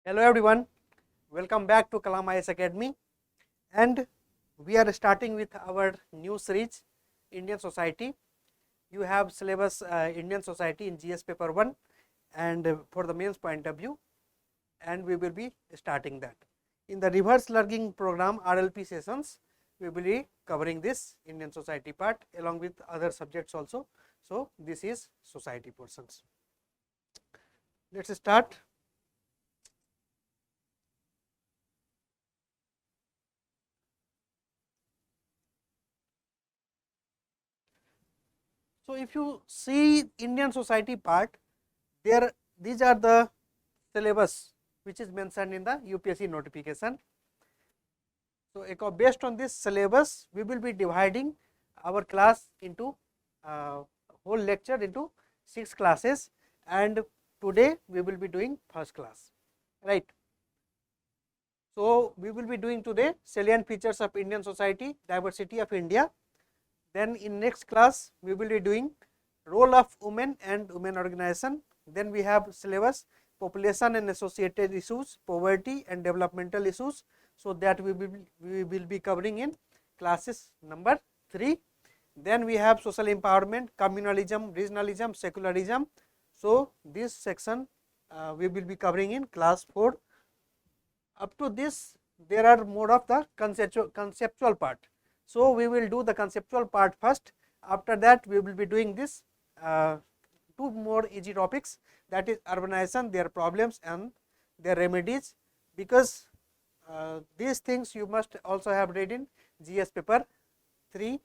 Hello everyone, welcome back to Kalam IS Academy, and we are starting with our new series Indian Society. You have syllabus Indian Society in GS paper 1 and for the mains point of view, and we will be starting that. In the reverse learning program RLP sessions, we will be covering this Indian Society part along with other subjects also. So, this is society portions. Let us start. So, if you see Indian Society part, these are the syllabus which is mentioned in the UPSC notification. So, based on this syllabus, we will be dividing our class into whole lecture into 6 classes, and today we will be doing first class, right. So, we will be doing today salient features of Indian society, diversity of India. Then in next class, we will be doing role of women and women organization. Then we have syllabus population and associated issues, poverty and developmental issues. So, that we will be covering in classes number 3. Then we have social empowerment, communalism, regionalism, secularism. So, this section we will be covering in class 4. Up to this, there are more of the conceptual part. So, we will do the conceptual part first. After that, we will be doing this 2 more easy topics, that is urbanization, their problems and their remedies, because these things you must also have read in GS paper 3.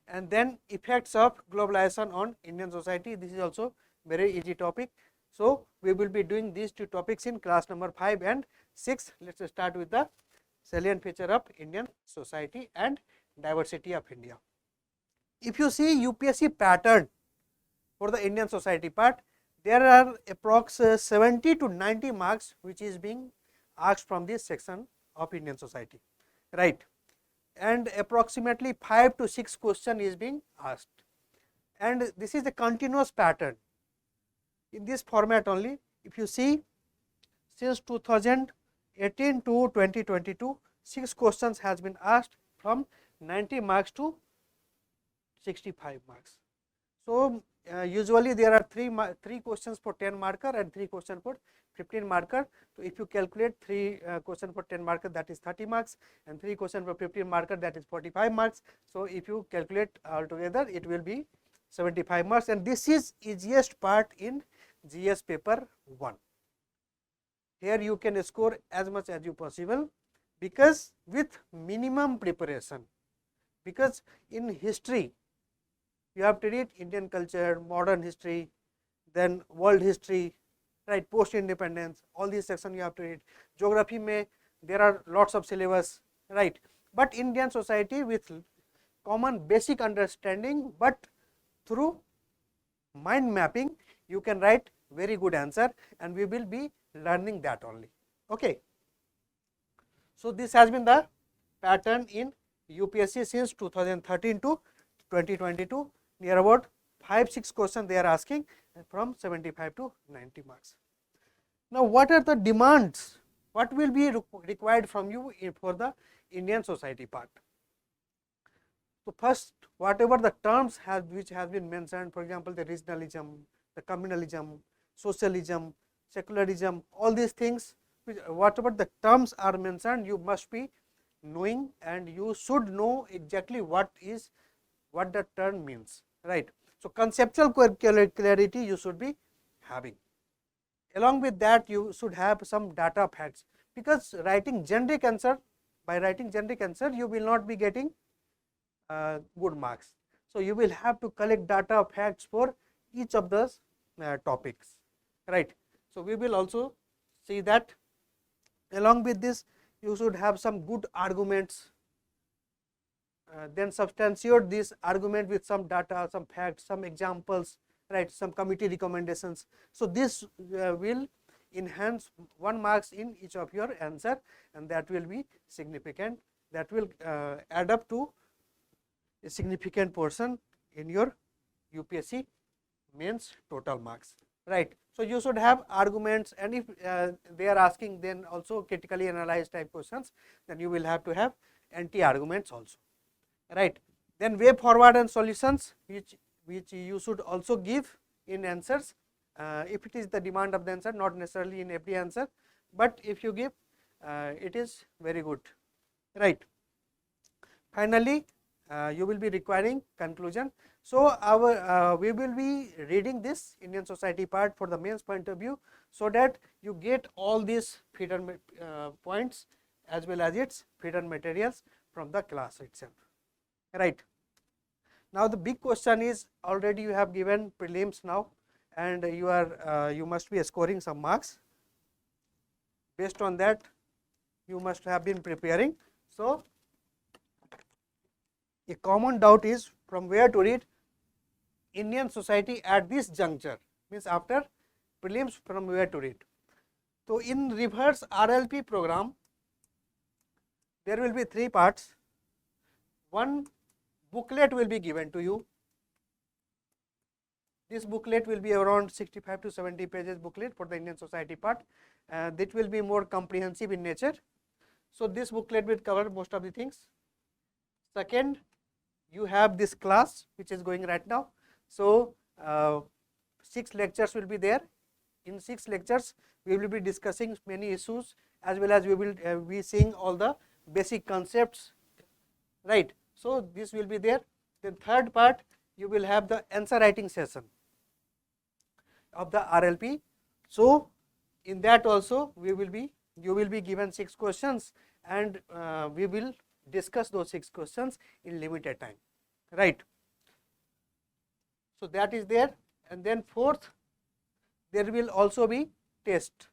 And then effects of globalization on Indian society, this is also very easy topic. So, we will be doing these 2 topics in class number 5 and 6. Let us start with the salient feature of Indian society and diversity of India. If you see UPSC pattern for the Indian society part, there are approx 70 to 90 marks which is being asked from this section of Indian society, right, and approximately 5 to 6 question is being asked, and this is a continuous pattern in this format only. If you see, since 2018 to 2022, 6 questions has been asked from 90 marks to 65 marks. So, usually there are 3 questions for 10 marker and 3 questions for 15 marker. So, if you calculate 3 questions for 10 marker, that is 30 marks, and 3 questions for 15 marker, that is 45 marks. So, if you calculate altogether, it will be 75 marks, and this is easiest part in GS paper 1. Here you can score as much as you possible, because with minimum preparation, because in history you have to read Indian culture, modern history, then world history, right, post independence, all these sections you have to read. Geography may there are lots of syllabus, right, but Indian society with common basic understanding, but through mind mapping you can write very good answer, and we will be learning that only. Okay. So, this has been the pattern in UPSC since 2013 to 2022, near about 5-6 questions they are asking from 75 to 90 marks. Now, what are the demands? What will be required from you for the Indian society part? So, first, whatever the terms which has been mentioned, for example, the regionalism, the communalism, socialism, secularism, all these things, whatever the terms are mentioned, you must be knowing, and you should know exactly what the term means, right. So, conceptual clarity you should be having. Along with that, you should have some data facts, because writing generic answer, by writing generic answer you will not be getting good marks. So, you will have to collect data facts for each of those topics, right. So, we will also see that. Along with this, you should have some good arguments, then substantiate this argument with some data, some facts, some examples, right, some committee recommendations. So, this will enhance 1 marks in each of your answer, and that will be significant, that will add up to a significant portion in your UPSC mains total marks. right. So you should have arguments, and if they are asking then also critically analyzed type questions, then you will have to have anti arguments also, right. Then way forward and solutions, which you should also give in answers, if it is the demand of the answer, not necessarily in every answer, but if you give, it is very good, right. Finally, you will be requiring conclusion. So our we will be reading this Indian society part for the mains point of view, so that you get all these feeder points as well as its feeder materials from the class itself, right. Now the big question is, already you have given prelims now, and you are you must be scoring some marks. Based on that, you must have been preparing. So a common doubt is from where to read Indian society at this juncture, means after prelims, from where to read. So in reverse RLP program, there will be 3 parts. One booklet will be given to you. This booklet will be around 65 to 70 pages booklet for the Indian society part. That will be more comprehensive in nature. So this booklet will cover most of the things. Second, you have this class which is going right now. So 6 lectures will be there. In 6 lectures, we will be discussing many issues, as well as we will be seeing all the basic concepts, right. So this will be there. The third part, you will have the answer writing session of the RLP. So in that also you will be given 6 questions, and we will discuss those 6 questions in limited time, right. So that is there. And then fourth, there will also be test.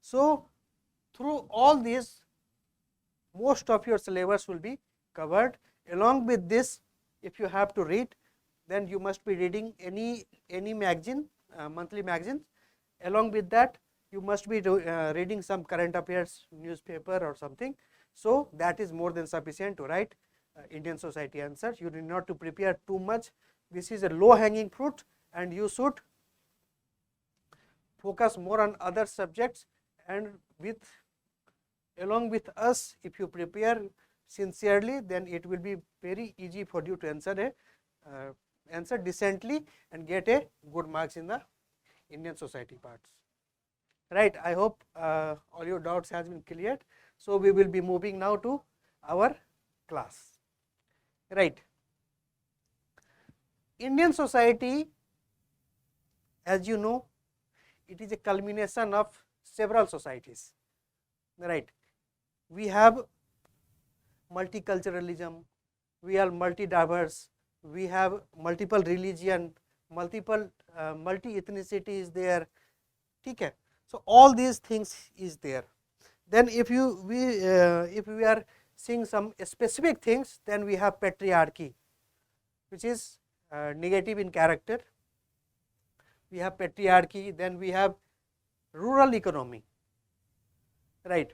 So through all these, most of your syllabus will be covered. Along with this, if you have to read, then you must be reading any magazine, monthly magazines. Along with that, you must be reading some current affairs newspaper or something. So that is more than sufficient to write Indian society answers. You need not to prepare too much. This is a low hanging fruit, and you should focus more on other subjects, and along with us, if you prepare sincerely, then it will be very easy for you to answer decently and get a good marks in the Indian society parts, right. I hope all your doubts has been cleared. So we will be moving now to our class, right. Indian society, as you know, it is a culmination of several societies, right. We have multiculturalism, we are multi-diverse, we have multiple religion, multi ethnicity is there, okay. So all these things is there. Then if we are seeing some specific things, then we have patriarchy, which is negative in character. We have patriarchy. Then we have rural economy, right.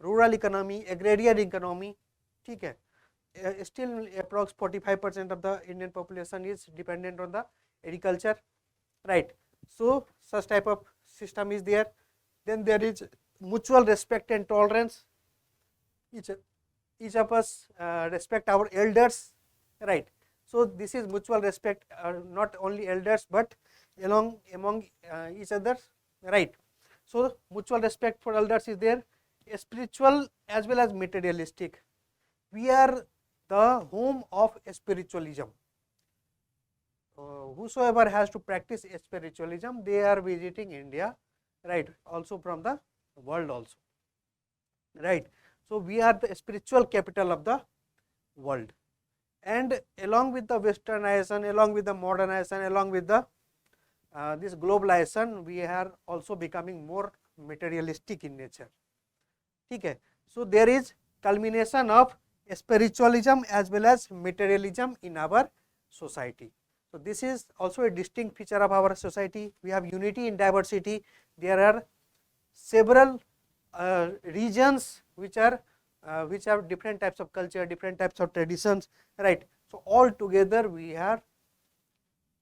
Rural economy, agrarian economy, okay. Still approx 45% of the Indian population is dependent on the agriculture, right. So such type of system is there. Then there is mutual respect and tolerance. Each of us respect our elders, right. So this is mutual respect, not only elders but among each other, right. So mutual respect for elders is there. Spiritual as well as materialistic. We are the home of spiritualism. Whosoever has to practice spiritualism, they are visiting India, right, also from the world also, right. So we are the spiritual capital of the world, and along with the westernization, along with the modernization, along with the this globalization, we are also becoming more materialistic in nature, okay. So there is culmination of spiritualism as well as materialism in our society. So this is also a distinct feature of our society. We have unity in diversity. There are several regions which have different types of culture, different types of traditions, right. So all together we are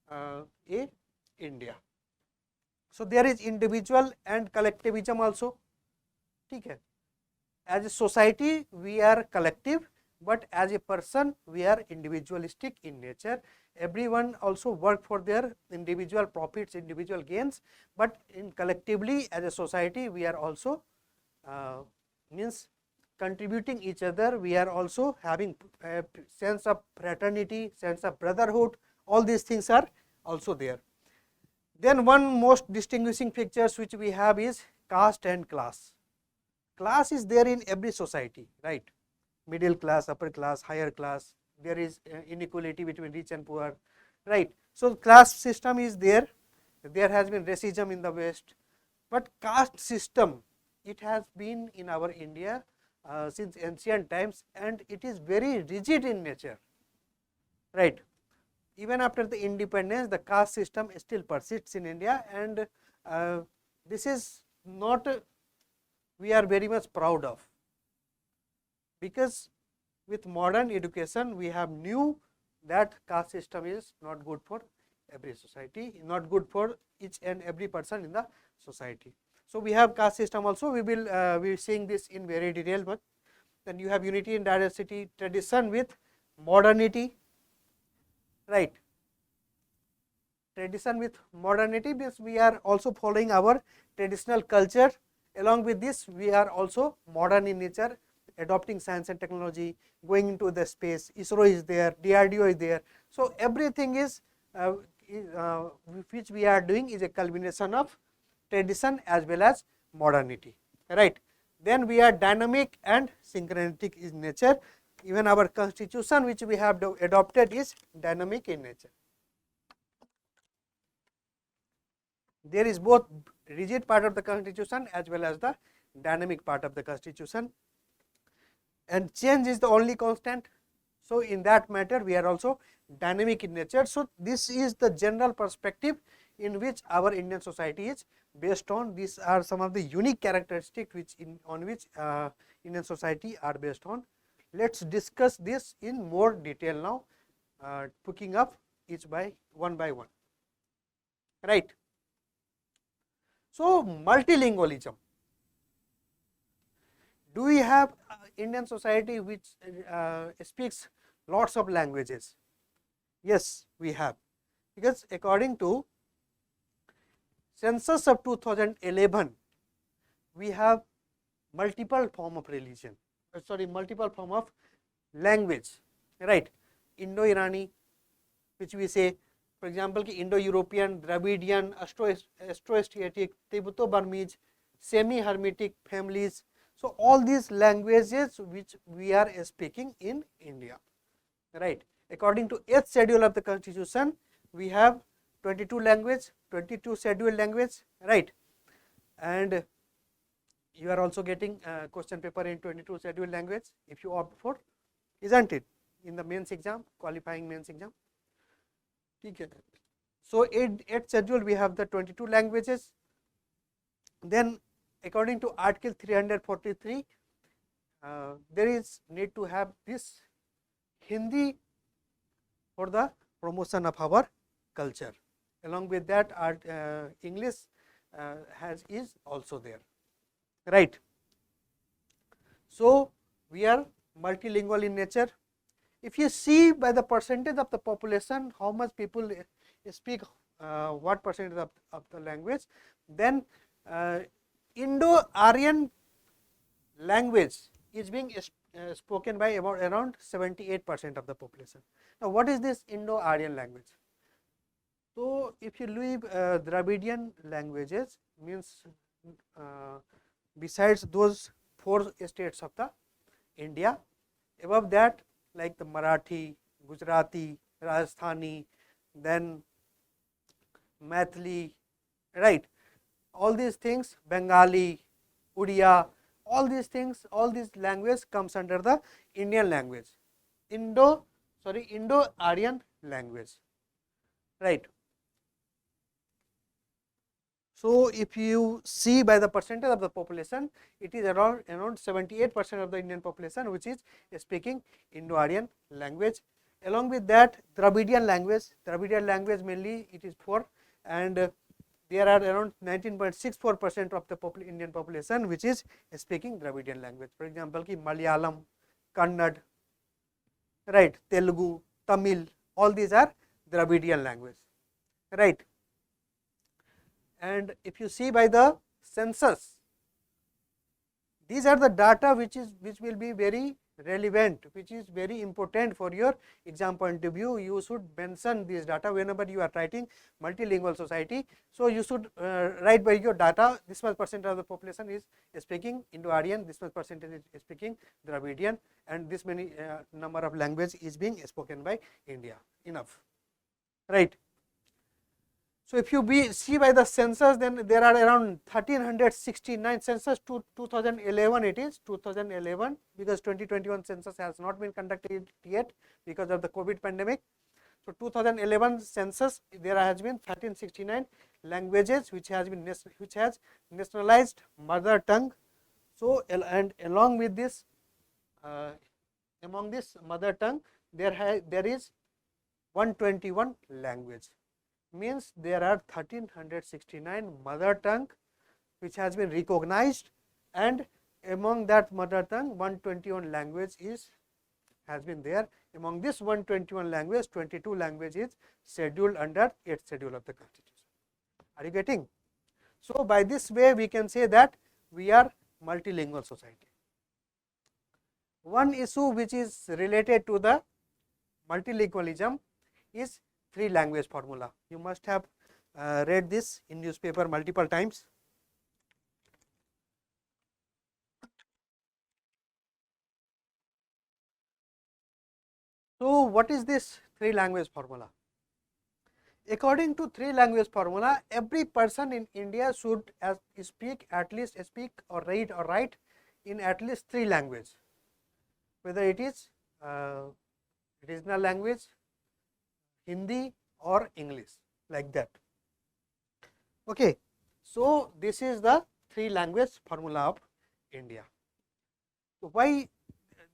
a India. So there is individual and collectivism also. ठीक है. As a society we are collective, but as a person we are individualistic in nature. Everyone also work for their individual profits, individual gains, but in collectively as a society we are also means contributing each other. We are also having a sense of fraternity, sense of brotherhood. All these things are also there. Then one most distinguishing features which we have is caste and class. Class is there in every society, right? Middle class, upper class, higher class. There is inequality between rich and poor, right? So class system is there. There has been racism in the West, but caste system, it has been in our India since ancient times, and it is very rigid in nature, right? Even after the independence, the caste system still persists in India, and this is not we are very much proud of, because with modern education we have knew that caste system is not good for every society, not good for each and every person in the society. So we have caste system also. We will be seeing this in very detail. But then you have unity and diversity, tradition with modernity, right? Tradition with modernity means we are also following our traditional culture. Along with this, we are also modern in nature, adopting science and technology, going into the space. ISRO is there, DRDO is there. So everything is which we are doing is a culmination of tradition as well as modernity, right? Then we are dynamic and synchronistic in nature. Even our constitution which we have adopted is dynamic in nature. There is both rigid part of the constitution as well as the dynamic part of the constitution, and change is the only constant. So in that matter we are also dynamic in nature. So this is the general perspective in which our Indian society is based on. These are some of the unique characteristics which on which Indian society are based on. Let's discuss this in more detail now, picking up each by one, right? So multilingualism. Do we have Indian society which speaks lots of languages? Yes, we have, because according to census of 2011, we have multiple form of religion, multiple form of language, right? Indo-Irani, which we say, for example, Indo-European, Dravidian, Austroasiatic, Tibeto-Burmese, semi-Hermetic families. So all these languages which we are speaking in India, right? According to 8th schedule of the constitution, we have 22 language, 22 scheduled language, right? And you are also getting question paper in 22 scheduled language if you opt for, isn't it, in the mains exam, qualifying mains exam. Okay. So 8th schedule we have the 22 languages. Then according to article 343, there is need to have this Hindi for the promotion of our culture. Along with that, English is also there, right? So we are multilingual in nature. If you see by the percentage of the population, how much people speak what percentage of the language, then Indo-Aryan language is being spoken by about around 78% of the population. Now, what is this Indo-Aryan language? So, if you leave Dravidian languages, means besides those 4 states of the India, above that, like the Marathi, Gujarati, Rajasthani, then Maithili, right? All these things, Bengali, Odia, all these things, all these language comes under the Indian language, Indo-Aryan language, right? So if you see by the percentage of the population, it is around 78% of the Indian population which is speaking Indo-Aryan language. Along with that, Dravidian language mainly it is for, and there are around 19.64% of the Indian population which is speaking Dravidian language. For example, ki Malayalam, Kannada, right, Telugu, Tamil, all these are Dravidian language, right. And if you see by the census, these are the data which will be very relevant, which is very important for your exam point of view. You should mention these data whenever you are writing multilingual society. So you should write by your data, this much percent of the population is speaking Indo-Aryan, this much percentage is speaking Dravidian, and this many number of language is being spoken by India, enough, right. So if you see by the census, then there are around 1369 census to 2011, it is 2011, because 2021 census has not been conducted yet because of the COVID pandemic. So 2011 census, there has been 1369 languages which has nationalized mother tongue. So and along with this, among this mother tongue, there is 121 language. Means there are 1369 mother tongue which has been recognized, and among that mother tongue 121 language has been there. Among this 121 language, 22 language is scheduled under 8th schedule of the Constitution. Are you getting? So by this way we can say that we are multilingual society. One issue which is related to the multilingualism is 3 language formula. You must have read this in newspaper multiple times. So what is this 3 language formula? According to 3 language formula, every person in India should speak or read or write in at least 3 languages, whether it is regional language, Hindi or English, like that. Okay. So this is the 3 language formula of India. So why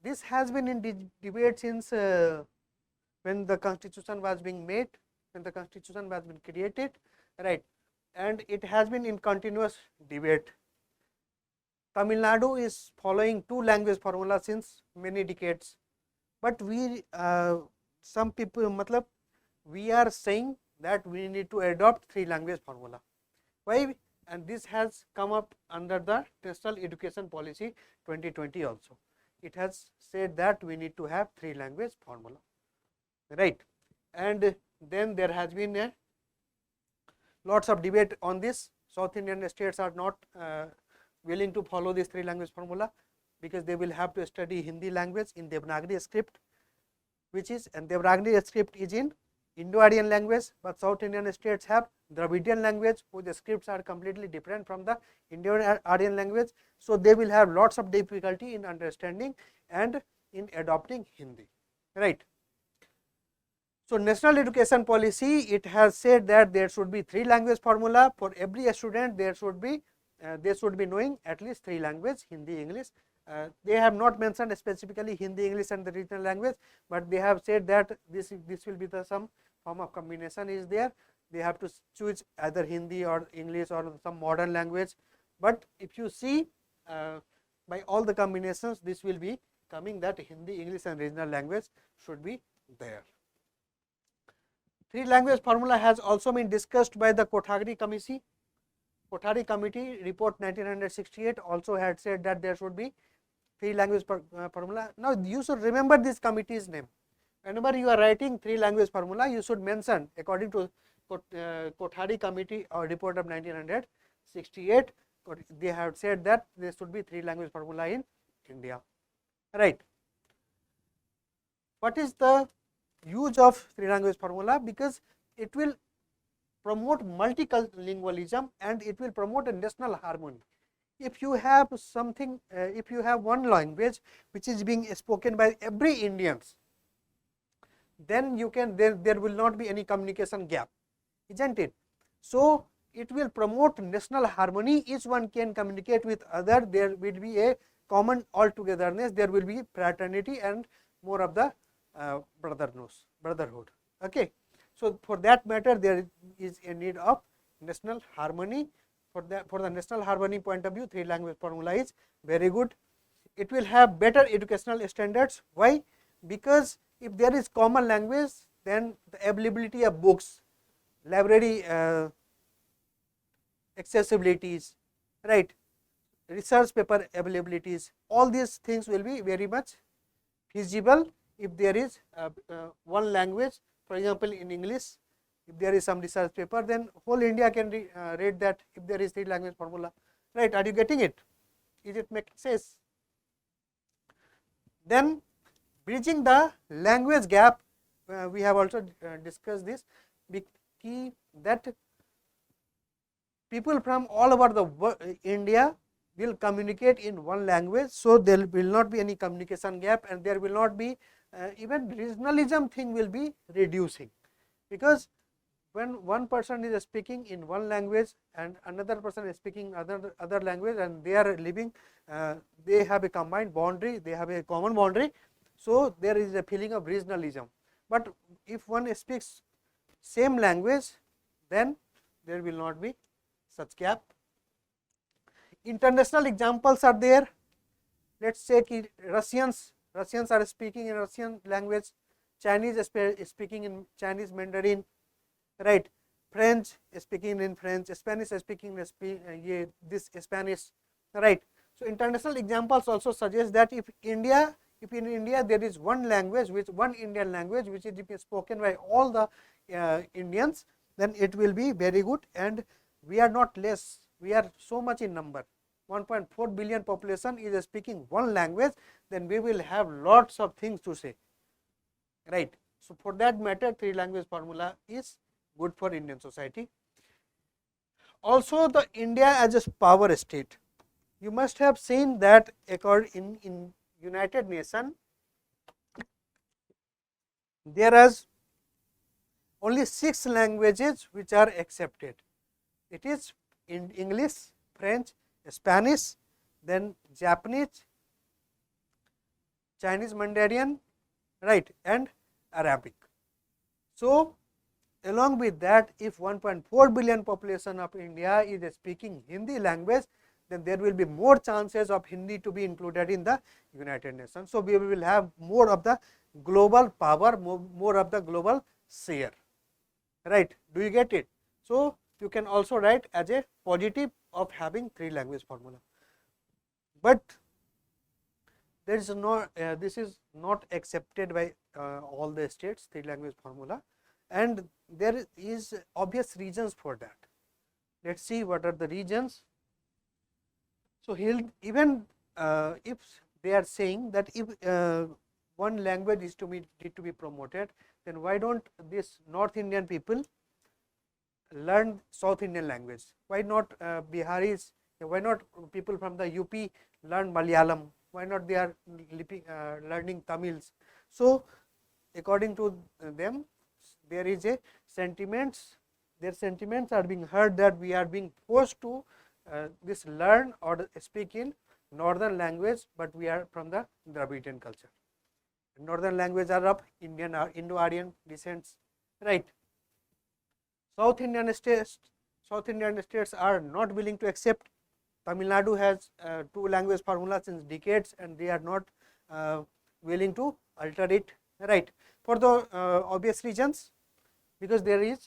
this has been in debate since when the Constitution was being made, when the Constitution was being created, right, and it has been in continuous debate. Tamil Nadu is following 2 language formula since many decades, but we some people we are saying that we need to adopt 3 language formula. Why? And this has come up under the National Education Policy 2020 also. It has said that we need to have 3 language formula, right. And then there has been lots of debate on this. South Indian states are not willing to follow this 3 language formula because they will have to study Hindi language in Devanagari script, which is, and Devanagari script is in Indo-Aryan language, but South Indian states have Dravidian language whose scripts are completely different from the Indo-Aryan language. So they will have lots of difficulty in understanding and in adopting Hindi, right. So National Education Policy, it has said that there should be 3 language formula for every student. There should be they should be knowing at least 3 language, Hindi, English. They have not mentioned specifically Hindi, English and the regional language, but they have said that this will be the some form of combination is there. They have to choose either Hindi or English or some modern language. But if you see by all the combinations, this will be coming that Hindi, English and regional language should be there. 3 language formula has also been discussed by the Kothari Committee. Kothari Committee report 1968 also had said that there should be 3 language formula. Now you should remember this committee's name. Whenever you are writing 3 language formula, you should mention according to Kothari Committee or report of 1968, they have said that there should be 3 language formula in India, right. What is the use of 3 language formula? Because it will promote multilingualism and it will promote a national harmony. If you have something, if you have one language which is being spoken by every Indians, then you can there will not be any communication gap, isn't it? So it will promote national harmony. Each one can communicate with other. There will be a common altogether-ness. There will be fraternity and more of the brotherhood. Okay. So for that matter, there is a need of national harmony. For the national harmony point of view, three language formula is very good. It will have better educational standards. Why? Because if there is common language, then the availability of books, library accessibilities, right, research paper availabilities, all these things will be very much feasible if there is one language. For example, in English, if there is some research paper, then whole India can read that if there is three language formula, right? Are you getting it? Is it making sense? Then bridging the language gap, we have also discussed this, that people from all over the India will communicate in one language, so there will not be any communication gap, and there will not be even regionalism thing will be reducing, because when one person is speaking in one language and another person is speaking other language, and they are living, they have a combined boundary, they have a common boundary, so there is a feeling of regionalism. But if one speaks same language, then there will not be such gap. International examples are there. Let's say Russians are speaking in Russian language, Chinese is speaking in Chinese Mandarin, right? French is speaking in French, Spanish is speaking in this Spanish, right? So international examples also suggest that if in India there is one language, one Indian language which is spoken by all the Indians, then it will be very good. And we are not less, we are so much in number, 1.4 billion population is speaking one language, then we will have lots of things to say, right? So for that matter, three language formula is good for Indian society. Also, the India as a power state, you must have seen that in United Nations there is only 6 languages which are accepted. It is in English, French, Spanish, then Japanese, Chinese Mandarin, right, and Arabic. So along with that, if 1.4 billion population of India is speaking Hindi language, then there will be more chances of Hindi to be included in the United Nations. So we will have more of the global power, more of the global share, right? Do you get it? So you can also write as a positive of having three language formula. But there is no, this is not accepted by all the states, three language formula, and there is obvious reasons for that. Let's see what are the reasons. So even if they are saying that if one language is need to be promoted, then why don't this North Indian people learn South Indian language? Why not Biharis? Why not people from the UP learn Malayalam? Why not they are learning Tamils? So according to them, there is a sentiments. Their sentiments are being heard that we are being forced to this learn or speak in northern language, but we are from the Dravidian culture. Northern language are of Indian or Indo-Aryan descents, right? South Indian states are not willing to accept. Tamil Nadu has 2 language formula since decades, and they are not willing to alter it, right? For the obvious reasons, because they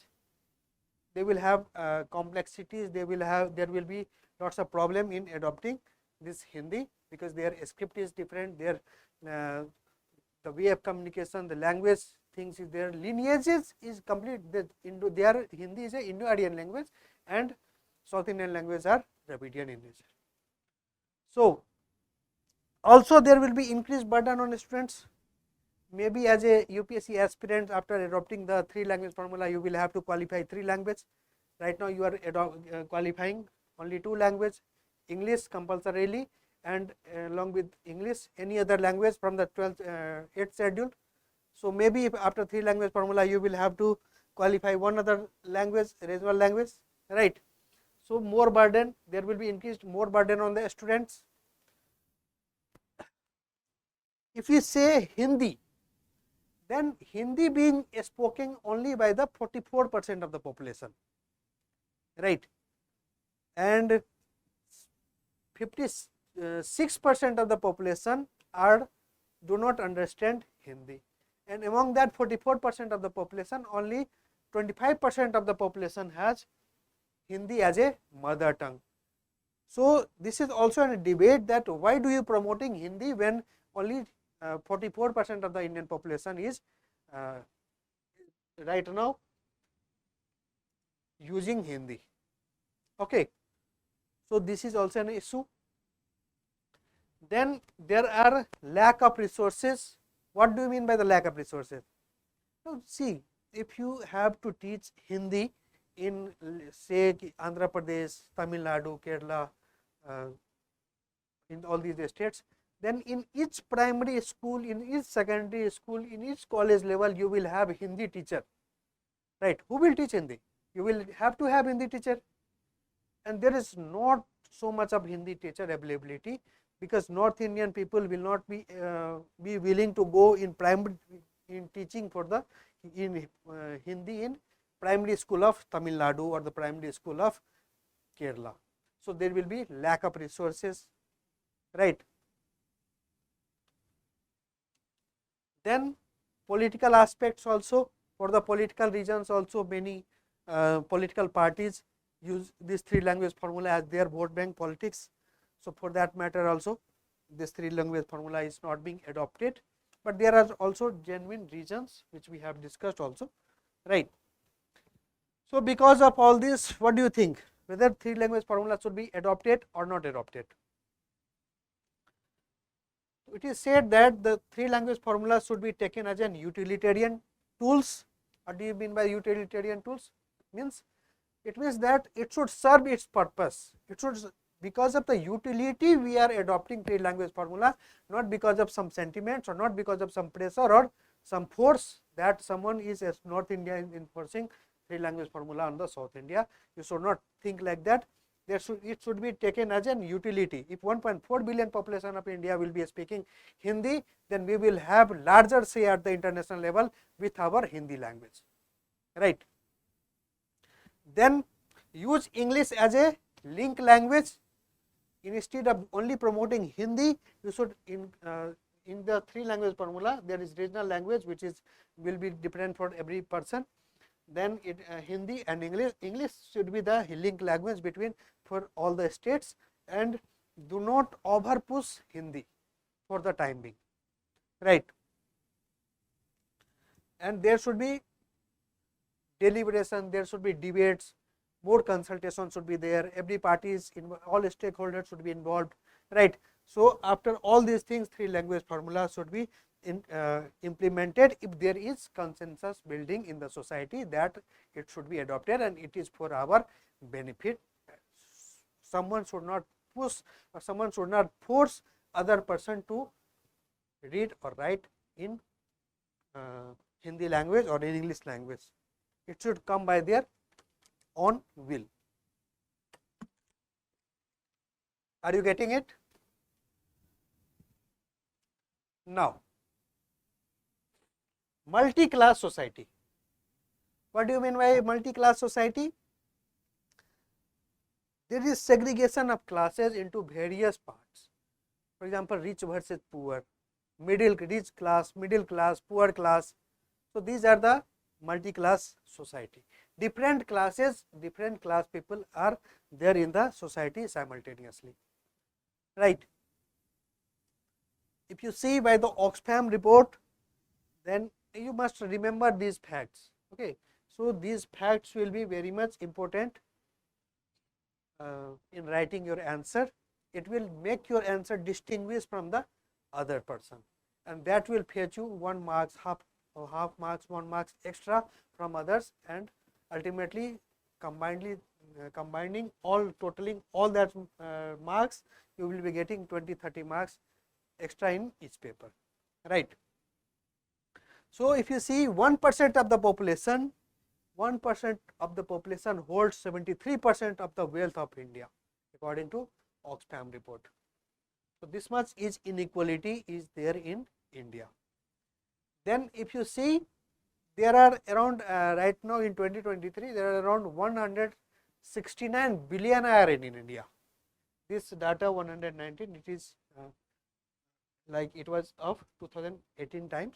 will have complexities, there will be lots of problem in adopting this Hindi, because their script is different, their the way of communication, the language things is their lineages is complete. Their Hindi is a Indo-Aryan language, and South Indian language are Dravidian in nature. So also there will be increased burden on students. Maybe as a UPSC aspirant, after adopting the 3 language formula, you will have to qualify 3 language. Right now you are qualifying only 2 language, English compulsorily, and along with English any other language from the 8th schedule. So maybe if after 3 language formula you will have to qualify one other language, regional language, right? So more burden, there will be increased more burden on the students. If we say Hindi, then Hindi being spoken only by the 44% of the population, right, and 56% of the population do not understand Hindi, and among that 44% of the population, only 25% of the population has Hindi as a mother tongue. So, this is also a debate that why do you promoting Hindi when only 44% of the Indian population is right now using Hindi. Okay. So, this is also an issue. Then there are lack of resources. What do you mean by the lack of resources? Now, see, if you have to teach Hindi in say Andhra Pradesh, Tamil Nadu, Kerala, in all these states, then in each primary school, in each secondary school, in each college level, you will have Hindi teacher, right? Who will teach Hindi? You will have to have Hindi teacher, and there is not so much of Hindi teacher availability, because North Indian people will not be willing to go in primary in teaching for the Hindi in primary school of Tamil Nadu or the primary school of Kerala. So, there will be lack of resources, right. Then political aspects also, for the political regions also, many political parties use this 3 language formula as their vote bank politics. So, for that matter also this 3 language formula is not being adopted, but there are also genuine reasons which we have discussed also, right. So, because of all this, what do you think, whether 3 language formula should be adopted or not adopted? It is said that the 3 language formula should be taken as an utilitarian tools. What do you mean by utilitarian tools? It means that it should serve its purpose. It should, because of the utility we are adopting 3 language formula, not because of some sentiments or not because of some pressure or some force that someone is as North India is enforcing 3 language formula on the South India. You should not think like that. It should be taken as an utility. If 1.4 billion population of India will be speaking Hindi, then we will have larger say at the international level with our Hindi language, right. Then use English as a link language. Instead of only promoting Hindi, you should in the 3 language formula there is regional language which is will be different for every person. Then Hindi and English should be the link language between for all the states, and do not over push Hindi for the time being, right. And there should be deliberation, there should be debates, more consultation should be there, every parties, all stakeholders should be involved, right. So, after all these things 3 language formula should be implemented if there is consensus building in the society that it should be adopted and it is for our benefit. Someone should not push or someone should not force other person to read or write in Hindi language or in English language. It should come by their own will. Are you getting it? Now, multi-class society. What do you mean by multi-class society? There is segregation of classes into various parts. For example, rich versus poor, rich class, middle class, poor class. So, these are the multi-class society. Different classes, different class people are there in the society simultaneously, right. If you see by the Oxfam report, then you must remember these facts, okay. So, these facts will be very much important in writing your answer. It will make your answer distinguished from the other person, and that will fetch you 1 marks, half marks, 1 marks extra from others, and ultimately combining all, totaling all that marks, you will be getting 20-30 marks extra in each paper, right. So, if you see 1% of the population, 1% of the population holds 73% of the wealth of India according to Oxfam report. So, this much is inequality is there in India. Then if you see, there are around right now in 2023 there are around 169 billionaire in India. This data 119, it is like it was of 2018 times.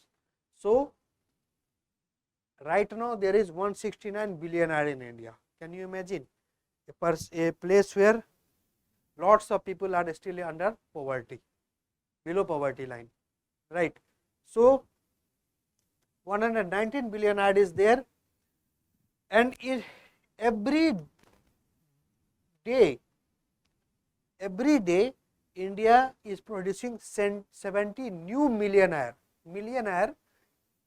So, right now there is 169 billionaire in India. Can you imagine a place where lots of people are still under poverty, below poverty line, right? So, 119 billionaire is there, and every day India is producing 70 new millionaire.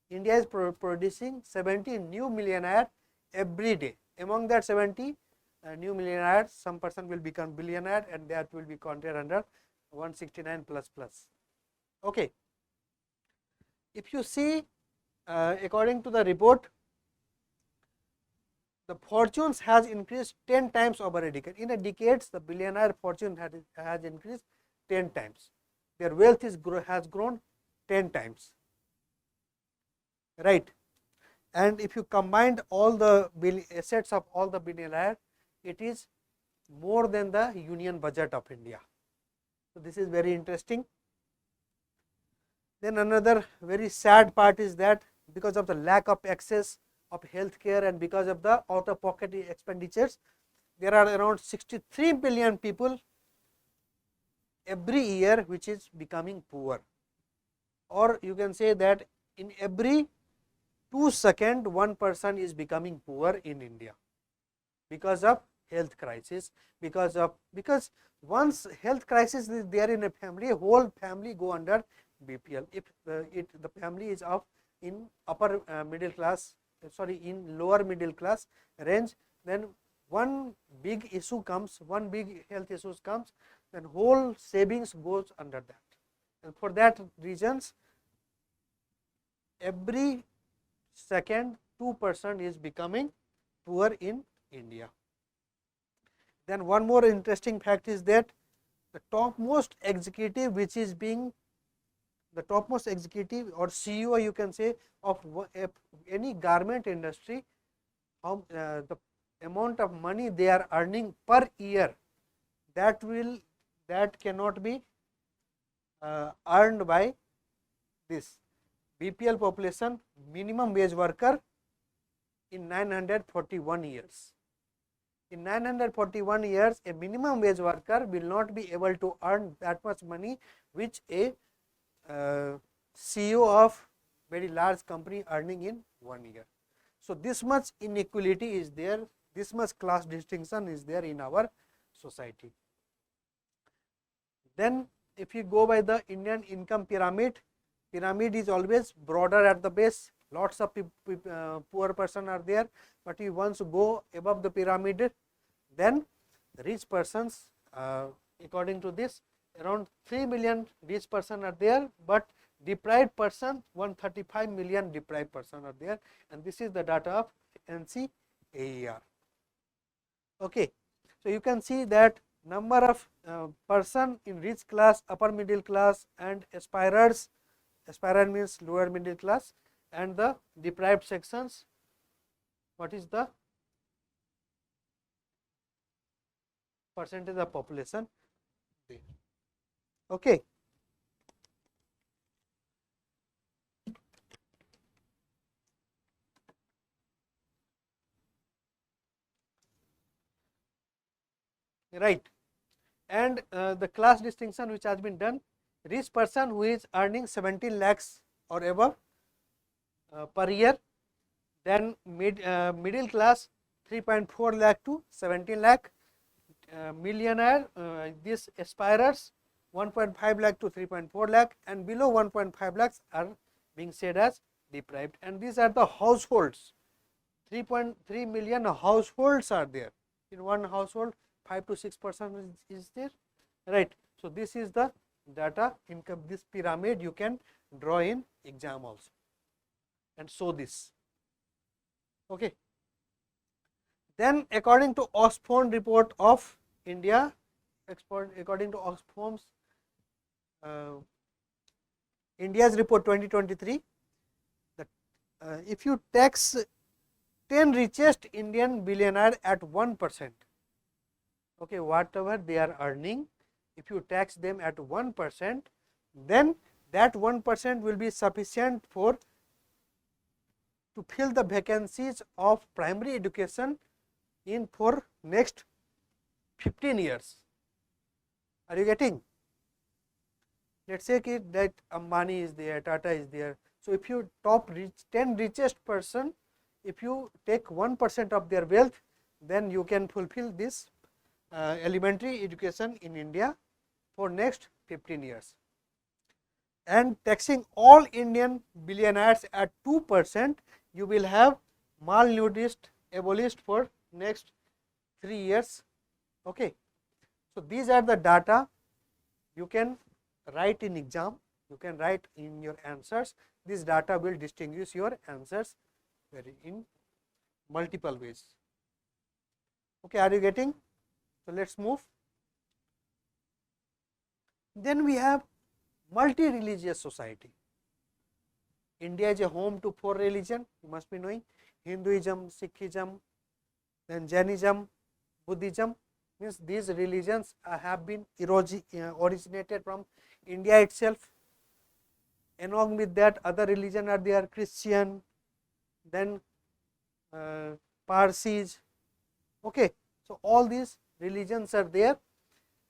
India is producing 70 new millionaire every day. Among that 70 new millionaires, some person will become billionaire, and that will be counted under 169 plus plus. Okay. If you see, according to the report, the fortunes has increased 10 times over a decade. In a decade, the billionaire fortune has increased 10 times. Their wealth has grown 10 times, right? And if you combined all the assets of all the billionaires, it is more than the union budget of India. So, this is very interesting. Then another very sad part is that because of the lack of access of health care and because of the out of pocket expenditures, there are around 63 billion people every year which is becoming poor, or you can say that in every 2 seconds one person is becoming poor in India because of health crisis, because once health crisis is there in a family, whole family go under BPL. If the family is in upper middle class, in lower middle class range, then one big issue comes, one big health issues comes, then whole savings goes under that. And for that reasons, every second 2% is becoming poor in India. Then one more interesting fact is that the topmost executive which is being the topmost executive or CEO, you can say, of any garment industry, the amount of money they are earning per year, that cannot be earned by this BPL population minimum wage worker in 941 years. In 941 years, a minimum wage worker will not be able to earn that much money which a CEO of very large company earning in 1 year. So, this much inequality is there, this much class distinction is there in our society. Then if you go by the Indian income pyramid is always broader at the base, lots of poor person are there, but you once go above the pyramid, then rich persons, according to this, around 3 million rich person are there, but deprived person 135 million deprived person are there, and this is the data of NCAER. Okay. So, you can see that number of person in rich class, upper middle class and aspirers, aspirer means lower middle class, and the deprived sections, what is the percentage of population there. Okay. Right. And the class distinction which has been done, rich person who is earning 17 lakhs or above per year, then middle class 3.4 lakh to 17 lakh, millionaire, this aspirers 1.5 lakh to 3.4 lakh, and below 1.5 lakhs are being said as deprived, and these are the households. 3.3 million households are there. In one household 5 to 6% is there, right. So, this is the data income, this pyramid you can draw in exam also and show this. Okay. Then according to Oxfam report of India, according to Oxfam's India's report 2023, that if you tax 10 richest Indian billionaire at 1%, okay, whatever they are earning, if you tax them at 1%, then that 1% will be sufficient for to fill the vacancies of primary education in for next 15 years. Are you getting? Let us say that Ambani is there, Tata is there. So, if you top 10 richest person, if you take 1% of their wealth, then you can fulfill this elementary education in India for next 15 years. And taxing all Indian billionaires at 2%, you will have malnourished abolished for next 3 years. Okay. So, these are the data you can write in exam, you can write in your answers. This data will distinguish your answers very in multiple ways. Okay, are you getting? So, let us move. Then we have multi-religious society. India is a home to 4 religions, you must be knowing: Hinduism, Sikhism, then Jainism, Buddhism. Means these religions have been originated from India itself. Along with that, other religions are there: Christian, then Parsis. Okay. So, all these religions are there,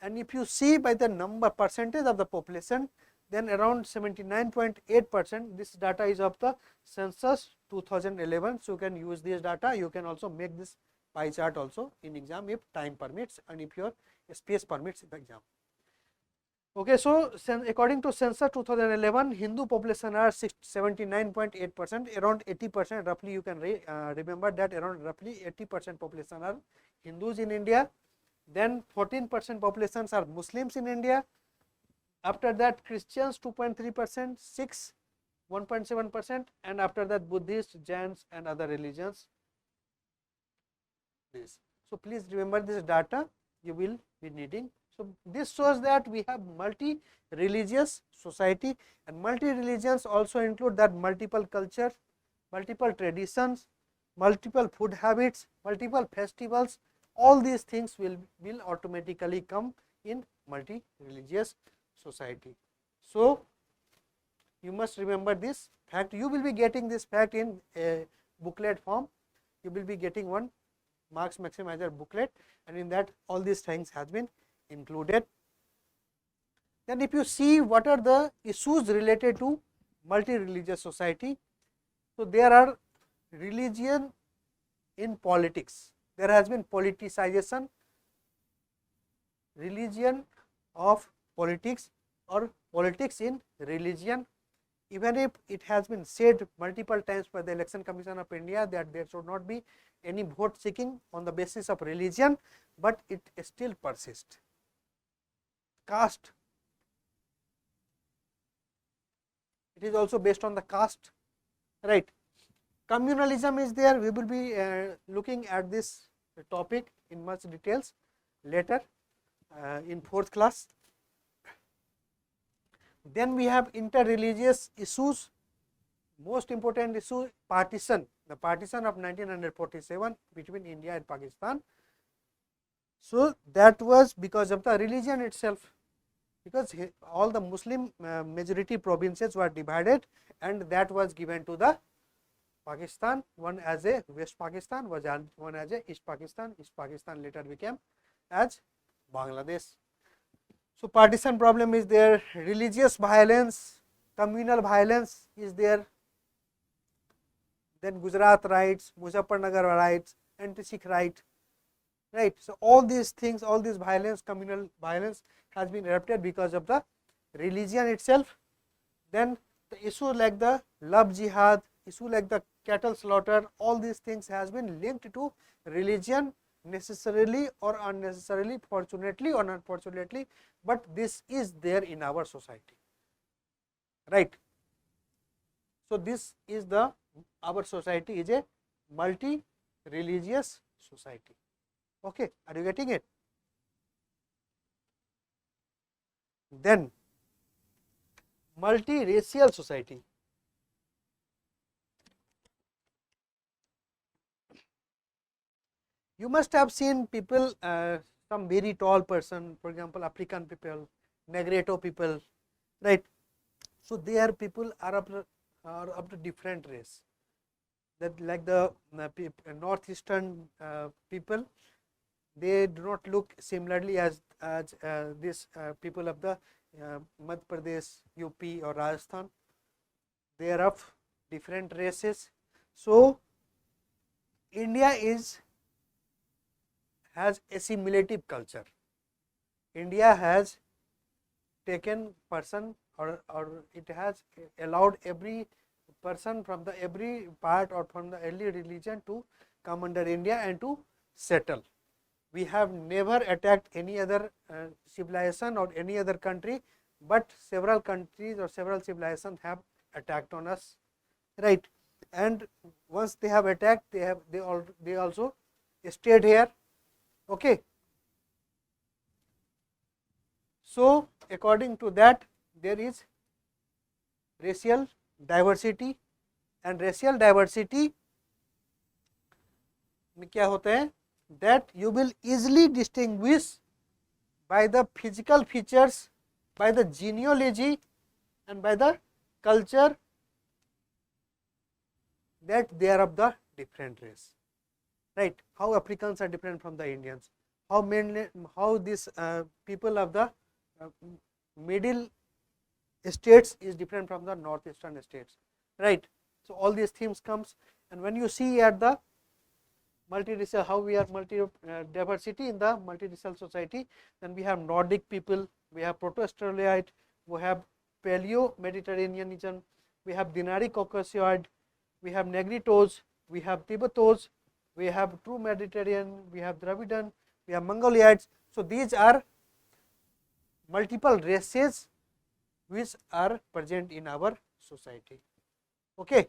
and if you see by the number percentage of the population, then around 79.8%. This data is of the census 2011. So, you can use this data. You can also make this pie chart also in exam if time permits and if your space permits in the exam. Okay, so according to census 2011, Hindu population are 79.8%, around 80%. Roughly, you can remember that around roughly 80% population are Hindus in India. Then 14% populations are Muslims in India. After that, Christians 2.3%, Sikhs 1.7%, and after that Buddhists, Jains, and other religions. This. So, please remember this data you will be needing. So, this shows that we have multi-religious society, and multi-religions also include that multiple cultures, multiple traditions, multiple food habits, multiple festivals. All these things will automatically come in multi-religious society. So, you must remember this fact. You will be getting this fact in a booklet form. You will be getting one marks maximizer booklet, and in that all these things has been included. Then if you see what are the issues related to multi-religious society, so there are religion in politics. There has been politicization, religion of politics, or politics in religion. Even if it has been said multiple times by the Election Commission of India that there should not be any vote seeking on the basis of religion, but it still persists. Caste, it is also based on the caste, right? Communalism is there. We will be looking at this topic in much details later in 4th class. Then we have interreligious issues. Most important issue, partition, the partition of 1947 between India and Pakistan. So, that was because of the religion itself, because all the Muslim majority provinces were divided, and that was given to the Pakistan, one as a West Pakistan, was one as a East Pakistan. East Pakistan later became as Bangladesh. So, partition problem is there, religious violence, communal violence is there, then Gujarat riots, Muzaffarnagar riots, anti-Sikh right. So, all these things, all this violence, communal violence has been erupted because of the religion itself. Then the issue like the love jihad, issue like the cattle slaughter, all these things has been linked to religion, necessarily or unnecessarily, fortunately or unfortunately, but this is there in our society, right. So, this is the our society is a multi-religious society. Okay, are you getting it? Then multiracial society. You must have seen people, some very tall person, for example, African people, Negreto people, right. So their people are of the different race. That like the northeastern people, they do not look similarly as this people of the Madhya Pradesh, UP or Rajasthan. They are of different races. So India has assimilative culture. India has taken person or it has allowed every person from the every part or from the early religion to come under India and to settle. We have never attacked any other civilization or any other country, but several countries or several civilizations have attacked on us, right. And once they have attacked, they also stayed here, okay. So according to that, there is racial diversity, and racial diversity में क्या होता है, that you will easily distinguish by the physical features, by the genealogy and by the culture that they are of the different race, right. How Africans are different from the Indians, how these people of the middle states is different from the northeastern states, right. So all these themes comes, and when you see at the multiracial, how we are diversity in the multiracial society, then we have Nordic people, we have Proto-Australoid, we have Paleo-Mediterraneanism, we have Dinari Caucasoid, we have Negritos, we have Tibetos, we have true Mediterranean, we have Dravidian, we have Mongoloids. So these are multiple races which are present in our society, okay.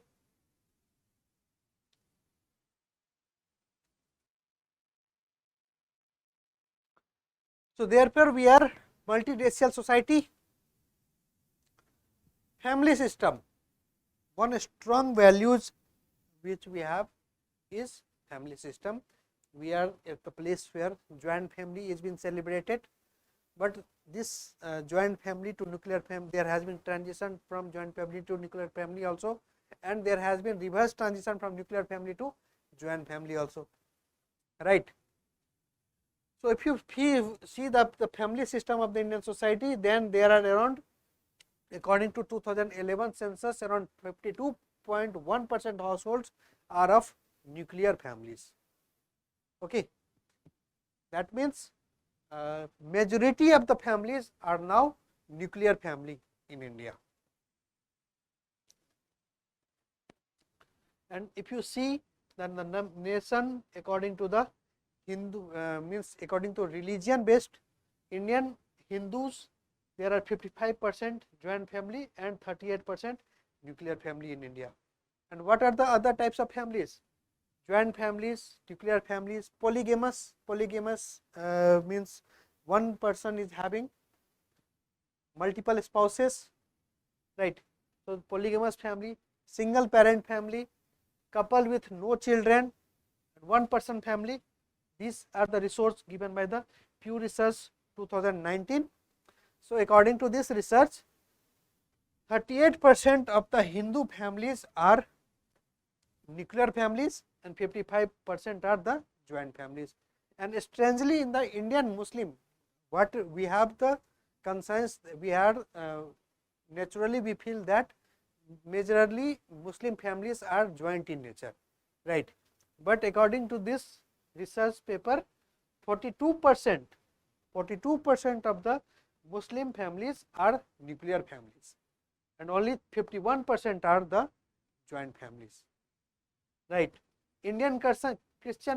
So therefore we are multiracial society. Family system, one strong values which we have is family system. We are at the place where joint family is being celebrated, but this joint family to nuclear family, there has been transition from joint family to nuclear family also, and there has been reverse transition from nuclear family to joint family also, right. So if you see the family system of the Indian society, then there are around, according to 2011 census, around 52.1% households are of nuclear families, okay. That means majority of the families are now nuclear family in India. And if you see, then the nation, according to the Hindu means according to religion based Indian Hindus, there are 55% joint family and 38% nuclear family in India. And what are the other types of families? Joint families, nuclear families, polygamous. Polygamous means one person is having multiple spouses, right. So polygamous family, single parent family, couple with no children, one person family. These are the resource given by the Pew Research 2019. So according to this research, 38% of the Hindu families are nuclear families and 55% are the joint families. And strangely, in the Indian Muslim, what we have the concerns, we are naturally we feel that majorly Muslim families are joint in nature, right. But according to this research paper, 42% of the Muslim families are nuclear families and only 51% are the joint families, right. Indian Christian,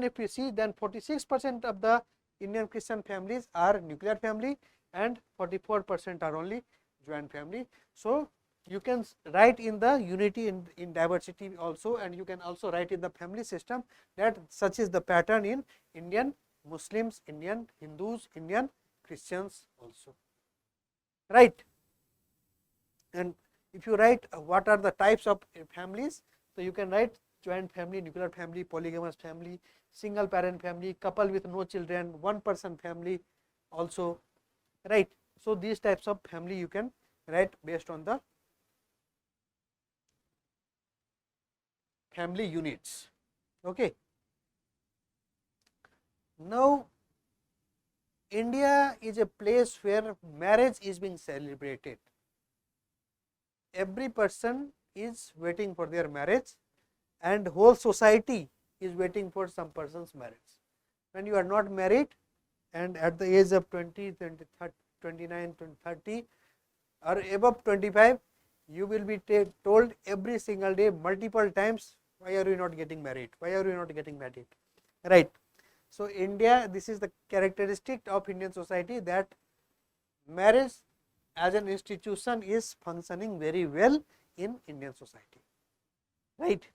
if you see, then 46% of the Indian Christian families are nuclear family and 44% are only joint family. So you can write in the unity in diversity also, and you can also write in the family system that such is the pattern in Indian Muslims, Indian Hindus, Indian Christians also, right. And if you write what are the types of families, so you can write joint family, nuclear family, polygamous family, single parent family, couple with no children, one person family also, right. So these types of family you can write based on the family units. Okay. Now India is a place where marriage is being celebrated. Every person is waiting for their marriage and whole society is waiting for some person's marriage. When you are not married and at the age of 20, 20, 30, 29, 30 or above 25, you will be told every single day multiple times, why are you not getting married, why are you not getting married, right. So India, this is the characteristic of Indian society, that marriage as an institution is functioning very well in Indian society, right.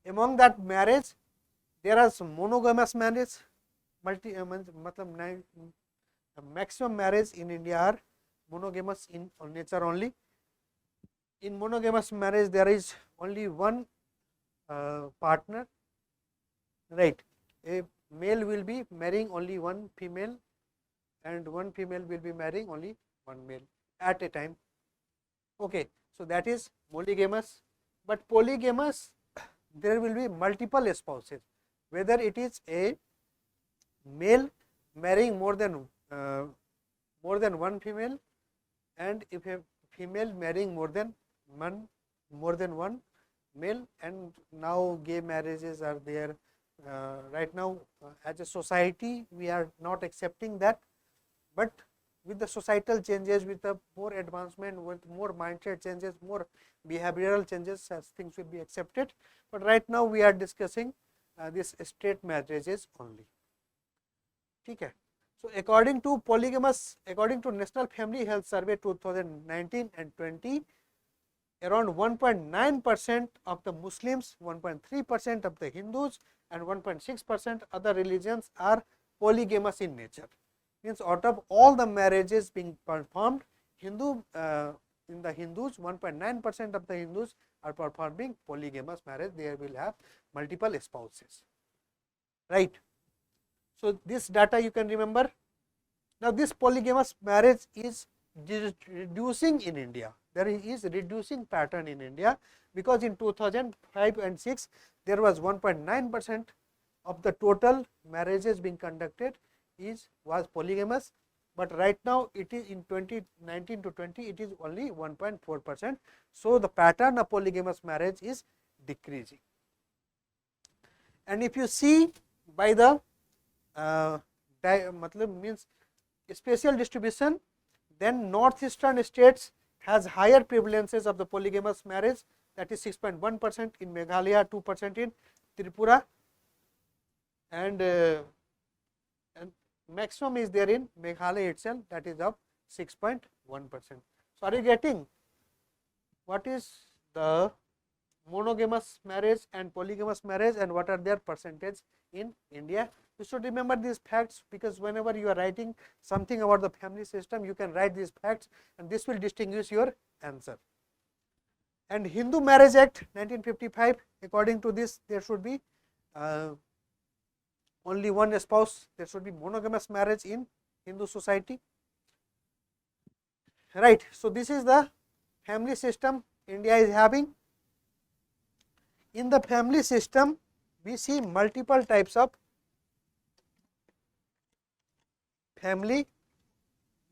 Among that marriage, there are some monogamous marriage, maximum marriage in India are monogamous in nature only. In monogamous marriage, there is only one partner, right. A male will be marrying only one female and one female will be marrying only one male at a time. Okay, so that is polygamous. But polygamous, there will be multiple spouses, whether it is a male marrying more than one female, and if a female marrying more than one male. And now gay marriages are there. Right now, as a society, we are not accepting that, but with the societal changes, with the more advancement, with more mindset changes, more behavioral changes, such things will be accepted. But right now we are discussing this straight marriages only. Okay. So according to National Family Health Survey 2019 and 20, around 1.9% of the Muslims, 1.3% of the Hindus and 1.6% other religions are polygamous in nature. Means out of all the marriages being performed, in the Hindus, 1.9% of the Hindus are performing polygamous marriage. They will have multiple spouses, right. So this data you can remember. Now this polygamous marriage is reducing in India. There is reducing pattern in India, because in 2005 and 6 there was 1.9% of the total marriages being conducted was polygamous, but right now it is in 2019 to 20 it is only 1.4%. So the pattern of polygamous marriage is decreasing. And if you see by the means spatial distribution, then northeastern states has higher prevalences of the polygamous marriage, that is 6.1% in Meghalaya, 2% in Tripura, and maximum is there in Meghalaya itself, that is of 6.1%. So are you getting what is the monogamous marriage and polygamous marriage and what are their percentage in India? You should remember these facts, because whenever you are writing something about the family system, you can write these facts and this will distinguish your answer. And Hindu Marriage Act 1955, according to this, there should be only one spouse. There should be monogamous marriage in Hindu society, right. So this is the family system India is having. In the family system, we see multiple types of family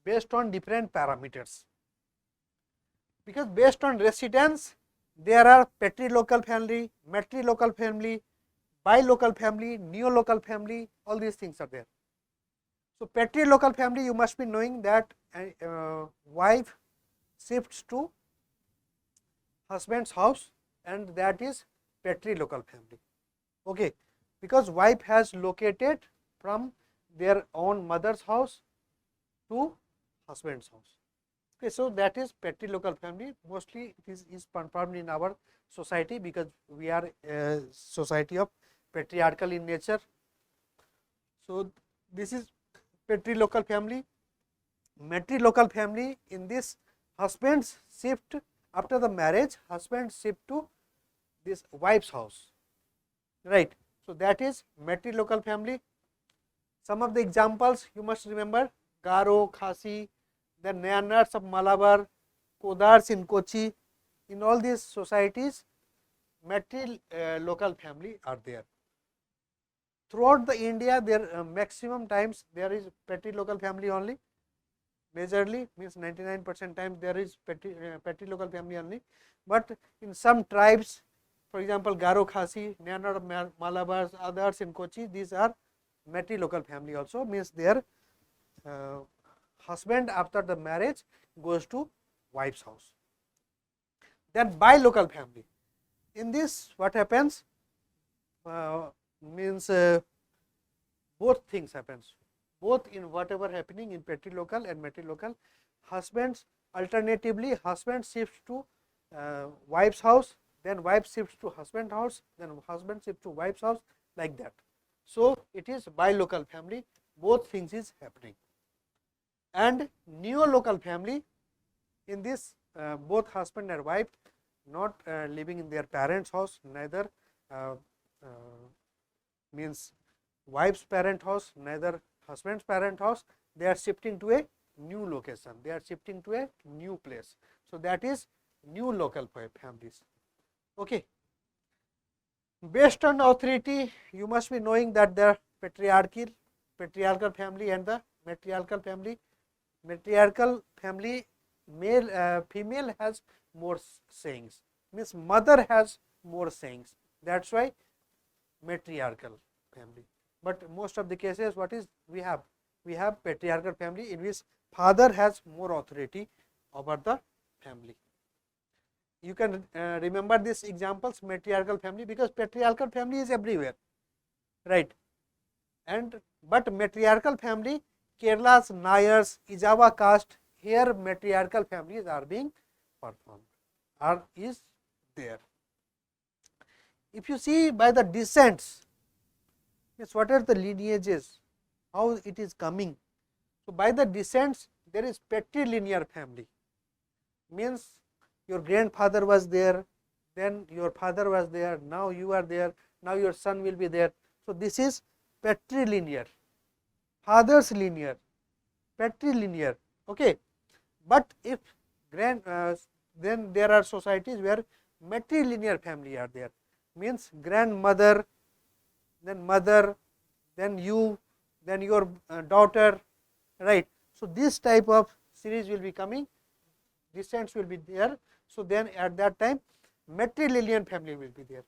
based on different parameters, because based on residence there are patrilocal family, matrilocal family, bilocal family, neolocal family, all these things are there. So patrilocal family, you must be knowing that wife shifts to husband's house, and that is patrilocal family, okay, because wife has located from their own mother's house to husband's house. Okay, so that is patrilocal family. Mostly it is performed in our society, because we are a society of patriarchal in nature. So this is patrilocal family. Matrilocal family, in this husbands shift after the marriage, husband shift to this wife's house, right. So that is matrilocal family. Some of the examples you must remember: Garo, Khasi, the Nayanars of Malabar, Kodars in Kochi. In all these societies, matrilocal family are there. Throughout the India, there maximum times there is patrilocal family only. Majorly means 99% times there is patrilocal family only. But in some tribes, for example, Garo, Khasi, Nayanar of Malabar, others in Kochi, these are matrilocal family also, means their husband after the marriage goes to wife's house. Then bilocal family. In this, what happens? Means both things happens. Both in whatever happening in patrilocal and matrilocal, husbands alternatively husband shifts to wife's house, then wife shifts to husband house, then husband shifts to wife's house, like that. So it is bilocal family, both things is happening. And neolocal family, in this both husband and wife not living in their parents' house, neither means wife's parent house, neither husband's parent house, they are shifting to a new location, they are shifting to a new place. So that is new local families. Okay. Based on authority, you must be knowing that the patriarchal family and the matriarchal family. Matriarchal family, male female has more sayings, means mother has more sayings, that's why matriarchal family. But most of the cases, what is we have patriarchal family in which father has more authority over the family. You can remember these examples, matriarchal family, because patriarchal family is everywhere, right. And but matriarchal family, Kerala's Nayars, Ijava caste, here matriarchal families are being performed, is there. If you see by the descents, yes, what are the lineages, how it is coming. So by the descents, there is patrilinear family, means your grandfather was there, then your father was there, now you are there, now your son will be there. So this is patrilinear. Father's linear, patrilinear, okay. But if then there are societies where matrilinear family are there, means grandmother, then mother, then you, then your daughter, right. So this type of series will be coming, descents will be there. So then at that time matrilineal family will be there.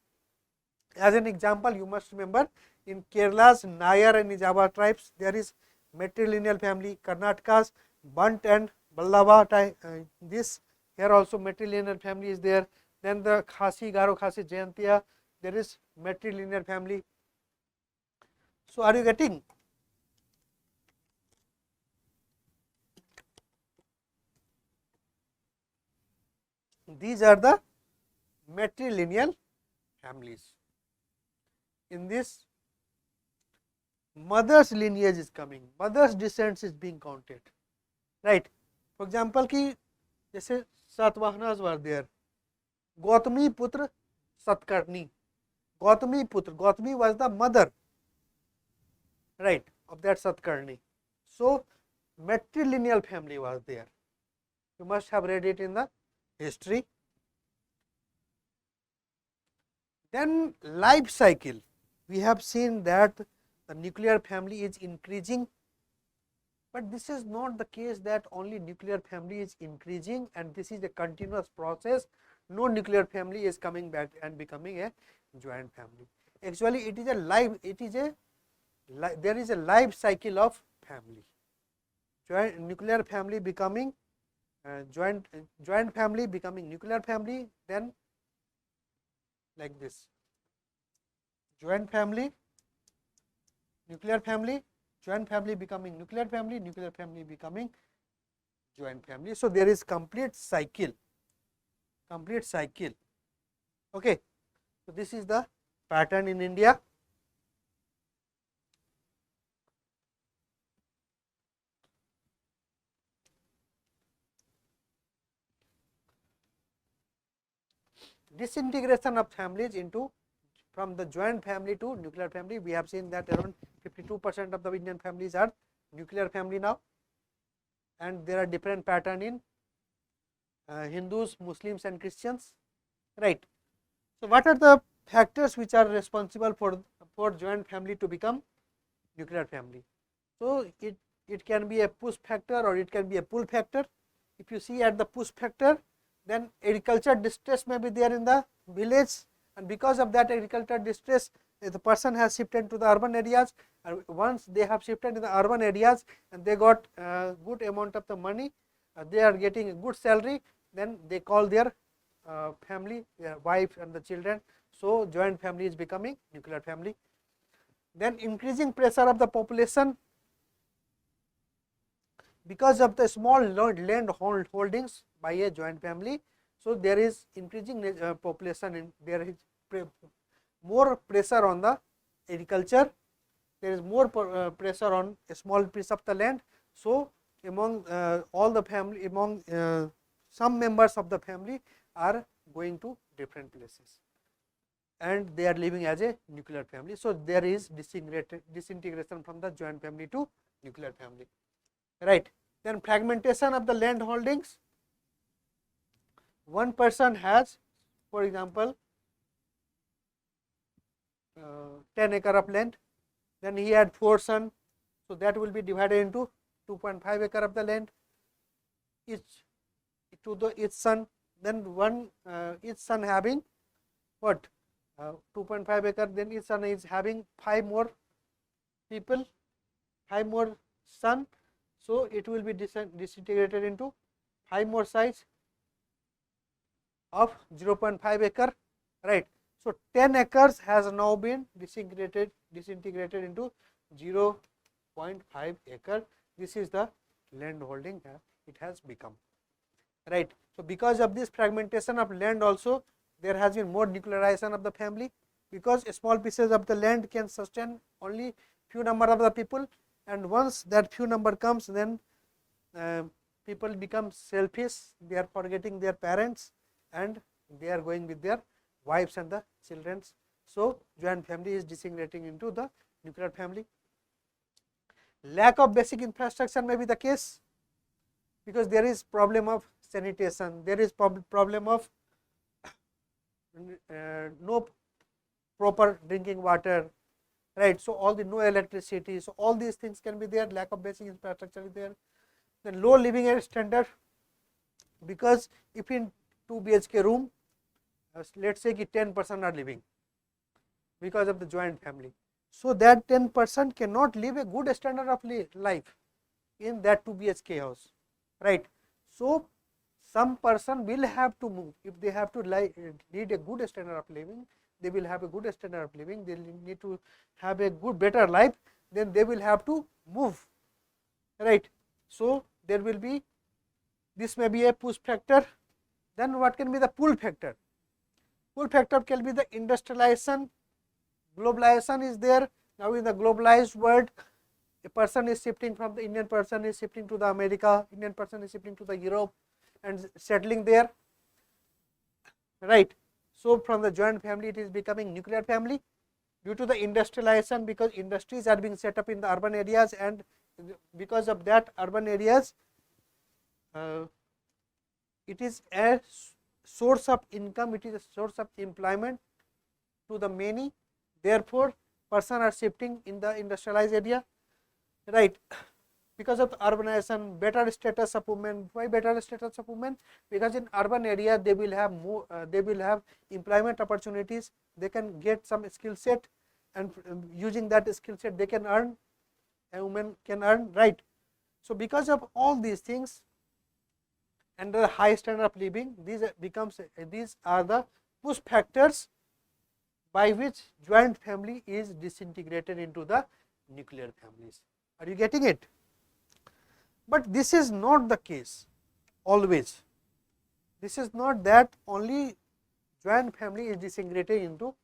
As an example, you must remember in Kerala's Nayar and Ijava tribes, there is matrilineal family. Karnataka's Bunt and Ballava, this here also matrilineal family is there. Then the Khasi, Garo, Khasi, Jayantiya, there is matrilineal family. So are you getting? These are the matrilineal families. In this, mother's lineage is coming, mother's descents is being counted, right. For example, ki जैसे Satvahanas were there, Gautami Putra Satkarni, Gautami Putra, Gautami was the mother, right, of that Satkarni. So matrilineal family was there, you must have read it in the history. Then life cycle, we have seen that the nuclear family is increasing, but this is not the case that only nuclear family is increasing and this is a continuous process. No nuclear family is coming back and becoming a joint family. Actually, it is a life, there is a life cycle of family. Joint nuclear family becoming joint family becoming nuclear family, then like this, joint family, nuclear family, joint family becoming nuclear family becoming joint family. So there is complete cycle. Okay. So this is the pattern in India. disintegration of families into from the joint family to nuclear family. We have seen that around 52% of the Indian families are nuclear family now, and there are different pattern in Hindus, Muslims and Christians, right. So, what are the factors which are responsible for joint family to become nuclear family? So, it can be a push factor or it can be a pull factor. If you see at the push factor, then agriculture distress may be there in the village, and because of that agriculture distress, the person has shifted to the urban areas, and once they have shifted to the urban areas and they got good amount of the money, they are getting a good salary, then they call their family, their wife and the children. So, joint family is becoming nuclear family. Then increasing pressure of the population because of the small land holdings by a joint family. So, there is increasing population and there is more pressure on the agriculture, there is more pressure on a small piece of the land. So, among all the family, among some members of the family are going to different places and they are living as a nuclear family. So, there is disintegration from the joint family to nuclear family, right. Then fragmentation of the land holdings. One person has, for example, 10 acre of land, then he had 4 sons. So, that will be divided into 2.5 acre of the land each to each son. Then each son having what 2.5 acre, then each son is having 5 more people, 5 more son. So, it will be disintegrated into 5 more sites of 0.5 acre, right. So, 10 acres has now been disintegrated into 0.5 acre. This is the land holding it has become, right. So, because of this fragmentation of land also, there has been more nuclearization of the family, because small pieces of the land can sustain only few number of the people, and once that few number comes, then people become selfish, they are forgetting their parents and they are going with their wives and the children. So, joint family is disintegrating into the nuclear family. Lack of basic infrastructure may be the case, because there is problem of sanitation, there is problem of no proper drinking water, right. So, all the no electricity, so all these things can be there, lack of basic infrastructure is there. Then low living standard, because if in 2 BHK room, let us say 10% are living because of the joint family. So, that 10% cannot live a good standard of life in that 2 BHK house, right. So, some person will have to move if they have to lead a good standard of living, they will have a good standard of living, they need to have a good better life, then they will have to move, right. So, there will be, this may be a push factor. Then what can be the pull factor? Pull factor can be the industrialization, globalization is there. Now, in the globalized world, a person is shifting from the Indian person is shifting to the America, Indian person is shifting to the Europe and settling there, right. So, from the joint family it is becoming nuclear family due to the industrialization, because industries are being set up in the urban areas, and because of that urban areas it is a source of income, it is a source of employment to the many. Therefore, person are shifting in the industrialized area, right. Because of the urbanization, better status of women. Why better status of women? Because in urban area they will have more, they will have employment opportunities, they can get some skill set, and using that skill set they can earn, a woman can earn, right. So, because of all these things and the high standard of living, these are the push factors by which joint family is disintegrated into the nuclear families. Are you getting it? But this is not the case always. This is not that only joint family is disintegrated into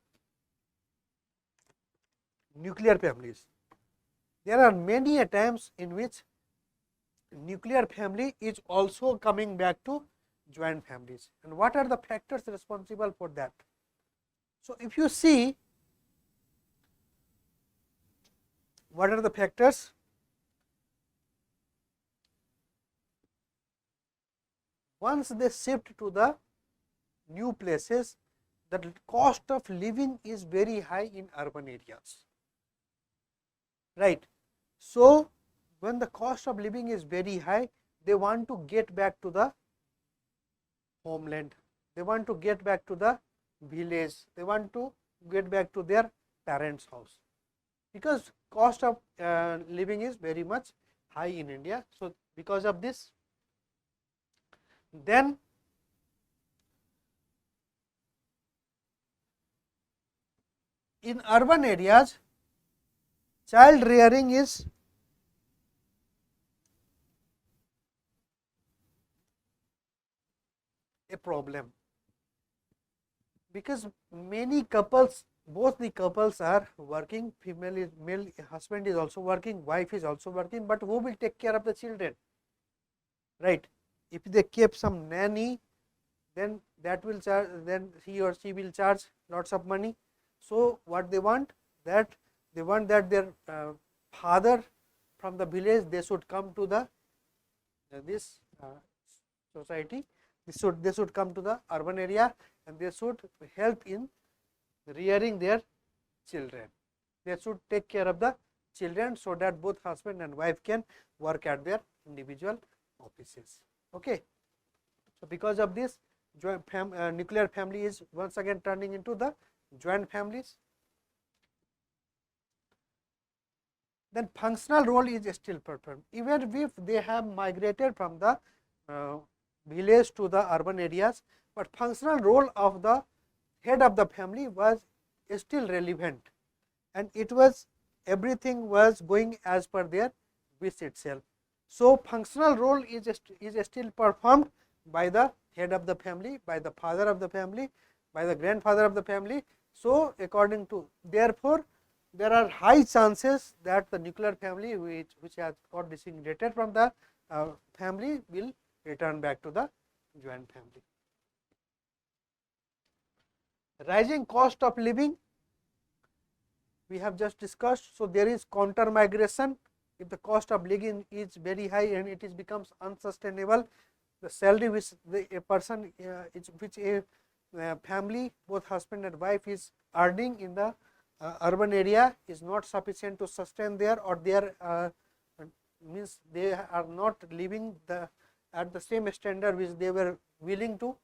nuclear families. There are many times in which nuclear family is also coming back to joint families. And what are the factors responsible for that? So, if you see what are the factors, once they shift to the new places, the cost of living is very high in urban areas, right. So, when the cost of living is very high, they want to get back to the homeland, they want to get back to the village, they want to get back to their parents' house, because cost of living is very much high in India. So, because of this, then in urban areas, child rearing is a problem, because many couples, both the couples are working, female is male, husband is also working, wife is also working, but who will take care of the children, right. If they keep some nanny, then that will charge, then he or she will charge lots of money. So, what they want, that they want that their father from the village, they should come to the this society, they should come to the urban area, and they should help in rearing their children, they should take care of the children, so that both husband and wife can work at their individual offices. Okay. So, because of this, nuclear family is once again turning into the joint families. Then functional role is still performed, even if they have migrated from the village to the urban areas, but functional role of the head of the family was still relevant, and it was, everything was going as per their wish itself. So, functional role is still performed by the head of the family, by the father of the family, by the grandfather of the family. So, according to, therefore, there are high chances that the nuclear family which has got disintegrated from the family will return back to the joint family. Rising cost of living, we have just discussed. So, there is counter migration. If the cost of living is very high and it is becomes unsustainable, the salary which a person which a family, both husband and wife, is earning in the urban area is not sufficient to sustain there, or their means they are not living at the same standard which they were willing to,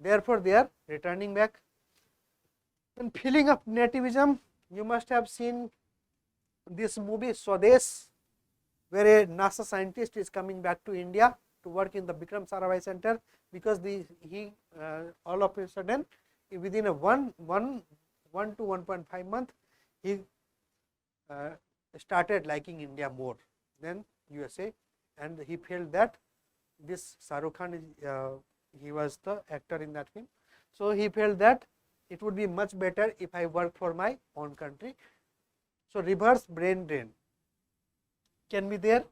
therefore, they are returning back. Then feeling of nativism, you must have seen this movie Swadesh, where a NASA scientist is coming back to India to work in the Bikram Sarabhai Center, because he all of a sudden, within a 1 to 1.5 month, he started liking India more than USA, and he felt that this Shah Rukh Khan, he was the actor in that film. So, he felt that it would be much better if I work for my own country. So, reverse brain drain can be there,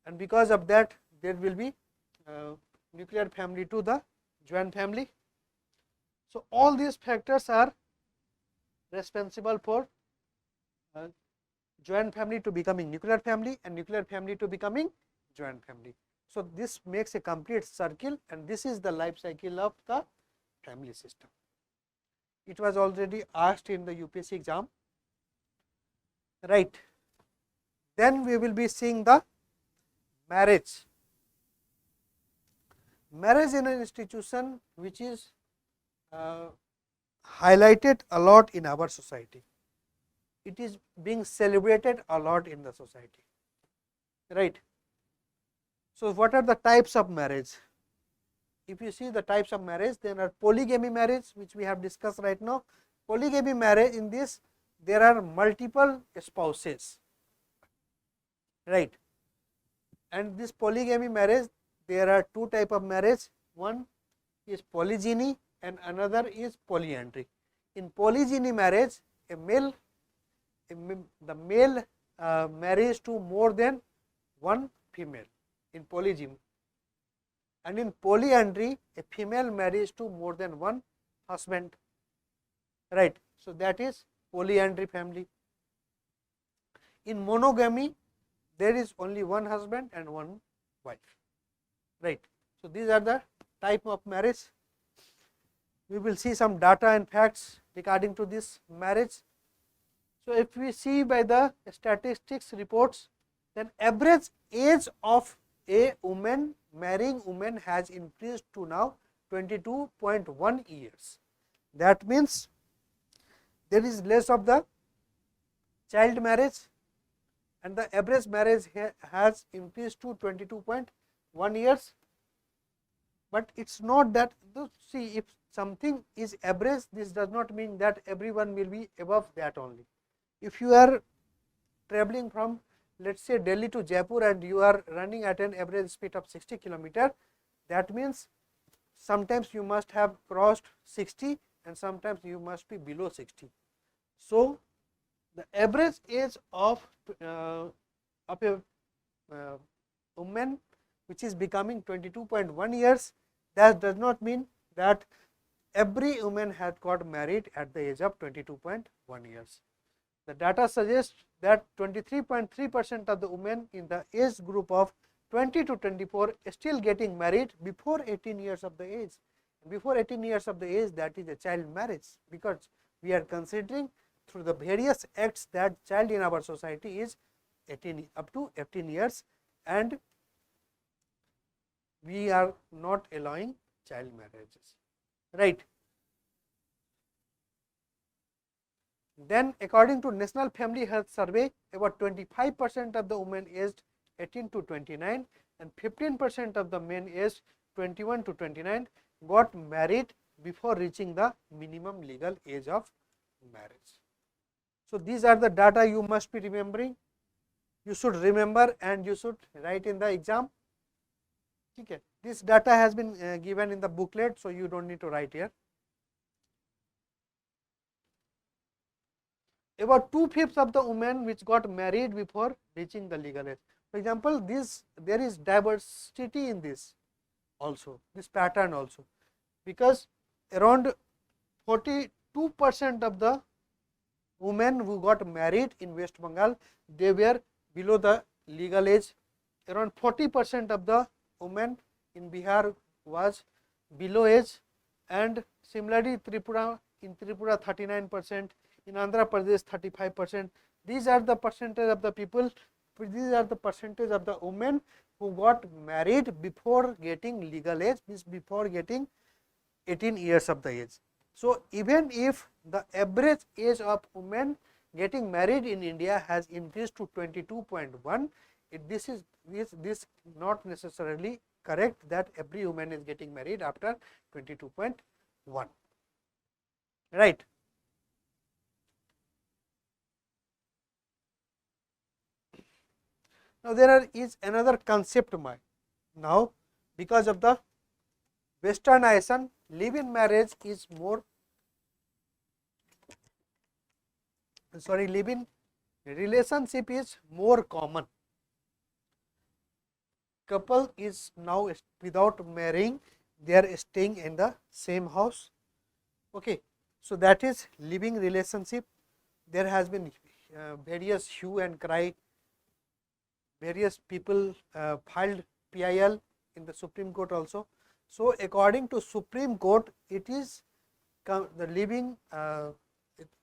and because of that, there will be nuclear family to the joint family. So, all these factors are responsible for joint family to becoming nuclear family and nuclear family to becoming joint family. So, this makes a complete circle, and this is the life cycle of the family system. It was already asked in the UPSC exam, right. Then we will be seeing the marriage. Marriage in an institution which is highlighted a lot in our society. It is being celebrated a lot in the society, right. So, what are the types of marriage? If you see the types of marriage, there are polygamy marriage, which we have discussed right now. Polygamy marriage, in this there are multiple spouses, right. And this polygamy marriage, there are two type of marriage. One is polygyny and another is polyandry. In polygyny marriage, the male marries to more than one female in polygyny. and in polyandry a female marries to more than one husband, right. So that is polyandry family. In monogamy there is only one husband and one wife, right. So these are the type of marriage. We will see some data and facts regarding to this marriage. So if we see by the statistics reports, then average age of a woman marrying woman has increased to now 22.1 years. That means there is less of the child marriage and the average marriage has increased to 22.1 years. But it is not that, see, if something is average, this does not mean that everyone will be above that only. If you are traveling from, let us say, Delhi to Jaipur and you are running at an average speed of 60 kilometer, that means sometimes you must have crossed 60 and sometimes you must be below 60. So the average age of a woman which is becoming 22.1 years, that does not mean that every woman has got married at the age of 22.1 years. The data suggests that 23.3% of the women in the age group of 20 to 24 is still getting married before 18 years of the age. Before 18 years of the age, that is a child marriage, because we are considering through the various acts that child in our society is 18 up to 18 years and we are not allowing child marriages, right. Then according to National Family Health Survey, about 25% of the women aged 18 to 29 and 15% of the men aged 21 to 29 got married before reaching the minimum legal age of marriage. So these are the data you must be remembering. You should remember and you should write in the exam. Okay. This data has been given in the booklet, so you don't need to write here. About 2/5 of the women which got married before reaching the legal age. For example, there is diversity in this also, this pattern also, because around 42% of the women who got married in West Bengal, they were below the legal age. Around 40% of the women in Bihar was below age, and similarly Tripura, in Tripura 39%, in Andhra Pradesh 35%. These are the percentage of the people, these are the percentage of the women who got married before getting legal age, means before getting 18 years of the age. So even if the average age of women getting married in India has increased to 22.1, this is not necessarily correct that every woman is getting married after 22.1, right. Now there is another concept now, because of the westernization, live-in marriage is more, live-in relationship is more common. Couple is now without marrying, they are staying in the same house. Okay, so that is living relationship. There has been various hue and cry. Various people filed PIL in the Supreme Court also. So according to Supreme Court, it is the living,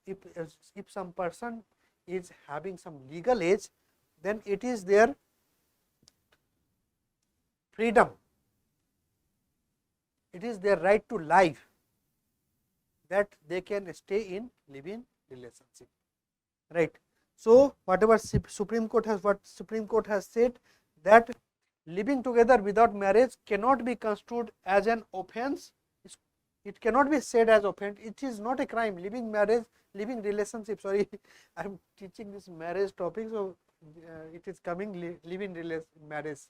if some person is having some legal age, then it is their freedom, it is their right to life that they can stay in living relationship, right. So whatever Supreme Court has said, that living together without marriage cannot be construed as an offense. It cannot be said as offense. It is not a crime. Living relationship. Sorry, I am teaching this marriage topic, so it is coming living marriage,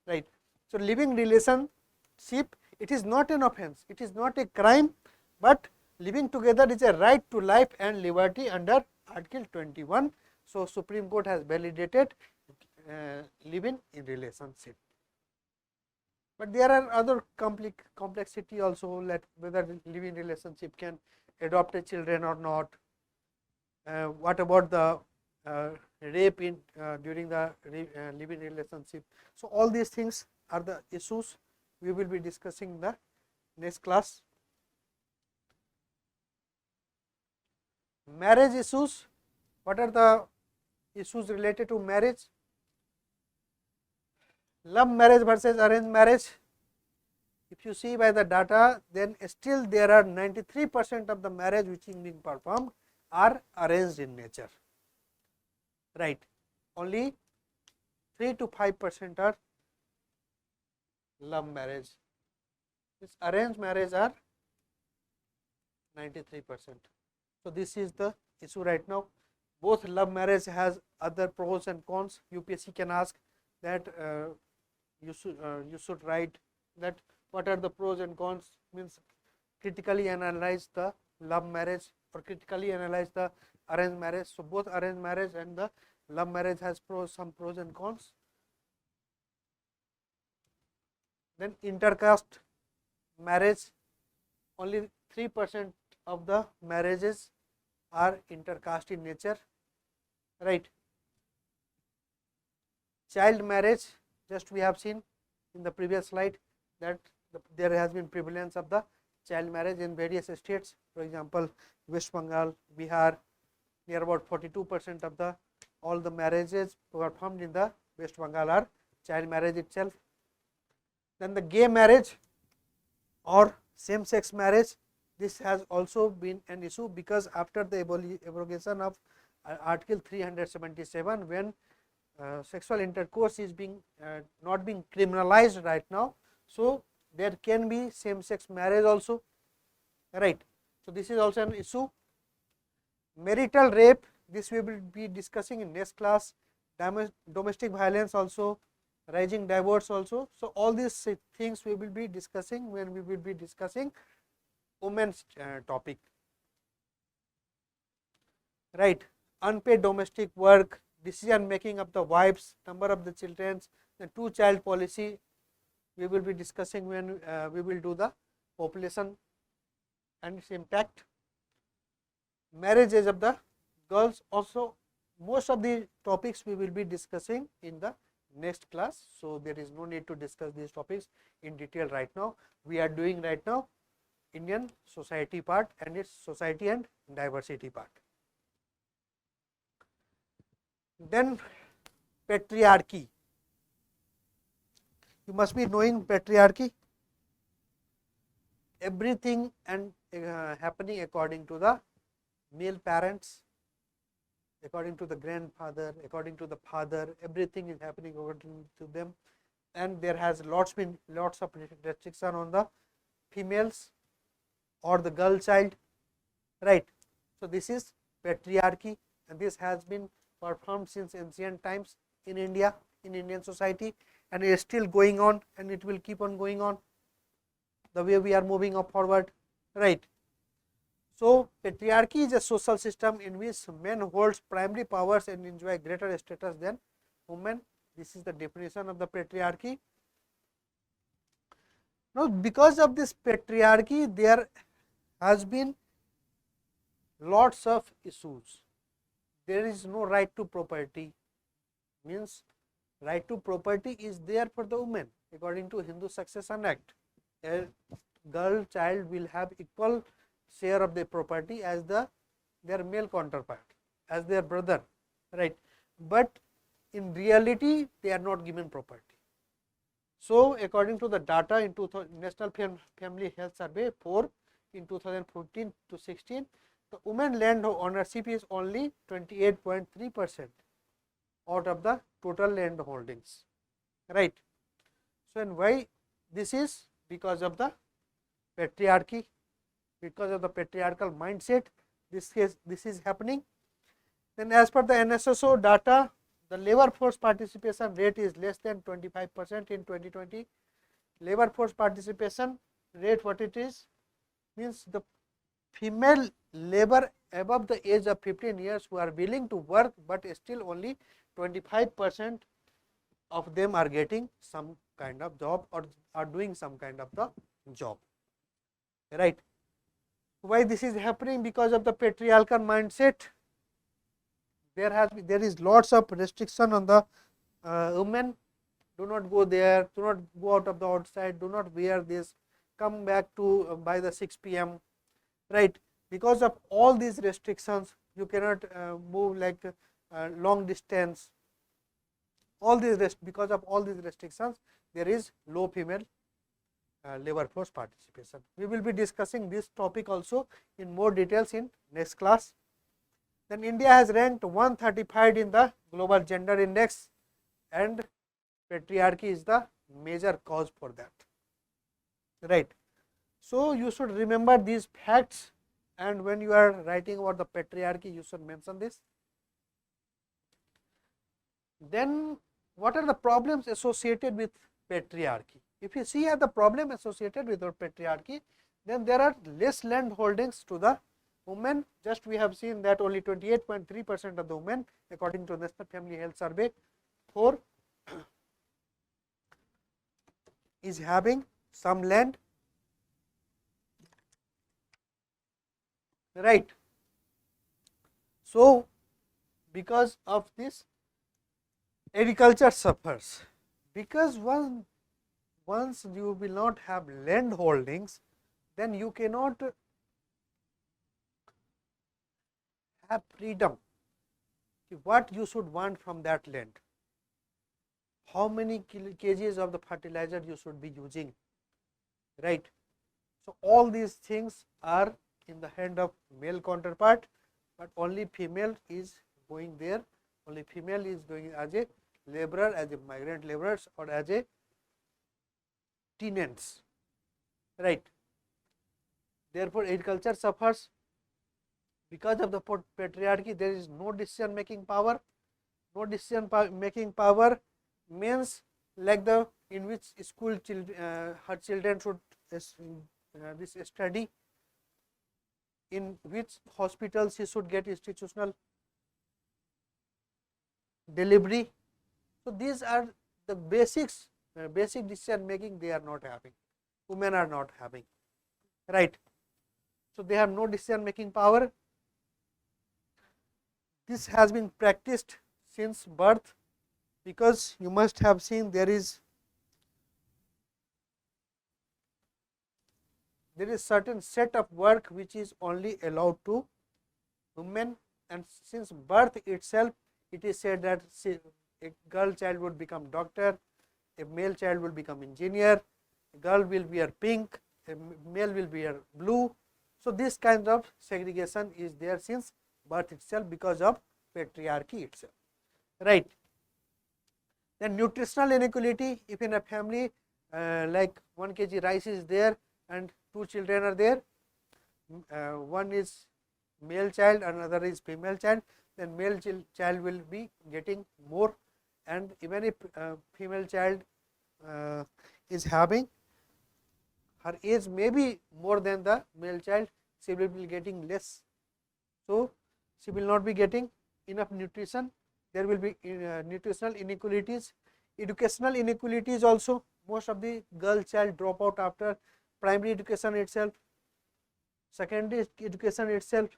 right. So living relationship, it is not an offense. It is not a crime, but living together is a right to life and liberty under Article 21. So Supreme Court has validated living in relationship. But there are other complexity also, like whether living relationship can adopt a children or not. What about the rape in during the living relationship? So all these things are the issues we will be discussing in the next class. Marriage issues. What are the issues related to marriage? Love marriage versus arranged marriage. If you see by the data, then still there are 93% of the marriage which is being performed are arranged in nature, right? Only 3 to 5% are love marriage. This arranged marriage are 93%. So this is the issue right now. Both love marriage has other pros and cons. UPSC can ask that you should write that what are the pros and cons, means critically analyze the love marriage or critically analyze the arranged marriage. So both arranged marriage and the love marriage has some pros and cons. Then intercaste marriage, only 3% of the marriages are intercaste in nature, right? Child marriage, just we have seen in the previous slide that there has been prevalence of the child marriage in various states. For example, West Bengal, Bihar, near about 42% of the all the marriages performed in the West Bengal are child marriage itself. Then the gay marriage or same sex marriage, this has also been an issue, because after the abrogation of Article 377, when sexual intercourse is being not being criminalized right now, so there can be same sex marriage also, right? So this is also an issue. Marital rape, this we will be discussing in next class. Domestic violence also, rising divorce also. So all these things we will be discussing when we will be discussing women's topic, right? Unpaid domestic work, decision making of the wives, number of the children, the 2-child policy we will be discussing when we will do the population and its impact. Marriage age of the girls, also most of the topics we will be discussing in the next class. So there is no need to discuss these topics in detail right now. We are doing right now Indian society part and its society and diversity part. Then patriarchy. You must be knowing patriarchy. Everything and happening according to the male parents, according to the grandfather, according to the father, everything is happening according to them, and there has been lots of restriction on the females or the girl child, right? So this is patriarchy, and this has been performed since ancient times in India, in Indian society, and it is still going on, and it will keep on going on the way we are moving up forward, right? So patriarchy is a social system in which men holds primary powers and enjoy greater status than women. This is the definition of the patriarchy. Now, because of this patriarchy, there has been lots of issues. There is no right to property, means right to property is there for the women according to Hindu Succession Act. A girl child will have equal share of the property as their male counterpart, as their brother, right? But in reality, they are not given property. So according to the data in National Family Health Survey 4 in 2014 to 16, the women land ownership is only 28.3% out of the total land holdings, right? So and why this is? Because of the patriarchy, because of the patriarchal mindset, this is happening. Then as per the NSSO data, the labor force participation rate is less than 25% in 2020. Labor force participation rate, what it is, means the female labor above the age of 15 years who are willing to work, but still only 25% of them are getting some kind of job or are doing some kind of the job, right. Why this is happening? Because of the patriarchal mindset. There is lots of restriction on the women. Do not go there, do not go out of the outside, do not wear this, come back to by the 6 p.m. right. Because of all these restrictions, you cannot move like long distance. All these because of all these restrictions, there is low female labor force participation. We will be discussing this topic also in more details in next class. Then India has ranked 135 in the global gender index, and patriarchy is the major cause for that, right. So you should remember these facts, and when you are writing about the patriarchy, you should mention this. Then what are the problems associated with patriarchy? If you see the problem associated with patriarchy, then there are less land holdings to the women. Just we have seen that only 28.3% of the women, according to National Family Health Survey 4, is having some land, right. So because of this, agriculture suffers, because once you will not have land holdings, then you cannot have freedom. What you should want from that land, how many kgs of the fertilizer you should be using, right. So all these things are in the hand of male counterpart, but only female is going there, only female is going as a laborer, as a migrant laborers, or as a tenants, right. Therefore agriculture suffers. Because of the patriarchy, there is no decision making power. No decision making power means like the in which school her children should this study, in which hospitals she should get institutional delivery. So these are the basics, basic decision making they are not having, women are not having, right. So they have no decision making power. This has been practiced since birth, because you must have seen there is certain set of work which is only allowed to women, and since birth itself it is said that a girl child would become doctor, a male child will become engineer, a girl will wear pink, a male will wear blue. So this kind of segregation is there since birth itself because of patriarchy itself, right. Then nutritional inequality, if in a family like 1 kg rice is there and 2 children are there, one is male child, another is female child, then male child will be getting more, and even if female child is having, her age may be more than the male child, she will be getting less. So she will not be getting enough nutrition. There will be nutritional inequalities. Educational inequalities also, most of the girl child drop out after primary education itself, secondary education itself,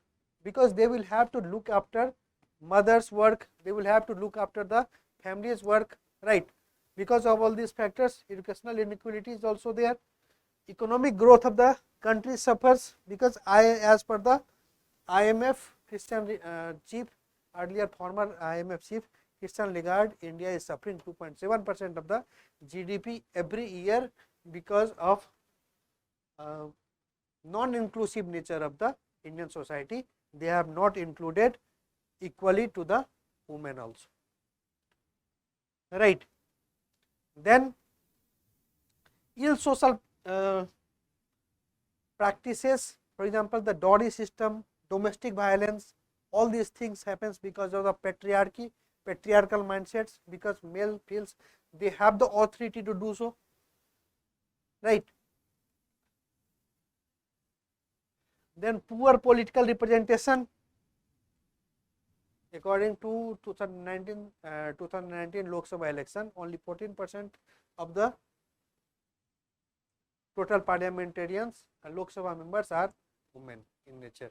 because they will have to look after mother's work, they will have to look after the family's work, right. Because of all these factors, educational inequality is also there. Economic growth of the country suffers, because as per the IMF Christian chief, earlier former IMF chief Christian Lagarde, India is suffering 2.7% of the GDP every year because of non-inclusive nature of the Indian society. They have not included equally to the women also, right. Then ill social practices, for example the dowry system, domestic violence, all these things happens because of the patriarchy, patriarchal mindsets, because male feels they have the authority to do so, right. Then poor political representation, according to 2019 Lok Sabha election, only 14% of the total parliamentarians and Lok Sabha members are women in nature,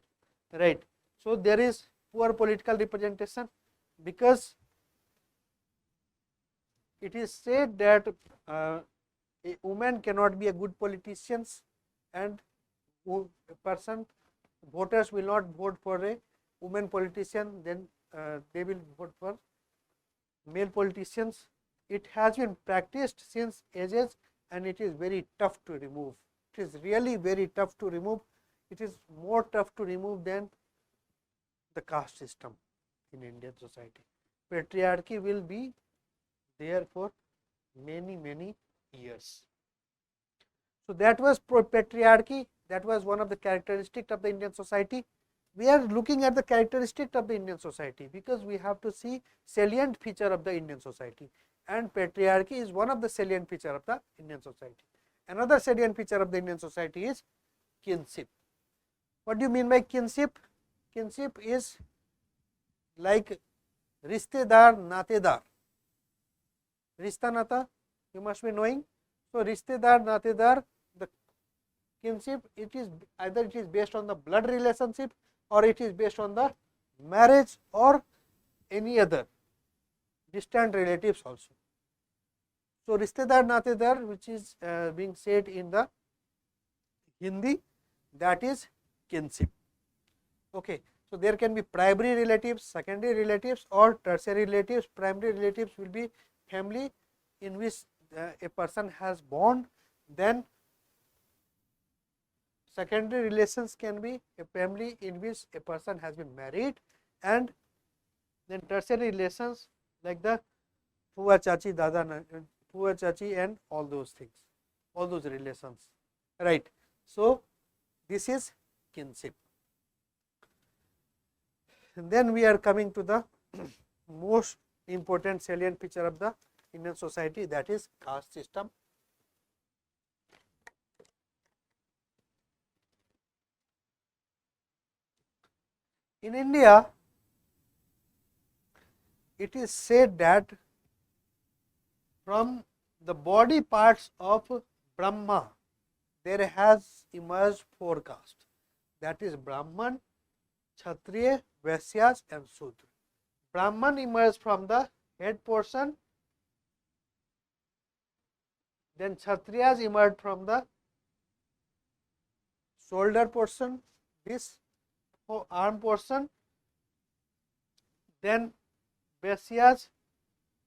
right. So there is poor political representation, because it is said that a woman cannot be a good politicians, and voters will not vote for a woman politician, then they will vote for male politicians. It has been practiced since ages, and it is very tough to remove. It is really very tough to remove. It is more tough to remove than the caste system in Indian society. Patriarchy will be there for many years. So that was patriarchy. That was one of the characteristics of the Indian society. We are looking at the characteristic of the Indian society because we have to see salient feature of the Indian society, and patriarchy is one of the salient feature of the Indian society. Another salient feature of the Indian society is kinship. What do you mean by kinship? Kinship is like rishtedar, natedar. Rishta nata, you must be knowing. So rishtedar, natedar, the kinship, it is either it is based on the blood relationship, or it is based on the marriage or any other distant relatives also. So rishtedar, natedar, which is being said in the Hindi, that is kinship. Okay. So there can be primary relatives, secondary relatives, or tertiary relatives. Primary relatives will be family in which a person has born. Then secondary relations can be a family in which a person has been married, and then tertiary relations like the Phua Chachi, Dada, Phua Chachi, and all those things, all those relations, right. So this is kinship. And then we are coming to the most important salient feature of the Indian society, that is caste system. In India, it is said that from the body parts of Brahma, there has emerged 4 castes, that is Brahman, Kshatriya, Vaisyas, and Sudra. Brahman emerged from the head portion, then Kshatriyas emerged from the shoulder portion, this arm portion, then Vaisyas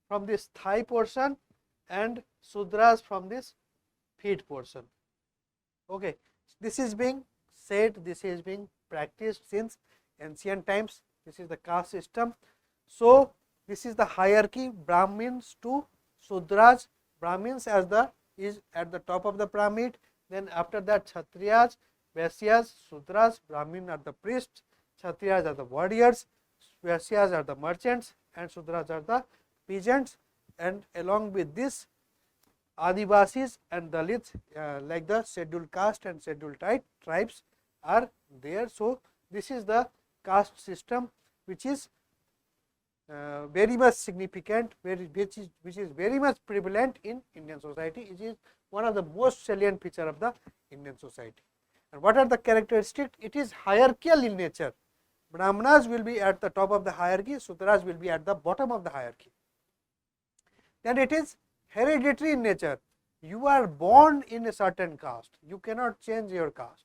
from this thigh portion, and Sudras from this feet portion. Okay, this is being said, this is being practiced since ancient times. This is the caste system. So this is the hierarchy, Brahmins to Sudras. Brahmins is at the top of the pyramid. Then after that Kshatriyas, Vaisyas, Sudras. Brahmin are the priests, Kshatriyas are the warriors, Vaisyas are the merchants, and Sudras are the peasants. And along with this, Adivasis and Dalits, like the scheduled caste and scheduled tribes are there. So this is the caste system, which is very much significant, which is very much prevalent in Indian society. It is one of the most salient feature of the Indian society. And what are the characteristics? It is hierarchical in nature. Brahmanas will be at the top of the hierarchy, Sudras will be at the bottom of the hierarchy. Then it is hereditary in nature. You are born in a certain caste, you cannot change your caste.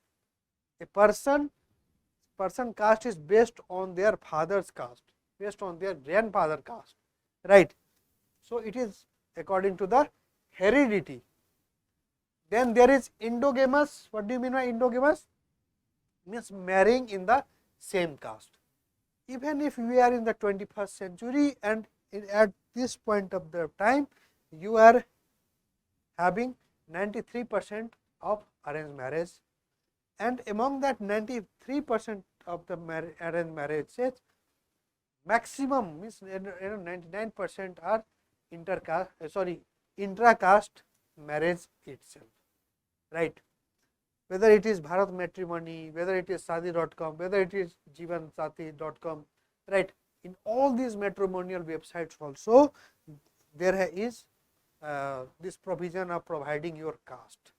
A person caste is based on their father's caste, based on their grandfather caste, right. So it is according to the heredity. Then there is endogamous. What do you mean by endogamous? Means marrying in the same caste. Even if we are in the 21st century and at this point of the time, you are having 93% of arranged marriage, and among that 93% of the arranged marriages, maximum means 99% are intra-caste marriage itself, right. Whether it is Bharat Matrimony, whether it is Shadi.com, whether it is Jeevansati.com, right. in all these matrimonial websites also there is this provision of providing your caste,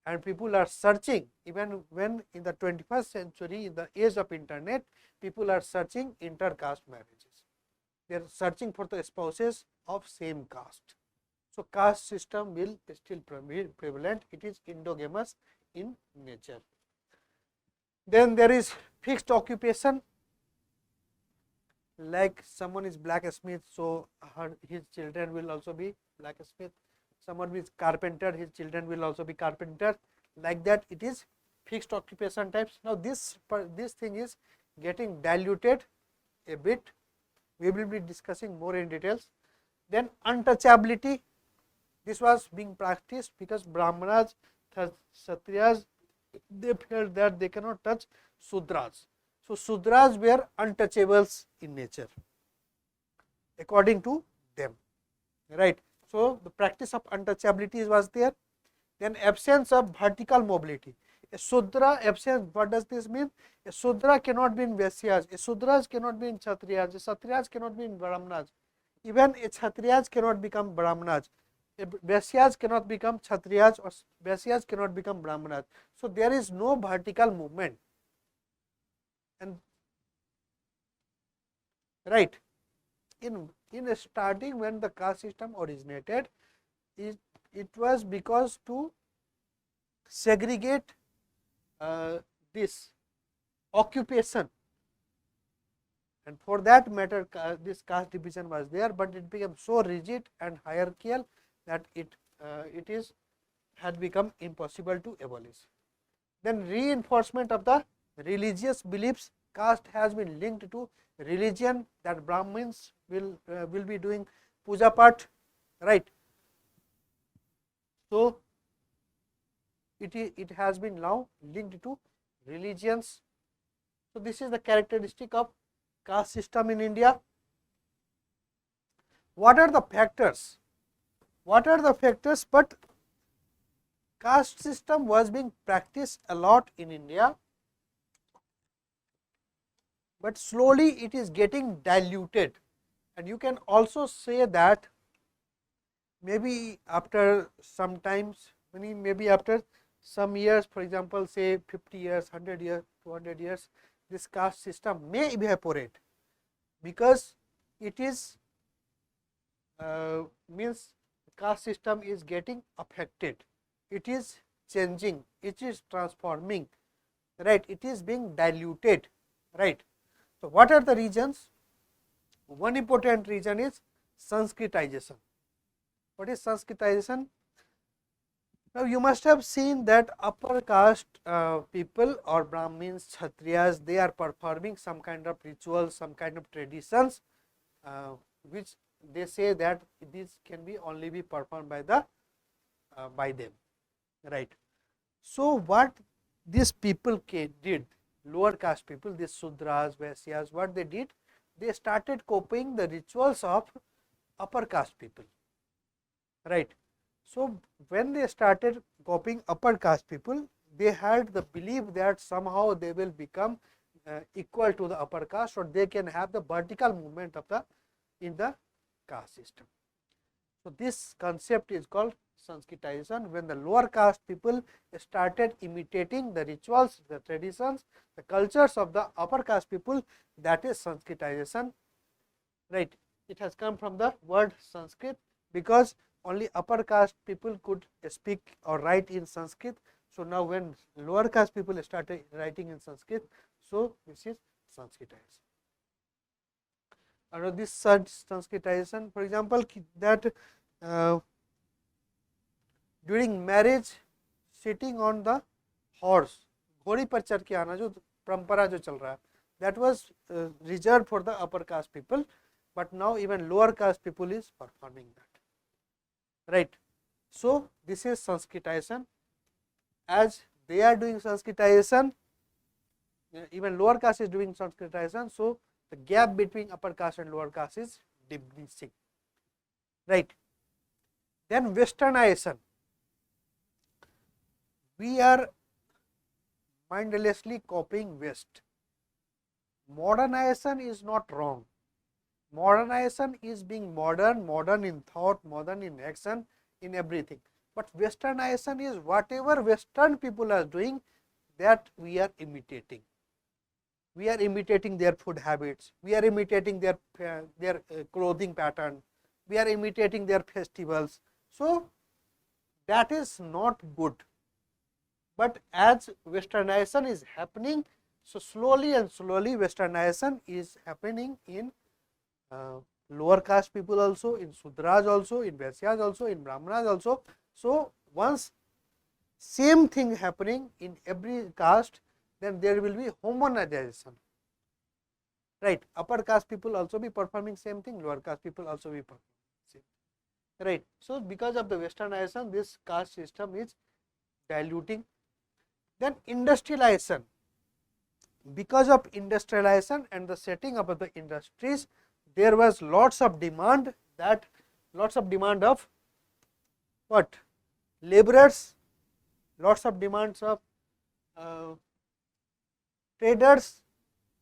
and people are searching, even when in the 21st century, in the age of internet, people are searching intercaste marriages. They are searching for the spouses of same caste. So, caste system will still prevalent. It is endogamous in nature. Then there is fixed occupation, like someone is blacksmith, so his children will also be blacksmith. Someone is carpenter, his children will also be carpenter. Like that, it is fixed occupation types. Now, this thing is getting diluted a bit. We will be discussing more in details. Then untouchability, this was being practiced because Brahmanas, Kshatriyas, they felt that they cannot touch Sudras. So, Sudras were untouchables in nature according to them, right. So, the practice of untouchability was there. Then absence of vertical mobility. A Sudra absence, what does this mean? A Sudra cannot be in Vaisyas, a Sudras cannot be in Kshatriyas, a Kshatriyas cannot be in Brahmanas, even a Kshatriyas cannot become Brahmanas, Vaisyas cannot become Kshatriyas, or Vaisyas cannot become Brahmanas. So, there is no vertical movement, and right. In starting, when the caste system originated, it was because to segregate this occupation, and for that matter this caste division was there, but it became so rigid and hierarchical that it had become impossible to abolish. Then reinforcement of the religious beliefs. Caste has been linked to religion, that Brahmins will be doing puja path, right. So, it has been now linked to religions. So, this is the characteristic of caste system in India. What are the factors? What are the factors? But caste system was being practiced a lot in India, but slowly it is getting diluted, and you can also say that maybe after some times, maybe after some years, for example, say 50 years, 100 years, 200 years, this caste system may evaporate, because it is means caste system is getting affected, it is changing, it is transforming, right, it is being diluted, right. So, what are the reasons? One important reason is Sanskritization. What is Sanskritization? Now, you must have seen that upper caste people or Brahmins, Kshatriyas, they are performing some kind of rituals, some kind of traditions, which they say that this can be only be performed by the by them, right. So, what these people did, lower caste people, these Sudras, Vaisyas, what they did, they started copying the rituals of upper caste people, right. So, when they started copying upper caste people, they had the belief that somehow they will become equal to the upper caste, or they can have the vertical movement of the in the caste system. So, this concept is called Sanskritization. When the lower caste people started imitating the rituals, the traditions, the cultures of the upper caste people, that is Sanskritization, right. It has come from the word Sanskrit, because only upper caste people could speak or write in Sanskrit. So, now when lower caste people started writing in Sanskrit, so this is Sanskritization. Or this Sanskritization, for example, that during marriage, sitting on the horse, घोड़ी पर चढ़ के आना, जो परंपरा जो चल रहा है, that was reserved for the upper caste people, but now even lower caste people is performing that, right. So, this is Sanskritization. As they are doing Sanskritization, even lower caste is doing Sanskritization. So, the gap between upper caste and lower caste is diminishing, right. Then Westernization, we are mindlessly copying West. Modernization is not wrong, Modernization is being modern, modern in thought, modern in action, in everything. But westernization is whatever western people are doing, that we are imitating. We are imitating their food habits, we are imitating their clothing pattern, we are imitating their festivals. So that is not good. But as westernization is happening, so slowly and slowly westernization is happening in lower caste people also, in Sudras also, in Vaisyas also, in Brahmanas also. So once same thing happening in every caste, then there will be homogenization, right? Upper caste people also be performing same thing, lower caste people also be performing same, right? So because of the westernization, this caste system is diluting. Then industrialization, because of industrialization and the setting up of the industries, there was lots of demand, that lots of demand of what? Laborers, lots of demands of traders,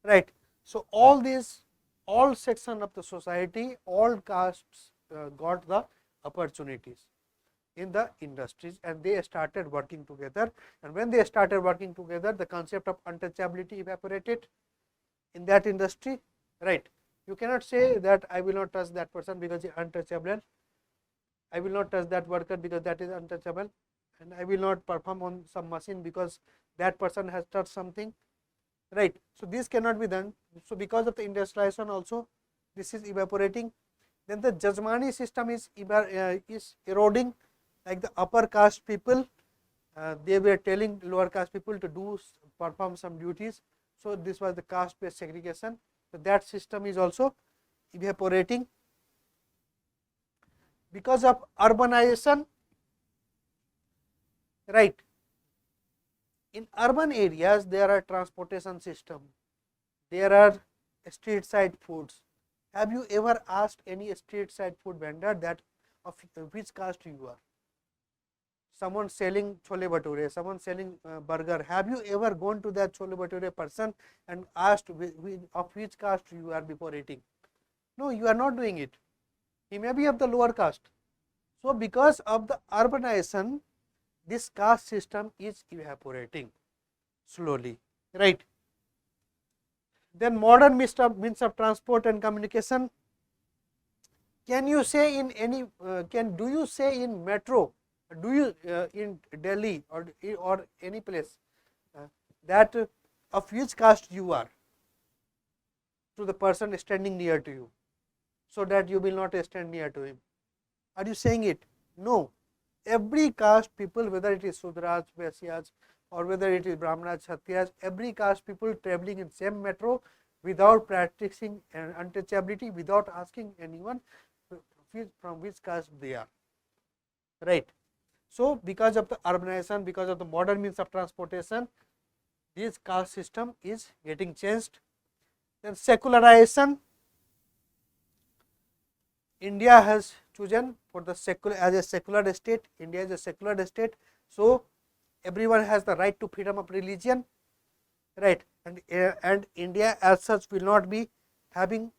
right? So all these, all section of the society, all castes got the opportunities in the industries, and they started working together. And when they started working together, the concept of untouchability evaporated in that industry, right? You cannot say that I will not touch that person because he is untouchable, I will not touch that worker because that is untouchable, and I will not perform on some machine because that person has touched something, right? So this cannot be done. So because of the industrialization also, this is evaporating. Then the Jajmani system is eroding, like the upper caste people, they were telling lower caste people to do, perform some duties. So this was the caste based segregation. So that system is also evaporating. Because of urbanization, right? In urban areas, there are transportation system, there are street side foods. Have you ever asked any street side food vendor that of which caste you are? Someone selling chole bhature, someone selling burger, have you ever gone to that chole bhature person and asked of which caste you are before eating? No, you are not doing it. He may be of the lower caste. So because of the urbanization, this caste system is evaporating slowly, right? Then modern means of transport and communication. Can you say in any, do you say in metro, do you in Delhi or any place that of which caste you are to the person standing near to you, so that you will not stand near to him? Are you saying it? No. Every caste people, whether it is Sudras, Vaisyas, or whether it is Brahmanas, Kshatriyas, every caste people traveling in same metro without practicing untouchability, without asking anyone from which caste they are, right? So because of the urbanization, because of the modern means of transportation, this caste system is getting changed. Then secularization, India has chosen for the secular, as a secular state. India is a secular state, so everyone has the right to freedom of religion, right? And India as such will not be having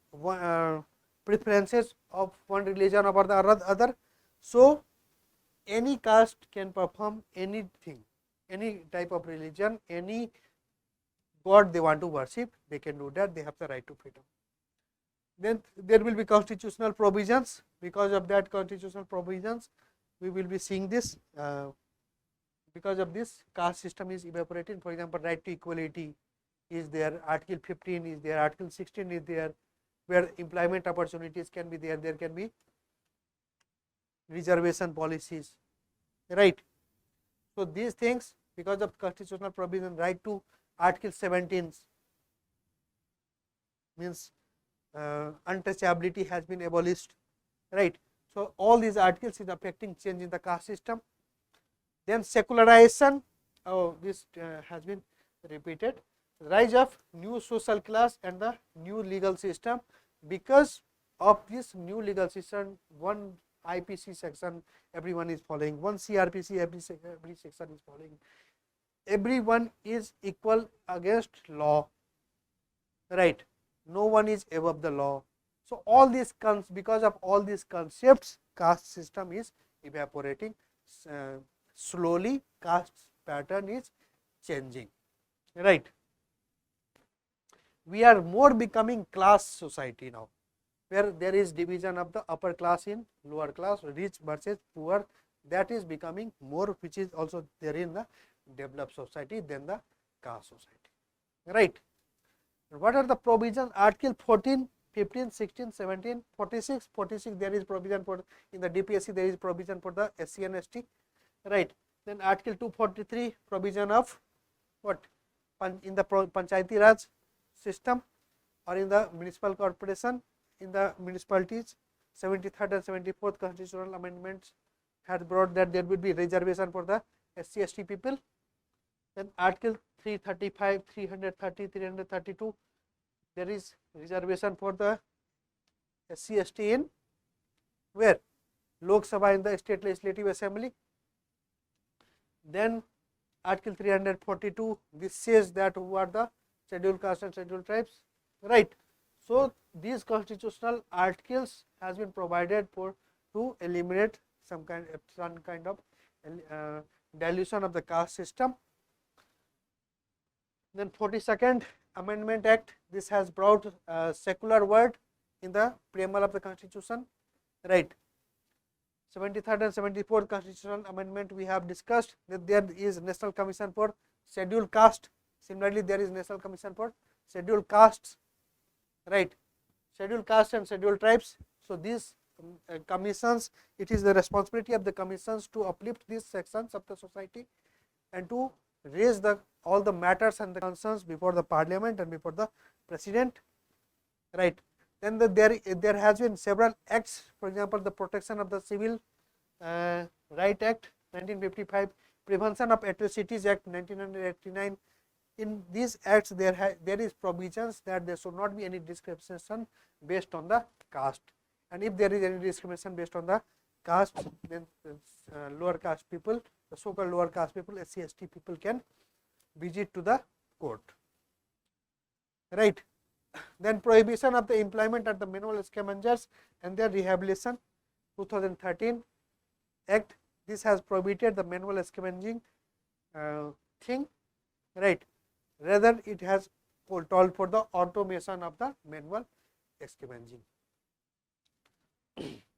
preferences of one religion over the other. So any caste can perform anything, any type of religion, any god they want to worship, they can do that. They have the right to freedom. Then there will be constitutional provisions. Because of that constitutional provisions, we will be seeing this. Because of this, caste system is evaporating. For example, right to equality is there, Article 15 is there, Article 16 is there, where employment opportunities can be there, there can be reservation policies, right? So these things, because of constitutional provision, right to Article 17 means untouchability has been abolished, right? So all these articles is affecting change in the caste system. Then secularization, this has been repeated. Rise of new social class and the new legal system. Because of this new legal system, one IPC section everyone is following, one CRPC every section is following. Everyone is equal against law, right? No one is above the law. So, all these because of all these concepts, caste system is evaporating slowly, caste pattern is changing, right. We are more becoming class society now, where there is division of the upper class in lower class, rich versus poor, that is becoming more, which is also there in the developed society than the caste society, right. What are the provisions? Article 14, 15, 16, 17, 46, 46 there is provision for, in the DPSC there is provision for the SC and ST, right. Then article 243 provision of what, in the Panchayati Raj system or in the municipal corporation, in the municipalities. 73rd and 74th constitutional amendments had brought that there would be reservation for the SC ST people. Then article 335, 330, 332 there is reservation for the SC ST in where? Lok Sabha, in the state legislative assembly. Then article 342 this says that who are the scheduled caste and scheduled tribes, right. So, these constitutional articles has been provided for to eliminate some kind of dilution of the caste system. Then 42nd Amendment Act, this has brought a secular word in the preamble of the constitution, right. 73rd and 74th constitutional amendment we have discussed that there is National Commission for Scheduled Caste. Similarly, there is National Commission for Scheduled Castes, right. Scheduled Caste and Scheduled Tribes. So, these commissions, it is the responsibility of the commissions to uplift these sections of the society and to raise the all the matters and the concerns before the parliament and before the president, right. Then there has been several acts, for example, the Protection of the Civil Right Act 1955, Prevention of Atrocities Act 1989. In these acts there is provisions that there should not be any discrimination based on the caste, and if there is any discrimination based on the caste, then lower caste people, the so called lower caste people, SC ST people can visit to the court, right. Then prohibition of the employment at the manual scavengers and their rehabilitation, 2013 Act, this has prohibited the manual scavenging thing, right. Rather it has told for the automation of the manual scavenging.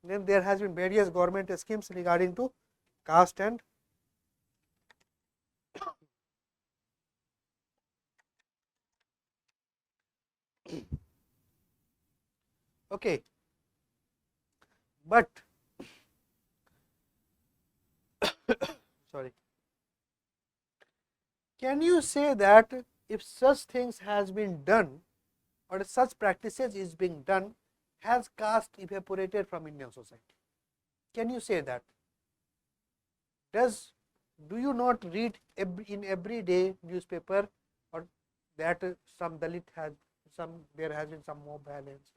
Then there has been various government schemes regarding to caste and okay, but sorry, can you say that if such things has been done or such practices is being done, has caste evaporated from Indian society? Can you say that? Do you not read in every day newspaper or that some Dalit has there has been some mob violence,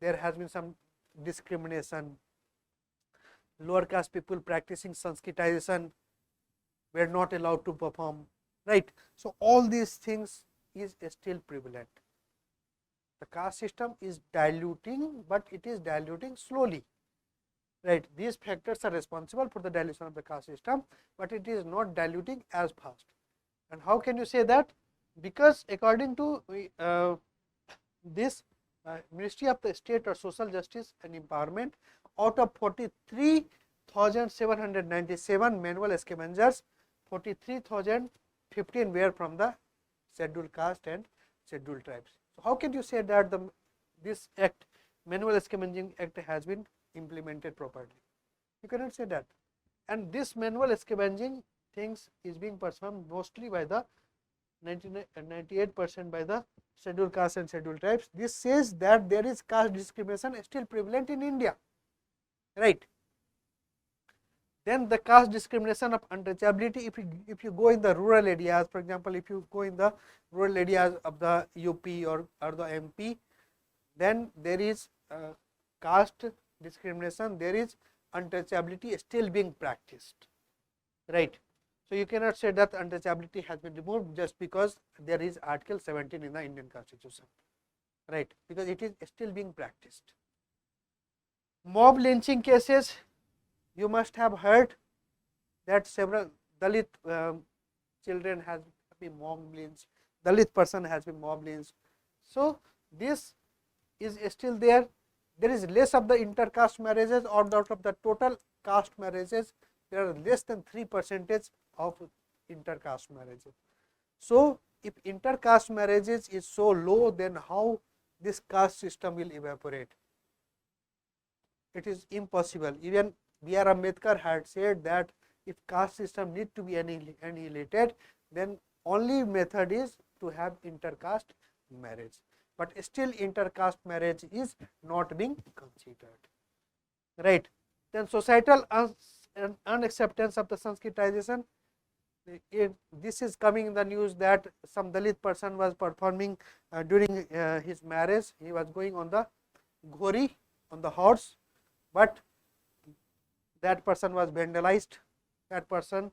there has been some discrimination, lower caste people practicing Sanskritization were not allowed to perform, right. So, all these things is still prevalent. The caste system is diluting, but it is diluting slowly, right. These factors are responsible for the dilution of the caste system, but it is not diluting as fast. And how can you say that? Because according to this Ministry of the State or Social Justice and Empowerment, out of 43,797 manual scavengers, 43,015 were from the scheduled caste and scheduled tribes. So, how can you say that this act, manual scavenging act, has been implemented properly? You cannot say that. And this manual scavenging things is being performed mostly by the 98% by the scheduled caste and scheduled tribes. This says that there is caste discrimination still prevalent in India, right. Then the caste discrimination of untouchability, if you go in the rural areas, for example, if you go in the rural areas of the UP or the MP, then there is caste discrimination, there is untouchability still being practiced, right. So, you cannot say that untouchability has been removed just because there is article 17 in the Indian Constitution, right, because it is still being practiced. Mob lynching cases, you must have heard that several Dalit children has been mob lynched, Dalit person has been mob lynched. So this is still there. There is less of the intercaste marriages, or out of the total caste marriages, there are less than 3% of intercaste marriages. So if intercaste marriages is so low, then how this caste system will evaporate? It is impossible. Even B.R. Ambedkar had said that if caste system need to be annihilated, then only method is to have intercaste marriage. But still intercaste marriage is not being considered. Right. Then societal unacceptance of the Sanskritization. This is coming in the news that some Dalit person was performing during his marriage. He was going on the ghori, on the horse, but that person was vandalized. That person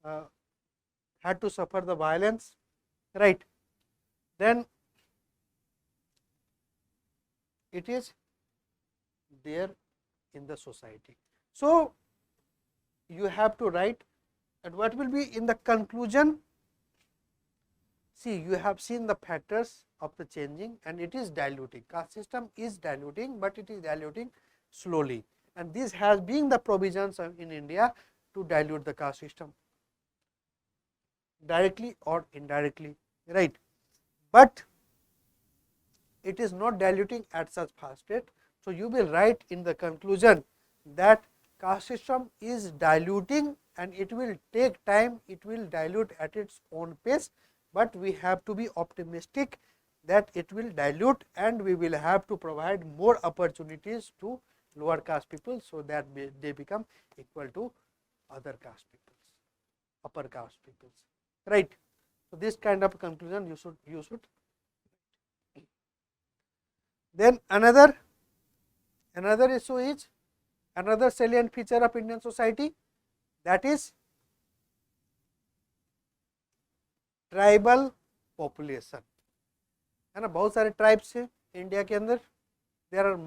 had to suffer the violence, right? Then it is there in the society. So you have to write, and what will be in the conclusion? See, you have seen the factors of the changing, and it is diluting. Caste system is diluting, but it is diluting slowly, and this has been the provisions in India to dilute the caste system directly or indirectly, right? But it is not diluting at such fast rate. So you will write in the conclusion that caste system is diluting, and it will take time, it will dilute at its own pace, but we have to be optimistic that it will dilute, and we will have to provide more opportunities to lower caste people, so that they become equal to other caste peoples, upper caste peoples, right? So this kind of conclusion you should. Then another issue is, another salient feature of Indian society, that is tribal population, है ना. बहुत सारे tribes हैं India के अंदर. There are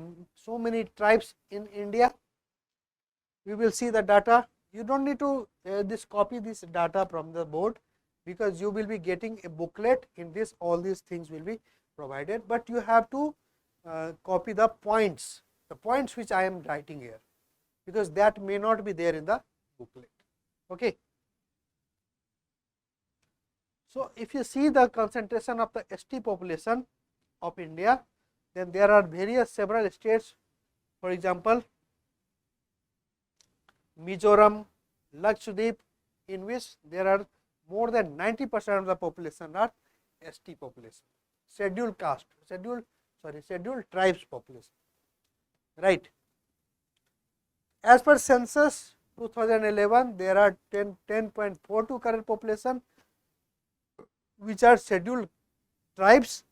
so many tribes in India. we will see the data. You don't need to copy this data from the board, because you will be getting a booklet. In this all these things will be provided, but you have to copy the points which I am writing here, because that may not be there in the booklet. Okay. So if you see the concentration of the ST population of India, then there are several states. For example, Mizoram, Lakshadweep, in which there are more than 90% of the population are ST population, scheduled tribes population, right. As per census 2011, there are 10.42 current population which are scheduled tribes,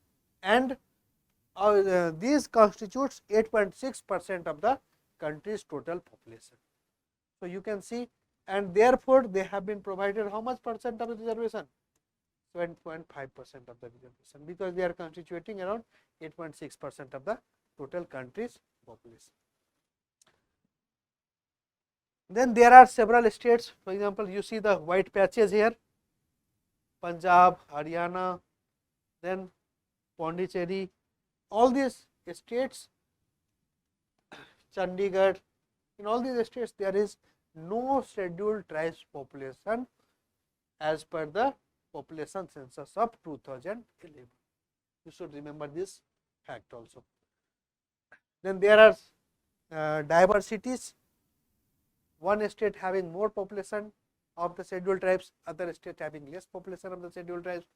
and these constitutes 8.6% of the country's total population. So you can see, and therefore they have been provided how much percent of the reservation? 7.5% of the reservation, because they are constituting around 8.6% of the total country's population. Then there are several states. For example, you see the white patches here: Punjab, Haryana, then Pondicherry, all these states, Chandigarh. In all these states, there is no scheduled tribes population as per the population census of 2011. You should remember this fact also. Then there are diversities. One state having more population of the scheduled tribes, other state having less population of the scheduled tribes.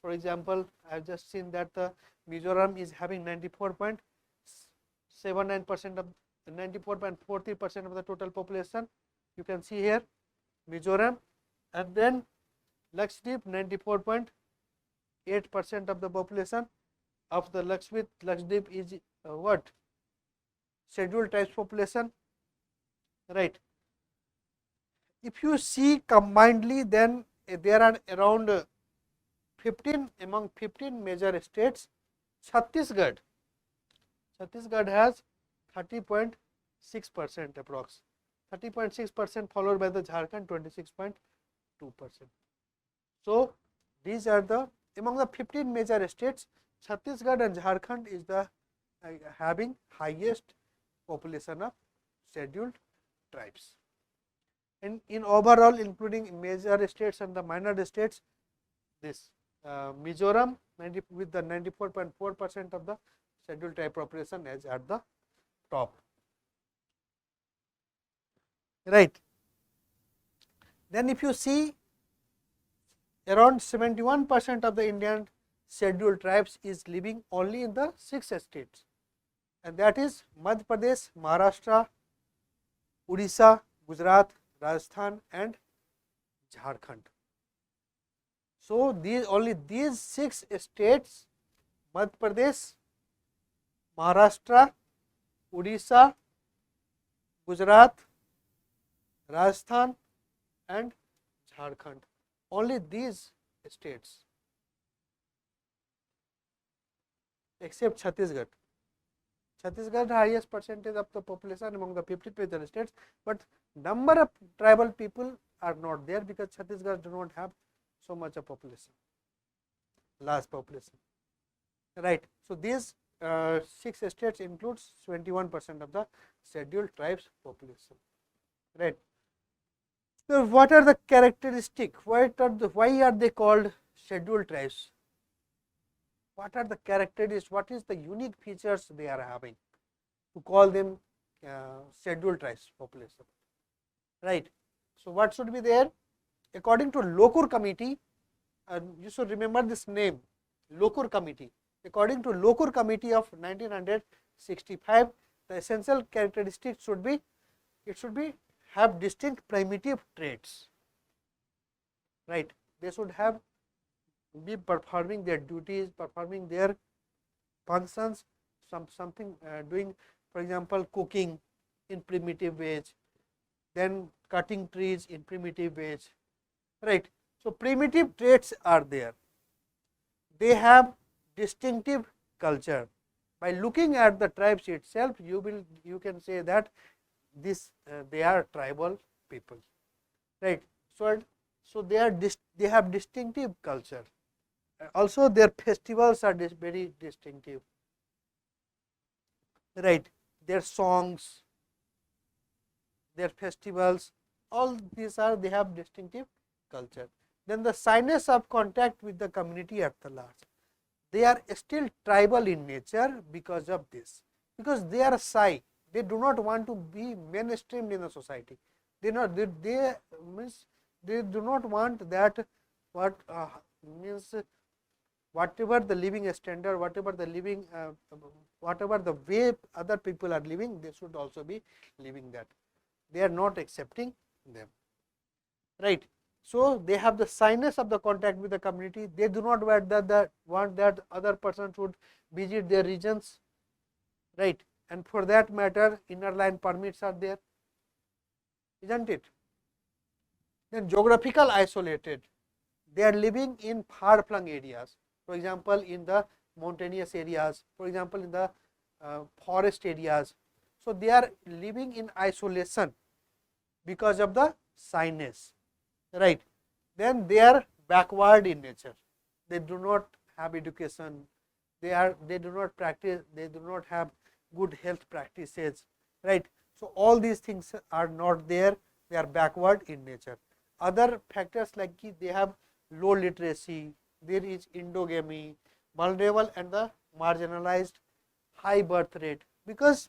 For example, I have just seen that the Mizoram is having 94.79% of 94.43% of the total population. You can see here Mizoram, and then Lakshadweep 94.8% of the population of the Lakshadweep is what? Scheduled tribes population, right. If you see combinedly, then there are around 15 among 15 major states. Chhattisgarh has 30.3% approx, 30.6% followed by the Jharkhand 26.2%. So these are the among the 15 major states, Chhattisgarh and Jharkhand is the having highest population of scheduled tribes. And in overall, including major states and the minor states, this Mizoram with the 94.4% of the scheduled tribe population is at the top. Right. Then if you see, around 71% of the Indian scheduled tribes is living only in the 6 states, and that is Madhya Pradesh, Maharashtra, Odisha, Gujarat, Rajasthan and Jharkhand. So only these 6 states, Madhya Pradesh, Maharashtra, Odisha, Gujarat, Rajasthan and Jharkhand, only these states except Chhattisgarh. Chhattisgarh highest percentage of the population among the 50 major states, but number of tribal people are not there because Chhattisgarh do not have so much of population, large population, right. So these 6 states includes 21% of the scheduled tribes population, right. So what are the characteristics? Why are they called scheduled tribes? What are the characteristics? What is the unique features they are having to call them scheduled tribes population, right? So what should be there? According to Lokur Committee, you should remember this name, Lokur Committee. According to Lokur Committee of 1965, the essential characteristics should be, it should be have distinct primitive traits, right. They should have be performing their duties, performing their functions, something doing, for example, cooking in primitive ways, then cutting trees in primitive ways, right. So primitive traits are there. They have distinctive culture. By looking at the tribes itself, you can say that this they are tribal people, right. So they have distinctive culture. Also their festivals are very distinctive, right. Their songs, their festivals, all these are, they have distinctive culture. Then the shyness of contact with the community at the large. They are still tribal in nature because of this, because they are shy. They do not want to be mainstreamed in the society. They means they do not want that means whatever the living standard, whatever the living, whatever the way other people are living, they should also be living that. They are not accepting them, right. So they have the shyness of the contact with the community. They do not want that other person should visit their regions, right. And for that matter, inner line permits are there, isn't it? Then geographical isolated. They are living in far flung areas. For example, in the mountainous areas, for example, in the forest areas. So they are living in isolation because of the shyness, right. Then they are backward in nature. They do not have education. They do not practice. They do not have good health practices, right. So all these things are not there. They are backward in nature. Other factors like they have low literacy, there is endogamy, vulnerable and the marginalized, high birth rate, because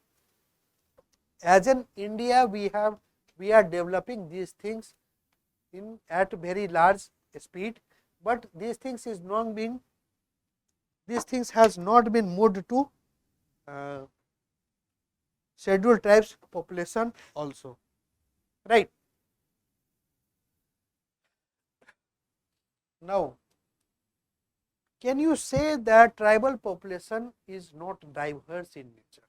as in India we are developing these things at very large speed, but these things has not been moved to scheduled tribes population also, right. Now, can you say that tribal population is not diverse in nature?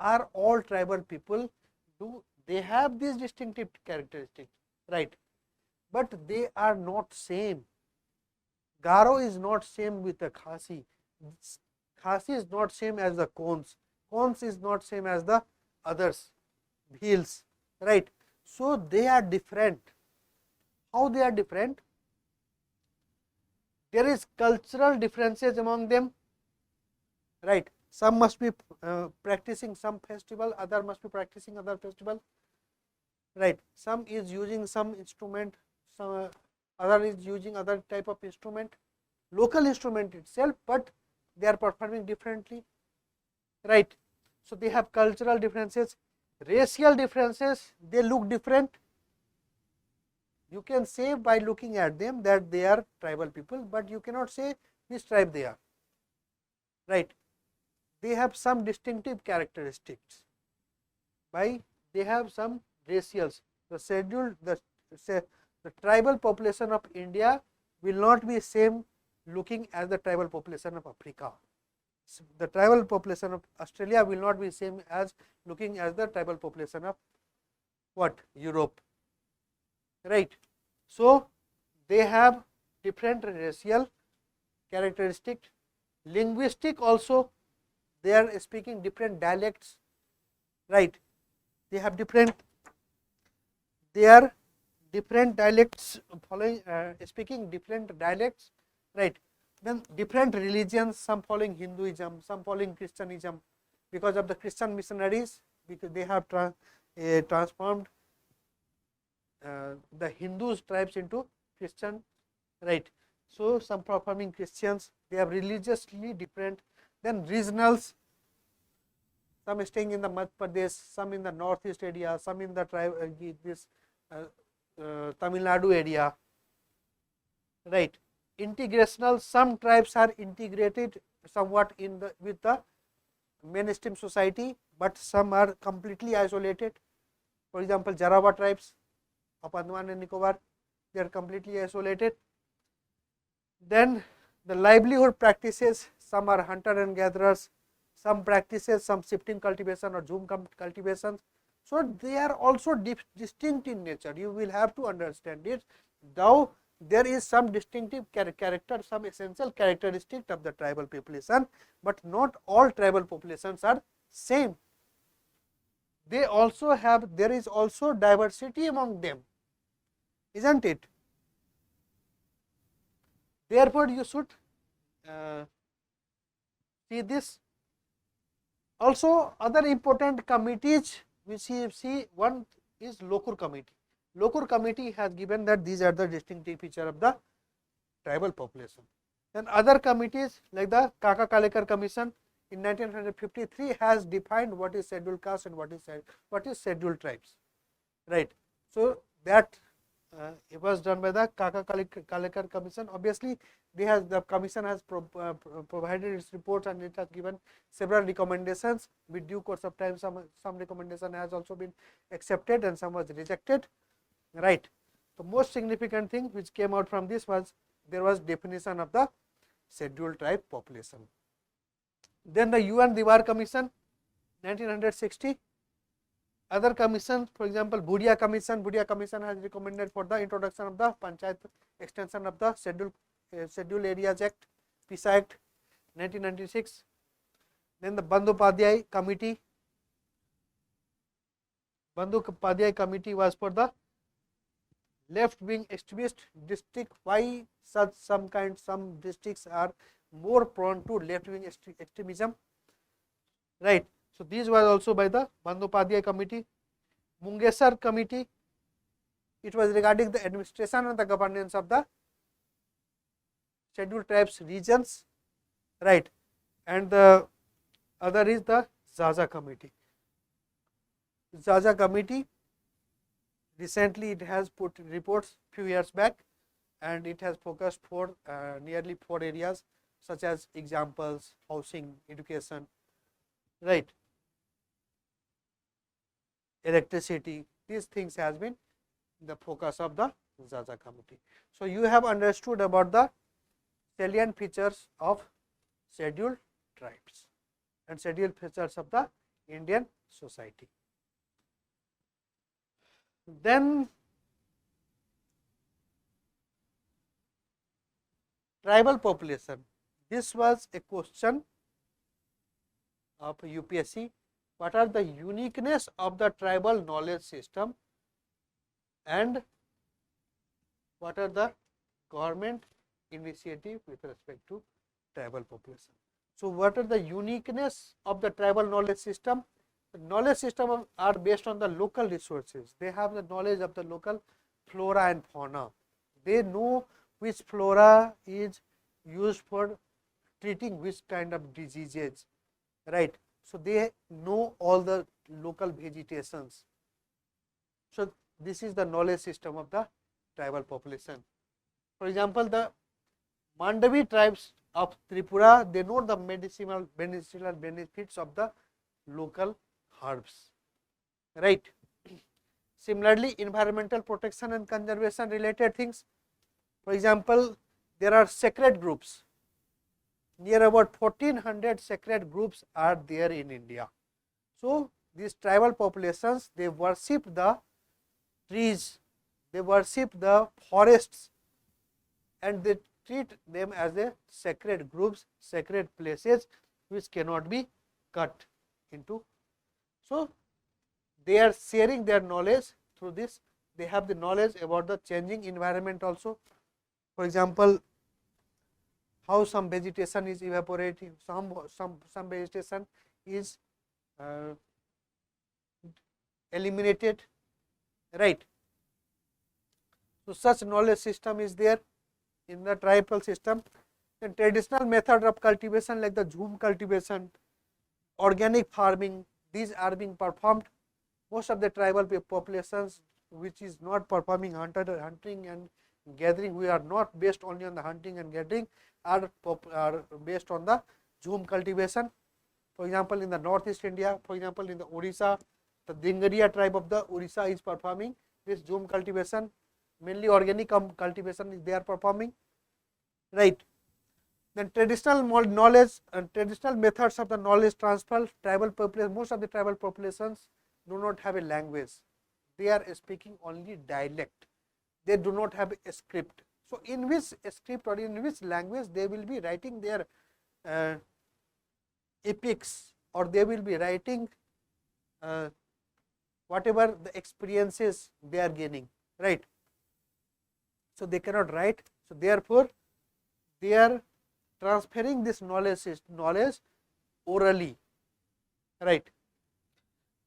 Are all tribal people, do they have these distinctive characteristics, right, but they are not same. Garo is not same with the Khasi. Khasi is not same as the Kons. Kons is not same as the others. hills, right. So they are different. How they are different? There is cultural differences among them, right. Some must be practicing some festival, other must be practicing other festival, right. Some is using some instrument, some other is using other type of instrument, local instrument itself, but they are performing differently, right. So they have cultural differences, racial differences, they look different. You can say by looking at them that they are tribal people, but you cannot say which tribe they are, right. They have some distinctive characteristics, by they have some racials. The scheduled, the tribal population of India will not be same looking as the tribal population of Africa. The tribal population of Australia will not be same as looking as the tribal population of what? Europe, right. So they have different racial characteristics, linguistic also, they are speaking different dialects, right. They have different, they are different dialects following speaking different dialects, right. Then different religions, some following Hinduism, some following Christianism, because of the Christian missionaries, because they have transformed the Hindus tribes into Christian, right. So some performing Christians, they are religiously different. Then regionals, some staying in the Madhya Pradesh, some in the northeast area, some in the tribe this Tamil Nadu area, right. Integrational, some tribes are integrated somewhat in the with the mainstream society, but some are completely isolated. For example, Jarawa tribes of Andaman and Nicobar, they are completely isolated. Then the livelihood practices, some are hunter and gatherers, some practices some shifting cultivation or zoom cultivation. So they are also distinct in nature. You will have to understand it. Though there is some distinctive character, some essential characteristic of the tribal population, but not all tribal populations are same. They also have, there is also diversity among them, isn't it? Therefore, you should see this. Also, other important committees which you see, one is Lokur committee. Lokur committee has given that these are the distinctive feature of the tribal population. Then other committees like the Kaka Kalekar Commission in 1953 has defined what is scheduled caste and what is scheduled tribes, right. So that it was done by the Kaka Kalekar Commission. Obviously, the commission has provided its reports and it has given several recommendations. With due course of time, some recommendation has also been accepted and some was rejected, right. The most significant thing which came out from this was there was definition of the scheduled tribe population. Then the UN Diwar Commission 1960. Other commissions, for example, Bhudia Commission has recommended for the introduction of the Panchayat extension of the Scheduled Areas Act, PISA Act 1996. Then the Bandyopadhyay Committee. Bandyopadhyay Committee was for the left-wing extremist district. Why some districts are more prone to left-wing extremism, right. So these were also by the Bandyopadhyay Committee. Mungesar Committee, it was regarding the administration and the governance of the scheduled tribes regions, right. And the other is the Zaza Committee. Zaza Committee, recently it has put reports few years back and it has focused for nearly 4 areas such as examples, housing, education, right, electricity. These things has been the focus of the Zaza Committee. So you have understood about the salient features of scheduled tribes and scheduled features of the Indian society. Then tribal population. This was a question of UPSC what are the uniqueness of the tribal knowledge system and what are the government initiative with respect to tribal population. So, what are the uniqueness of the tribal knowledge system? The knowledge system are based on the local resources. They have the knowledge of the local flora and fauna. They know which flora is used for treating which kind of diseases, right. So, they know all the local vegetations. So, this is the knowledge system of the tribal population. For example, the Mandavi tribes of Tripura, they know the medicinal benefits of the local herbs, right. Similarly, environmental protection and conservation related things. For example, there are sacred groups. Near about 1400 sacred groups are there in India. So, these tribal populations, they worship the trees, they worship the forests, and they treat them as a sacred groups, sacred places which cannot be cut into. So, they are sharing their knowledge through this. They have the knowledge about the changing environment also. For example, how some vegetation is evaporating, some vegetation is eliminated, right. So, such knowledge system is there in the tribal system. Then traditional method of cultivation like the jhum cultivation, organic farming, these are being performed. Most of the tribal populations which is not performing hunting and gathering, we are not based only on the hunting and gathering, are based on the jhum cultivation. For example, in the northeast India, for example, in the Odisha, the Dingaria tribe of the Odisha is performing this jhum cultivation. Mainly organic cultivation is they are performing, right. Then traditional knowledge and traditional methods of the knowledge transfer. Tribal population, most of the tribal populations do not have a language, they are speaking only dialect, they do not have a script. So, in which script or in which language they will be writing their epics, or they will be writing whatever the experiences they are gaining, right. So, they cannot write. So, therefore, they are transferring this knowledge orally, right.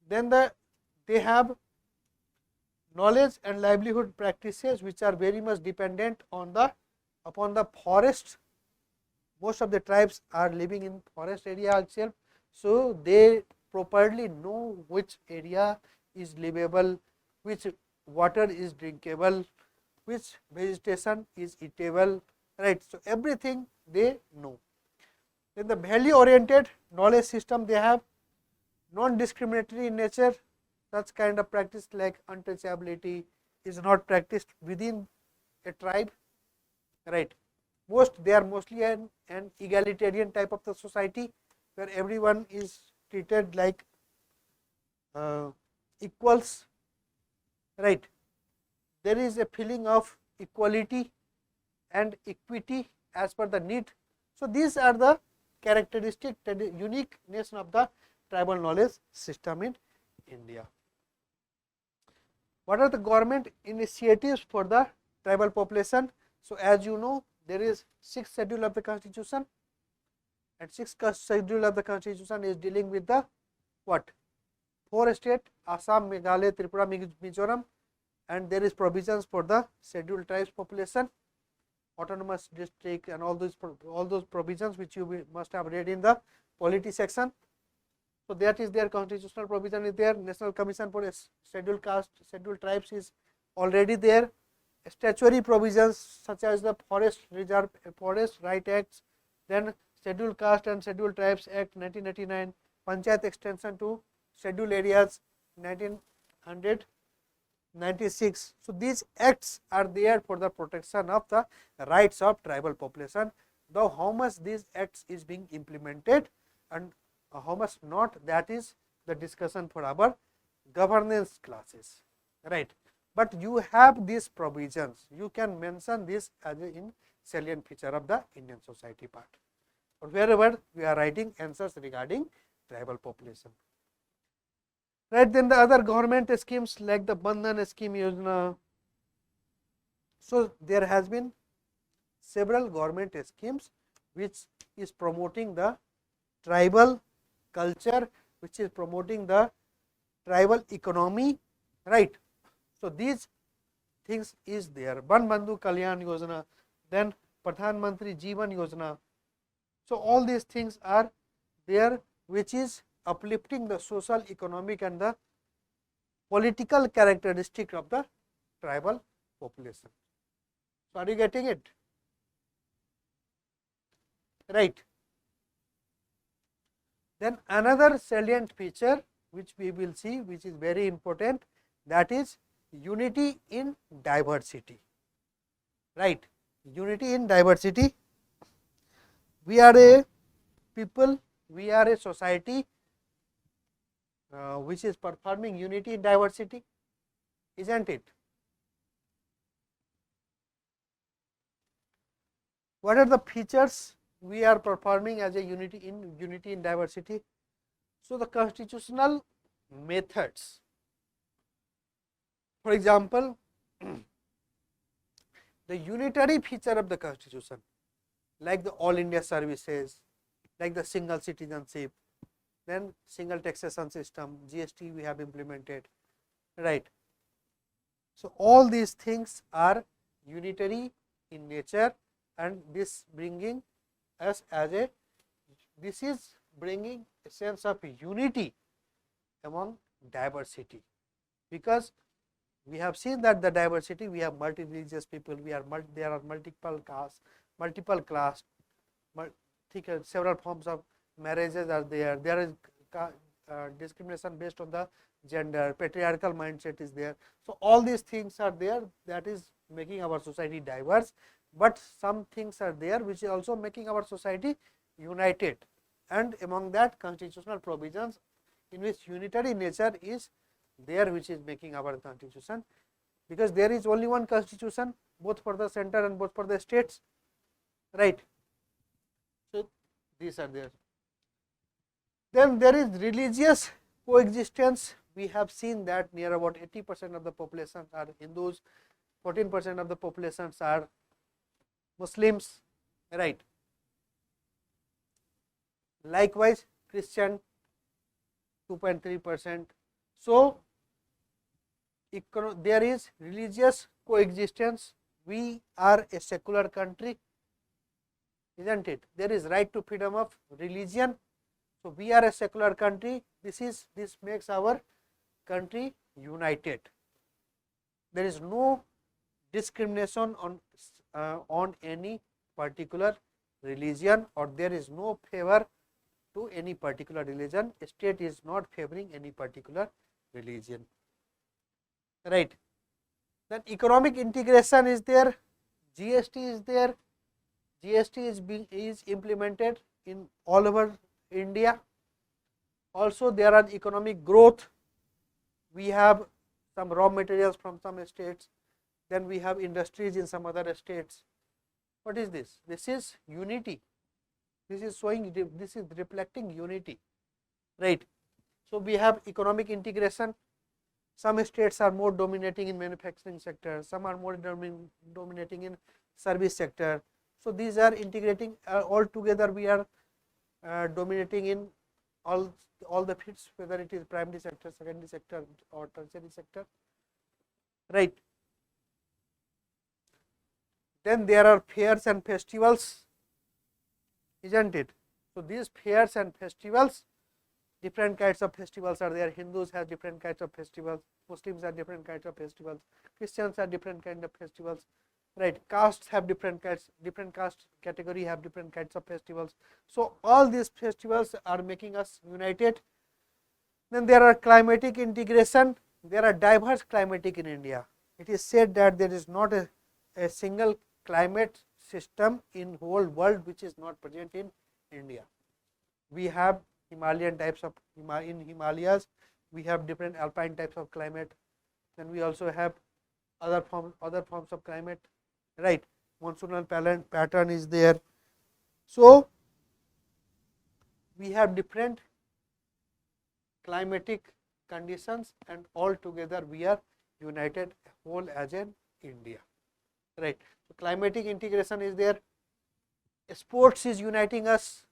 Then they have knowledge and livelihood practices which are very much dependent on upon the forest. Most of the tribes are living in forest area itself. So, they properly know which area is livable, which water is drinkable, which vegetation is eatable, right. So, everything they know. Then the value oriented knowledge system, they have non-discriminatory in nature. Such kind of practice like untouchability is not practiced within a tribe, right. They are mostly an egalitarian type of the society, where everyone is treated like equals, right. There is a feeling of equality and equity as per the need. So, these are the characteristic uniqueness of the tribal knowledge system in India. What are the government initiatives for the tribal population? So, as you know, there is 6th schedule of the constitution, and 6th schedule of the constitution is dealing with the what? 4 states, Assam, Meghalaya, Tripura, Mizoram, and there is provisions for the scheduled tribes population, autonomous district, and all those provisions which you must have read in the polity section. So, that is their constitutional provision is there. National Commission for Scheduled Caste, Scheduled Tribes is already there. Statutory provisions such as the Forest Reserve, Forest Right Acts, then Scheduled Caste and Scheduled Tribes Act 1999, Panchayat Extension to Scheduled Areas 1996. So, these acts are there for the protection of the rights of tribal population. Though how much these acts is being implemented and how much not, that is the discussion for our governance classes, right. But you have these provisions, you can mention this as in salient feature of the Indian society part, or wherever we are writing answers regarding tribal population. right. Then the other government schemes like the Bandhan scheme Yojana. So there has been several government schemes which is promoting the tribal culture, which is promoting the tribal economy, right. So these things is there. Ban Bandhu Kalyan Yojana, then Pradhan Mantri Jeevan Yojana. So all these things are there, which is uplifting the social, economic and the political characteristic of the tribal population. So are you getting it? Right. Then another salient feature which we will see, which is very important, that is unity in diversity. Right. Unity in diversity. We are a people, we are a society which is performing unity in diversity, isn't it? What are the features we are performing as a unity in diversity? So the constitutional methods, for example, the unitary feature of the constitution, like the all India services, like the single citizenship, then single taxation system, GST we have implemented, right. So all these things are unitary in nature, and this bringing us as a, this is bringing a sense of unity among diversity, because we have seen that the diversity, we have multi-religious people, we are there are multiple castes, multiple class, several forms of marriages are there. There is discrimination based on the gender, patriarchal mindset is there. So all these things are there, that is making our society diverse, but some things are there which is also making our society united, and among that constitutional provisions in which unitary nature is there, which is making our constitution, because there is only one constitution both for the center and both for the states, right. So these are there. Then there is religious coexistence. We have seen that near about 80% of the population are Hindus, 14% of the populations are Muslims, right. Likewise Christian 2.3%. So there is religious coexistence. We are a secular country, isn't it? There is right to freedom of religion. So we are a secular country. This makes our country united. There is no discrimination on any particular religion, or there is no favor to any particular religion. State is not favoring any particular religion, right. Then economic integration is there, GST is there, GST is implemented in all over India. Also there are economic growth, we have some raw materials from some states, then we have industries in some other states. What is this? This is unity. This is showing, this is reflecting unity, right. So we have economic integration. Some states are more dominating in manufacturing sector, some are more dominating in service sector. So these are integrating all together. We are dominating in all the fields, whether it is primary sector, secondary sector or tertiary sector, right. Then there are fairs and festivals, isn't it? So these fairs and festivals, different kinds of festivals are there. Hindus have different kinds of festivals, Muslims have different kinds of festivals, Christians have different kinds of festivals, right. Castes have different kinds, different caste category have different kinds of festivals. So all these festivals are making us united. Then there are climatic integration. There are diverse climatic in India. It is said that there is not a single climate system in whole world which is not present in India. We have Himalayan types of, in Himalayas we have different alpine types of climate, then we also have other forms of climate, right. Monsoonal pattern is there. So we have different climatic conditions, and all together we are united whole as an India, right. So, climatic integration is there, sports is uniting us,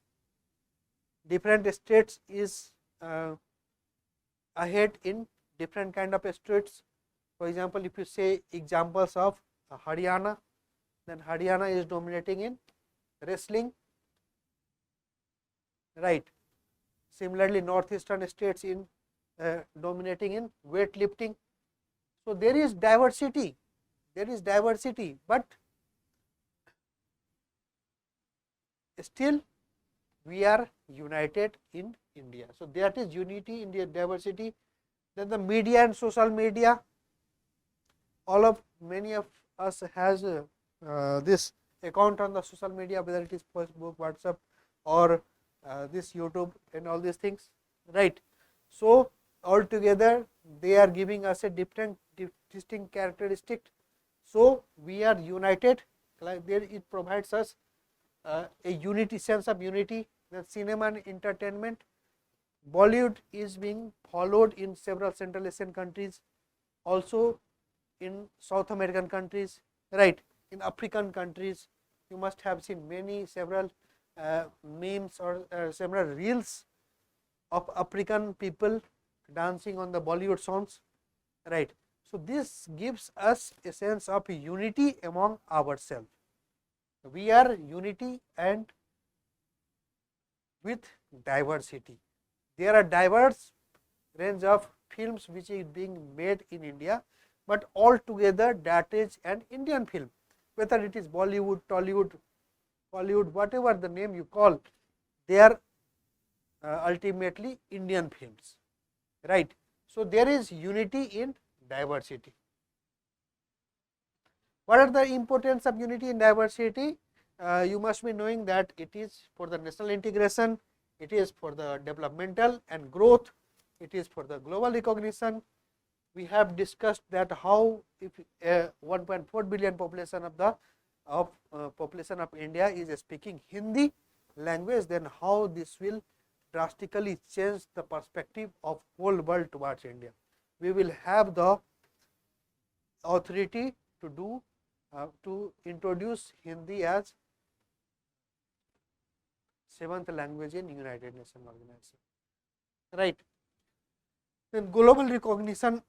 different states is ahead in different kind of states. For example, if you say examples of Haryana, then Haryana is dominating in wrestling, right. Similarly, northeastern states in dominating in weightlifting. So, there is diversity, but still we are united in India. So, that is unity in the diversity. Then the media and social media, many of us has this account on the social media, whether it is Facebook, WhatsApp, or this YouTube and all these things, right. So, altogether they are giving us a different distinct characteristic. So, we are united, like there it provides us a unity, sense of unity. The cinema and entertainment, Bollywood is being followed in several Central Asian countries, also in South American countries, right. In African countries, you must have seen several memes or several reels of African people dancing on the Bollywood songs, right. So, this gives us a sense of unity among ourselves. We are unity and with diversity. There are diverse range of films which is being made in India, but altogether that is an Indian film, whether it is Bollywood, Tollywood, Hollywood, whatever the name you call, they are ultimately Indian films, right. So, there is unity in diversity. What are the importance of unity in diversity? You must be knowing that it is for the national integration, it is for the developmental and growth, it is for the global recognition. We have discussed that how if 1.4 billion population of India is speaking Hindi language, then how this will drastically change the perspective of whole world towards India. We will have the authority to introduce Hindi as 7th language in United Nations Organization, right. Then global recognition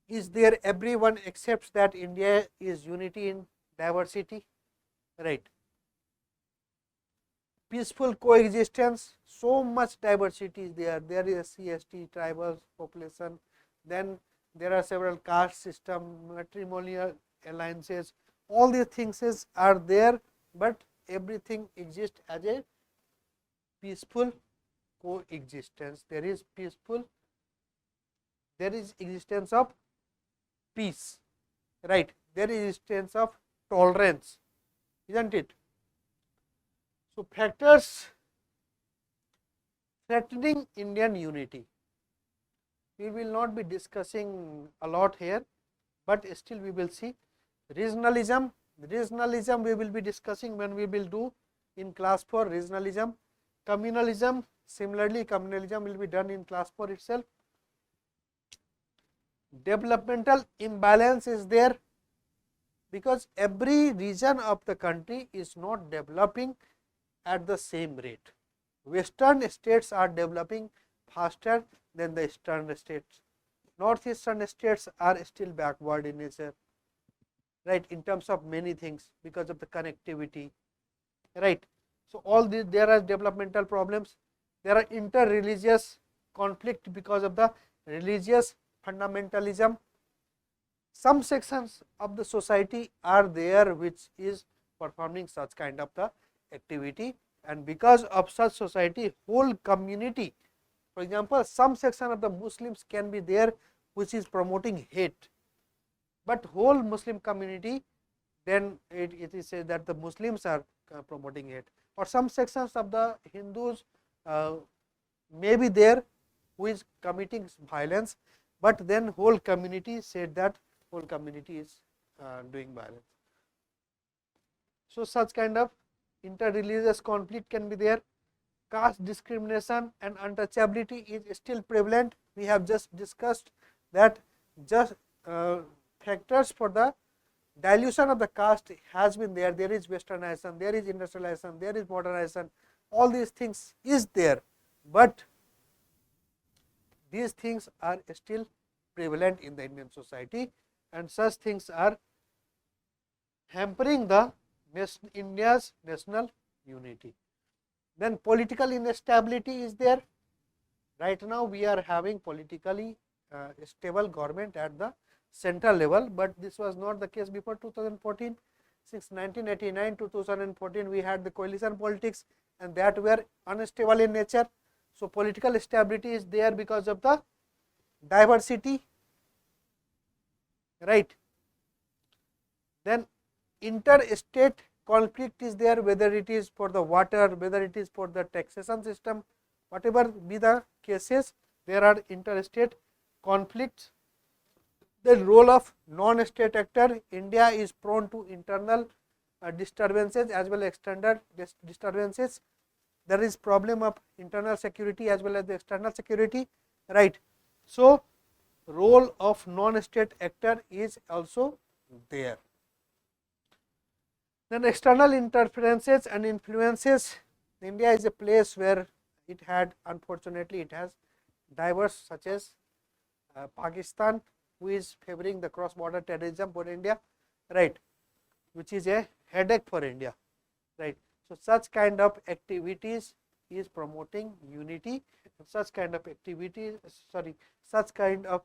is there, everyone accepts that India is unity in diversity, right. Peaceful coexistence, so much diversity is there. There is CST, tribal population, then there are several caste system, matrimonial alliances, all these things are there, but everything exists as a peaceful coexistence. There is existence of peace, right. There is existence of tolerance, isn't it? So, factors threatening Indian unity, we will not be discussing a lot here, but still we will see. Regionalism we will be discussing when we will do in class 4 regionalism. Communalism, similarly communalism will be done in class 4 itself. Developmental imbalance is there, because every region of the country is not developing at the same rate. Western states are developing faster than the eastern states. Northeastern states are still backward in nature, right, in terms of many things because of the connectivity, right. So, all these there are developmental problems. There are inter-religious conflict because of the religious fundamentalism. Some sections of the society are there which is performing such kind of the activity, and because of such society, whole community, for example, some section of the Muslims can be there which is promoting hate, but whole Muslim community, then it is said that the Muslims are promoting hate, or some sections of the Hindus may be there who is committing violence, but then whole community said that whole community is doing violence. So, such kind of inter-religious conflict can be there. Caste discrimination and untouchability is still prevalent. we have just discussed that just factors for the dilution of the caste has been there. There is westernization, there is industrialization, there is modernization, all these things is there, but these things are still prevalent in the Indian society, and such things are hampering the India's national unity. Then political instability is there. Right now we are having politically stable government at the central level, but this was not the case before 2014. Since 1989 to 2014 we had the coalition politics, and that were unstable in nature. So political stability is there because of the diversity, right. Then interstate conflict is there, whether it is for the water, whether it is for the taxation system, whatever be the cases, there are interstate conflicts. The role of non-state actor, India is prone to internal disturbances as well as external disturbances. There is problem of internal security as well as the external security, right. So role of non-state actor is also there. Then external interferences and influences. India is a place where it had, unfortunately, it has diverse such as Pakistan, who is favoring the cross-border terrorism for India, right, which is a headache for India, right. So such kind of activities is promoting unity, such kind of activity, such kind of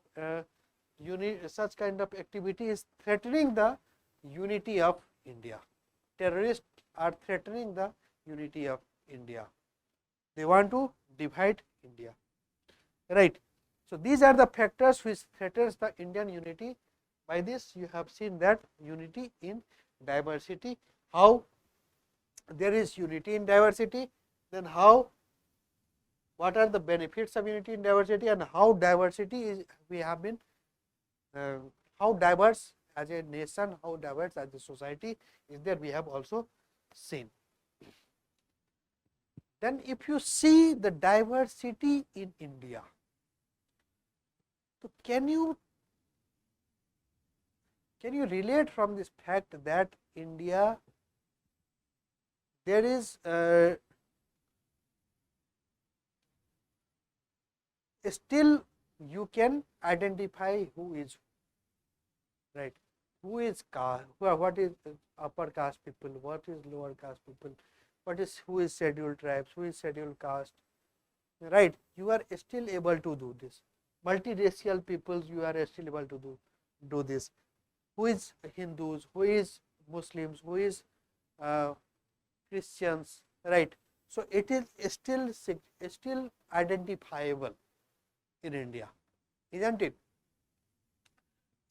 activity is threatening the unity of India. Terrorists are threatening the unity of India. They want to divide India, right. So these are the factors which threatens the Indian unity. By this you have seen that unity in diversity, how there is unity in diversity, then how, what are the benefits of unity in diversity, and how diversity is, we have been how diverse as a nation, how diverse as a society is there, we have also seen. Then if you see the diversity in India, so can you relate from this fact that India, there is still you can identify who is who, right, who is caste, what is upper caste people, what is lower caste people, what is, who is scheduled tribes, who is scheduled caste, right. You are still able to do this. Multiracial peoples, you are still able to do this. Who is Hindus, who is Muslims, who is Christians, right. So it is still identifiable in India, isn't it?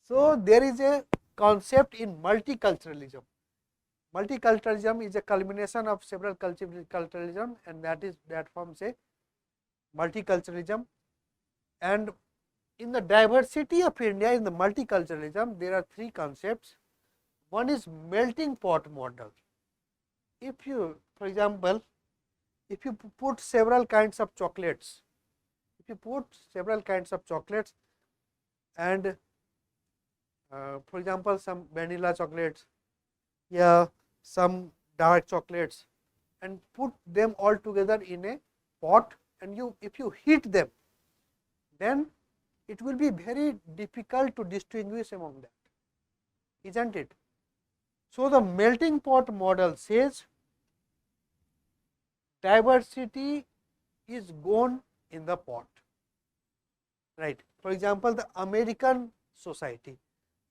So there is a concept in multiculturalism. Multiculturalism is a culmination of several culturalism, and that forms a multiculturalism. And in the diversity of India, in the multiculturalism, there are three concepts. One is melting pot model. If you, for example, if you put several kinds of chocolates, and for example, some vanilla chocolates, yeah, some dark chocolates, and put them all together in a pot, and if you heat them, then it will be very difficult to distinguish among that, isn't it? So the melting pot model says diversity is gone in the pot, right. For example, the American society.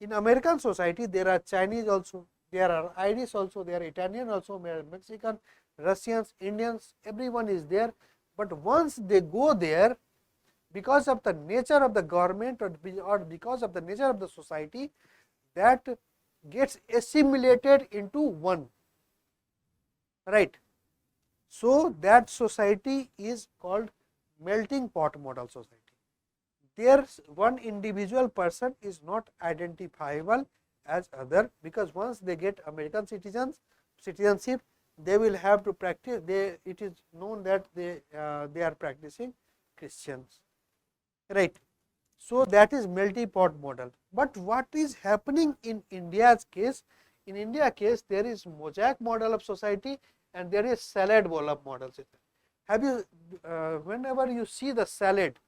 In American society, there are Chinese also, there are Irish also, there are Italian also, there are Mexican, Russians, Indians, everyone is there. But once they go there, because of the nature of the government or because of the nature of the society, that gets assimilated into one, right. So that society is called melting pot model society. There one individual person is not identifiable as other, because once they get American citizenship, they will have to practice, it is known that they are practicing Christians, right. So that is multi-pot model. But what is happening in India's case? In India case, there is mosaic model of society and there is salad bowl of models. Have you, whenever you see the salad,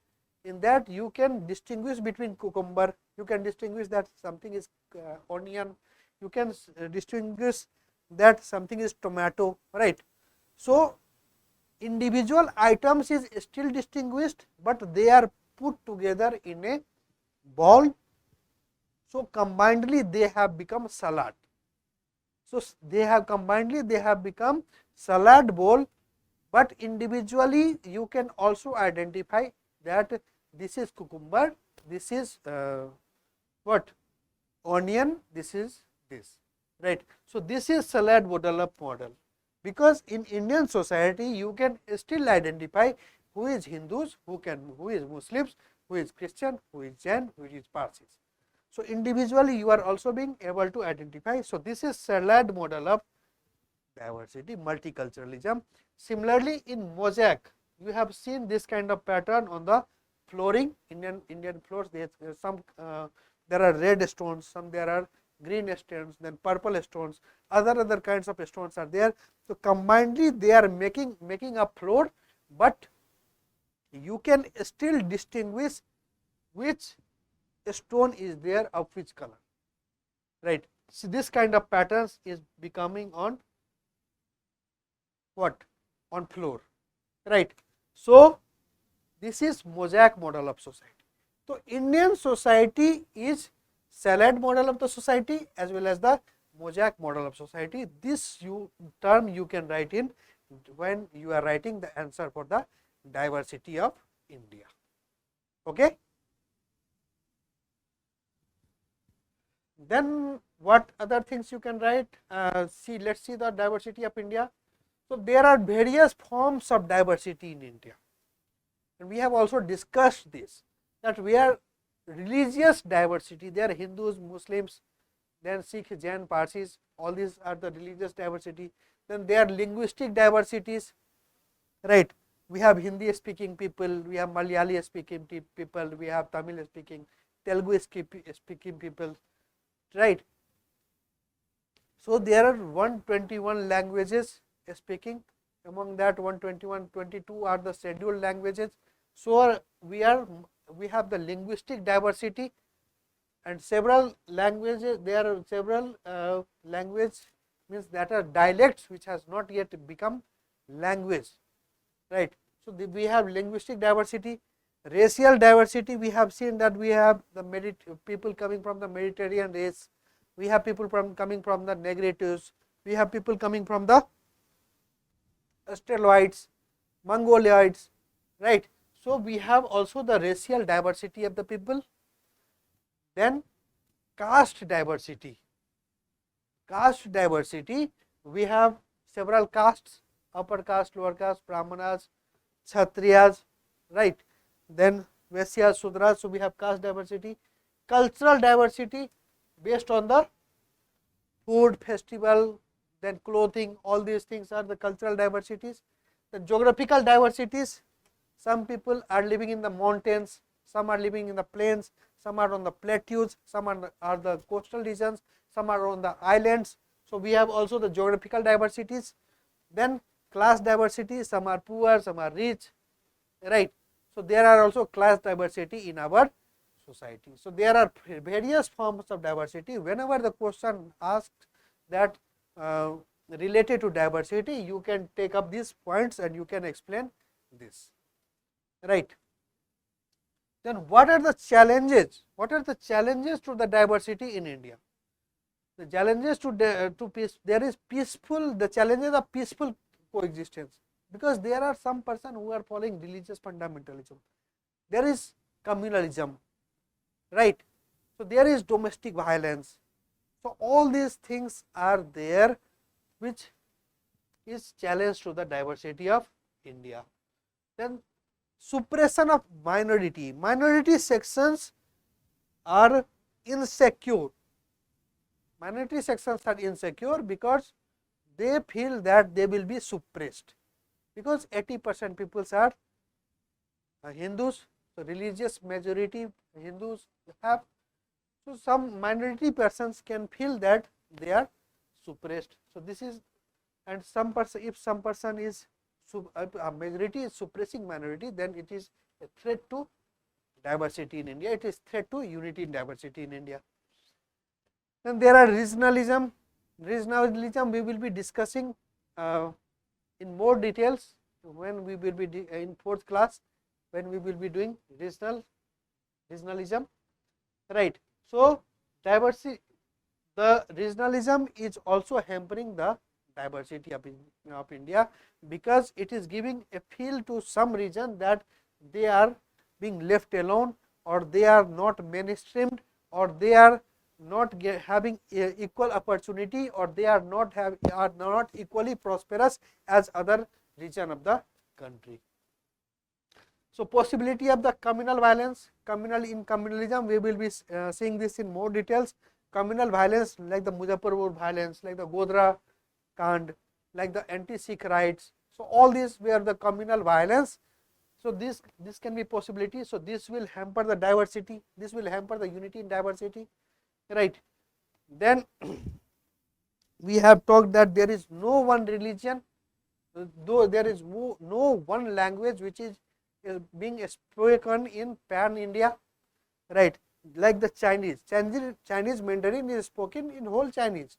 in that you can distinguish between cucumber, you can distinguish that something is onion, you can distinguish that something is tomato, right. So individual items is still distinguished, but they are put together in a bowl. So combinedly they have become salad. So they have combinedly they have become salad bowl, but individually you can also identify that this is cucumber, this is what, onion, this is this, right. So this is salad model, because in Indian society you can still identify who is Hindus, who is Muslims, who is Christian, who is Jain, who is Parsis. So individually you are also being able to identify. So this is salad model of diversity, multiculturalism. Similarly, in mosaic, you have seen this kind of pattern on the flooring. Indian floors, there are red stones, some there are green stones, then purple stones, other kinds of stones are there. So combinedly they are making a floor, but you can still distinguish which stone is there of which color, right. So this kind of patterns is becoming on what, on floor, right. So this is mosaic model of society. So Indian society is salad model of the society as well as the mosaic model of society. This term you can write in when you are writing the answer for the diversity of India. Okay. Then what other things you can write? Let's see the diversity of India. So there are various forms of diversity in India, and we have also discussed this, that we are religious diversity. There are Hindus, Muslims, then Sikh, Jain, Parsis. All these are the religious diversity. Then there are linguistic diversities, right. We have Hindi speaking people, we have Malayali speaking people, we have Tamil speaking, Telugu speaking people, right. So there are 121 languages speaking. Among that 121, 22 are the scheduled languages. So we have the linguistic diversity, and several languages. There are several language, means that are dialects which has not yet become language, right. So we have linguistic diversity. Racial diversity, we have seen that we have the people coming from the Mediterranean race, we have people coming from the Negritudes, we have people coming from the Australoids, Mongoloids, right. So we have also the racial diversity of the people. Then caste diversity. Caste diversity, we have several castes, upper caste, lower caste, Brahmanas, Kshatriyas, right. Then Vaishyas, Sudras. So we have caste diversity. Cultural diversity, based on the food, festival, then clothing, all these things are the cultural diversities. The geographical diversities, some people are living in the mountains, some are living in the plains, some are on the plateaus, some are the coastal regions, some are on the islands. So we have also the geographical diversities. Then class diversity, some are poor, some are rich, right. So there are also class diversity in our society. So there are various forms of diversity. Whenever the question asked that related to diversity, you can take up these points and you can explain this, right. Then what are the challenges? What are the challenges to the diversity in India? The challenges to peace, there is peaceful, the challenges of peaceful coexistence, because there are some person who are following religious fundamentalism. There is communalism, right. So there is domestic violence. So all these things are there, which is challenge to the diversity of India. Then suppression of minority sections are insecure. Minority sections are insecure because they feel that they will be suppressed, because 80% people are Hindus. So, religious majority Hindus have. So, some minority persons can feel that they are suppressed. So, this is, and some person, if some person is a majority is suppressing minority, then it is a threat to diversity in India. It is threat to unity in diversity in India. Then there are regionalism. Regionalism we will be discussing in more details when we will be in 4th class, when we will be doing regionalism, right. So, diversity, the regionalism is also hampering the diversity of India, because it is giving a feel to some region that they are being left alone, or they are not mainstreamed, or they are not having equal opportunity, or they are not equally prosperous as other region of the country. So, possibility of the communal violence, in communalism we will be seeing this in more details. Communal violence like the Muzaffarpur violence, like the Godhra Kand, like the anti-Sikh riots. So, all these were the communal violence. So, this can be possibility. So, this will hamper the diversity, this will hamper the unity in diversity, right. Then we have talked that there is no one religion, though there is no one language which is being spoken in pan India, right. Like the Chinese Mandarin is spoken in whole Chinese,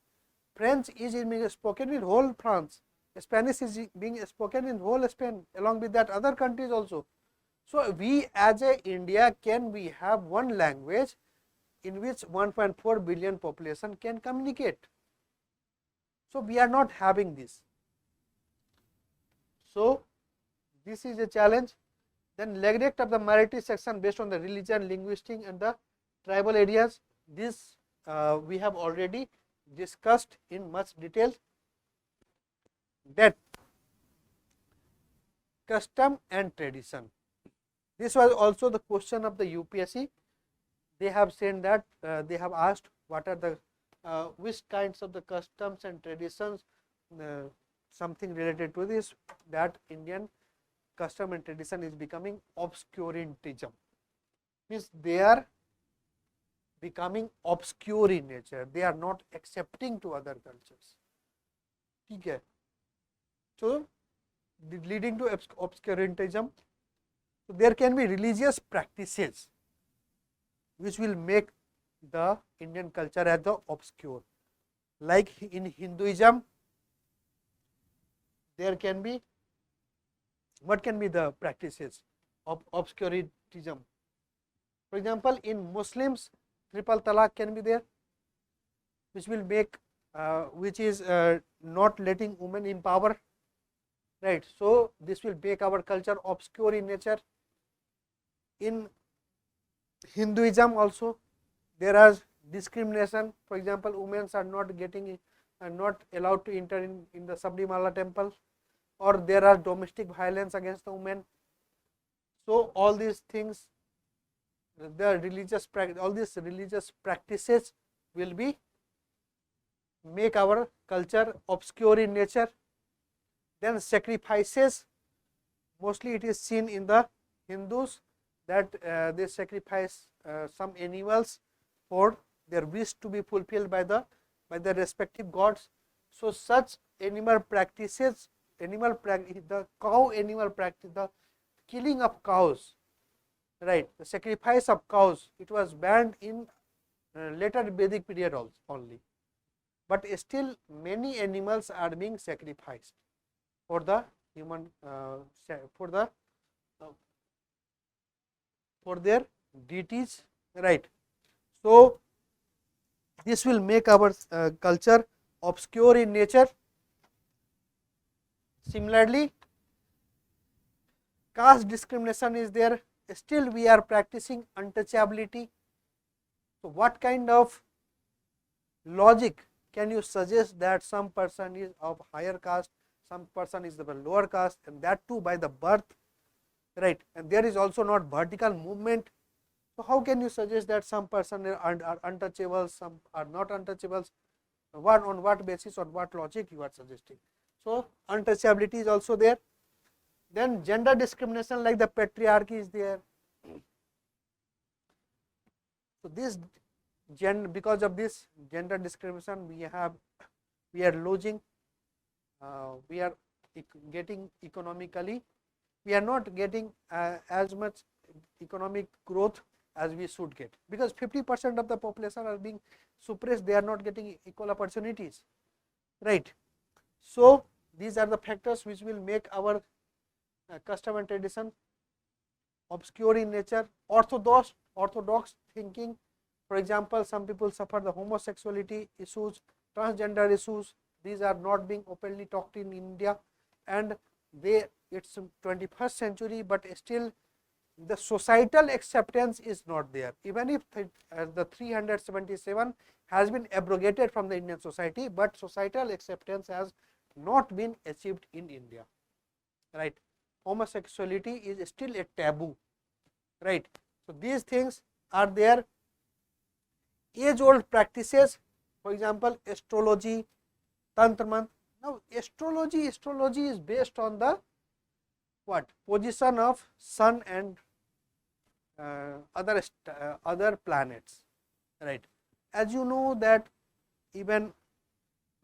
French is being spoken in whole France, Spanish is being spoken in whole Spain, along with that other countries also. So, we as a India, can we have one language in which 1.4 billion population can communicate? So, we are not having this. So, this is a challenge. Then neglect of the minority section based on the religion, linguistic and the tribal areas. This we have already discussed in much detail. That custom and tradition. This was also the question of the UPSC. They have said that they have asked what are the which kinds of the customs and traditions, something related to this, that Indian custom and tradition is becoming obscurantism, means they are becoming obscure in nature, they are not accepting to other cultures. Okay. So, leading to obscurantism. So, there can be religious practices which will make the Indian culture as the obscure, like in Hinduism there can be, what can be the practices of obscurantism? For example, in Muslims triple talaq can be there, which will make which is not letting women in power, right. So, this will make our culture obscure in nature. In Hinduism also there is discrimination. For example, women are not getting not allowed to enter in the Sabrimala temple, or there are domestic violence against the women. So, all these things, the religious all these religious practices will be make our culture obscure in nature. Then sacrifices, mostly it is seen in the Hindus that they sacrifice some animals for their wish to be fulfilled by the respective gods. So, such animal practices, the cow animal practice, the killing of cows, right, the sacrifice of cows, it was banned in later Vedic period also only, but still many animals are being sacrificed for the human for their deities, right. So, this will make our culture obscure in nature. Similarly, caste discrimination is there, still we are practicing untouchability. So, what kind of logic can you suggest that some person is of higher caste, some person is of a lower caste, and that too by the birth, right, and there is also not vertical movement. So, how can you suggest that some person are untouchables, some are not untouchables? On what basis, on what logic you are suggesting? So, untouchability is also there. Then gender discrimination like the patriarchy is there, So, this because of this gender discrimination, we are losing, we are getting economically, we are not getting as much economic growth as we should get, because 50% of the population are being suppressed, they are not getting equal opportunities, right. So, these are the factors which will make our custom and tradition obscure in nature. Orthodox thinking, for example, some people suffer the homosexuality issues, transgender issues, these are not being openly talked in India, and it's 21st century, but still the societal acceptance is not there. Even if the 377 has been abrogated from the Indian society, but societal acceptance has not been achieved in India, right. Homosexuality is still a taboo, right. So, these things are there. Age old practices, for example, astrology, tantra mantra. Now, astrology is based on the what position of sun and other planets, right. As you know that even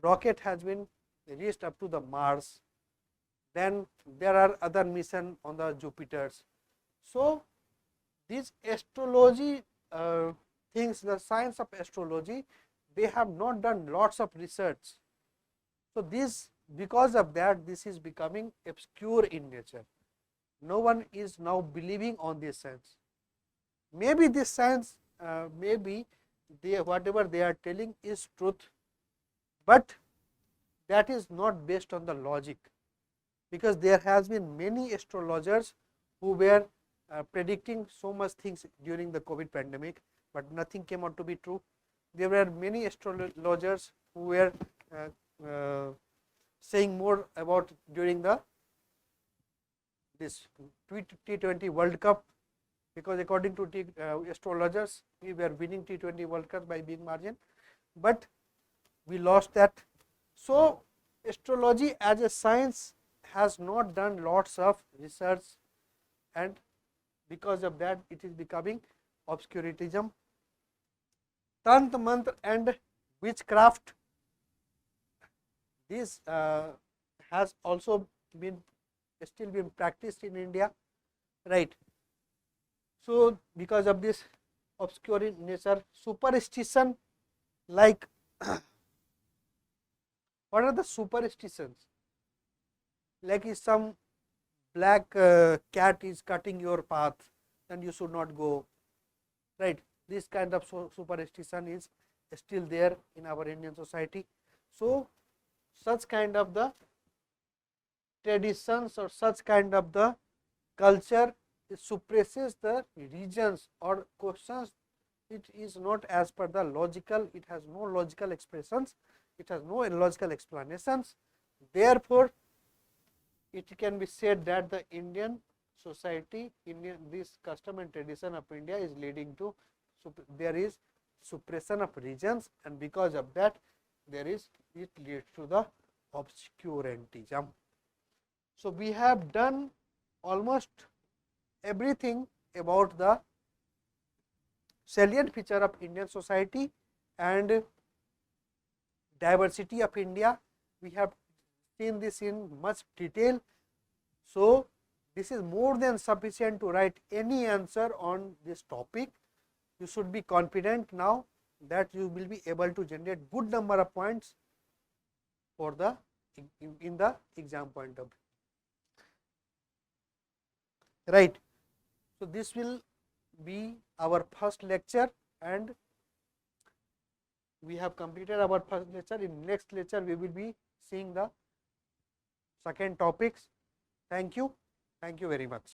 rocket has been reached up to the Mars, then there are other mission on the Jupiters. So, this astrology things, the science of astrology, they have not done lots of research. So, this because of that, this is becoming obscure in nature. No one is now believing on this science. Maybe this science, maybe whatever they are telling is truth, but that is not based on the logic, because there has been many astrologers who were predicting so much things during the COVID pandemic, but nothing came out to be true. There were many astrologers who were saying more about during the this T20 World Cup, because according to astrologers, we were winning T20 World Cup by big margin, but we lost that. So, astrology as a science has not done lots of research, and because of that it is becoming obscurantism. Tantra mantra and witchcraft, this has also been still been practiced in India, right. So, because of this obscure in nature, superstition, like what are the superstitions? Like if some black cat is cutting your path, then you should not go, right. This kind of superstition is still there in our Indian society. So, such kind of the traditions or such kind of the culture, it suppresses the regions or questions. It is not as per the logical, it has no logical expressions, it has no logical explanations. Therefore, it can be said that the Indian society, this custom and tradition of India is leading to, there is suppression of regions, and because of that it leads to the obscurantism. So, we have done almost everything about the salient feature of Indian society and diversity of India. We have seen this in much detail. So, this is more than sufficient to write any answer on this topic. You should be confident now that you will be able to generate good number of points for the in the exam point of view, right. So, this will be our first lecture, and we have completed our first lecture. In next lecture, we will be seeing the second topics. Thank you very much.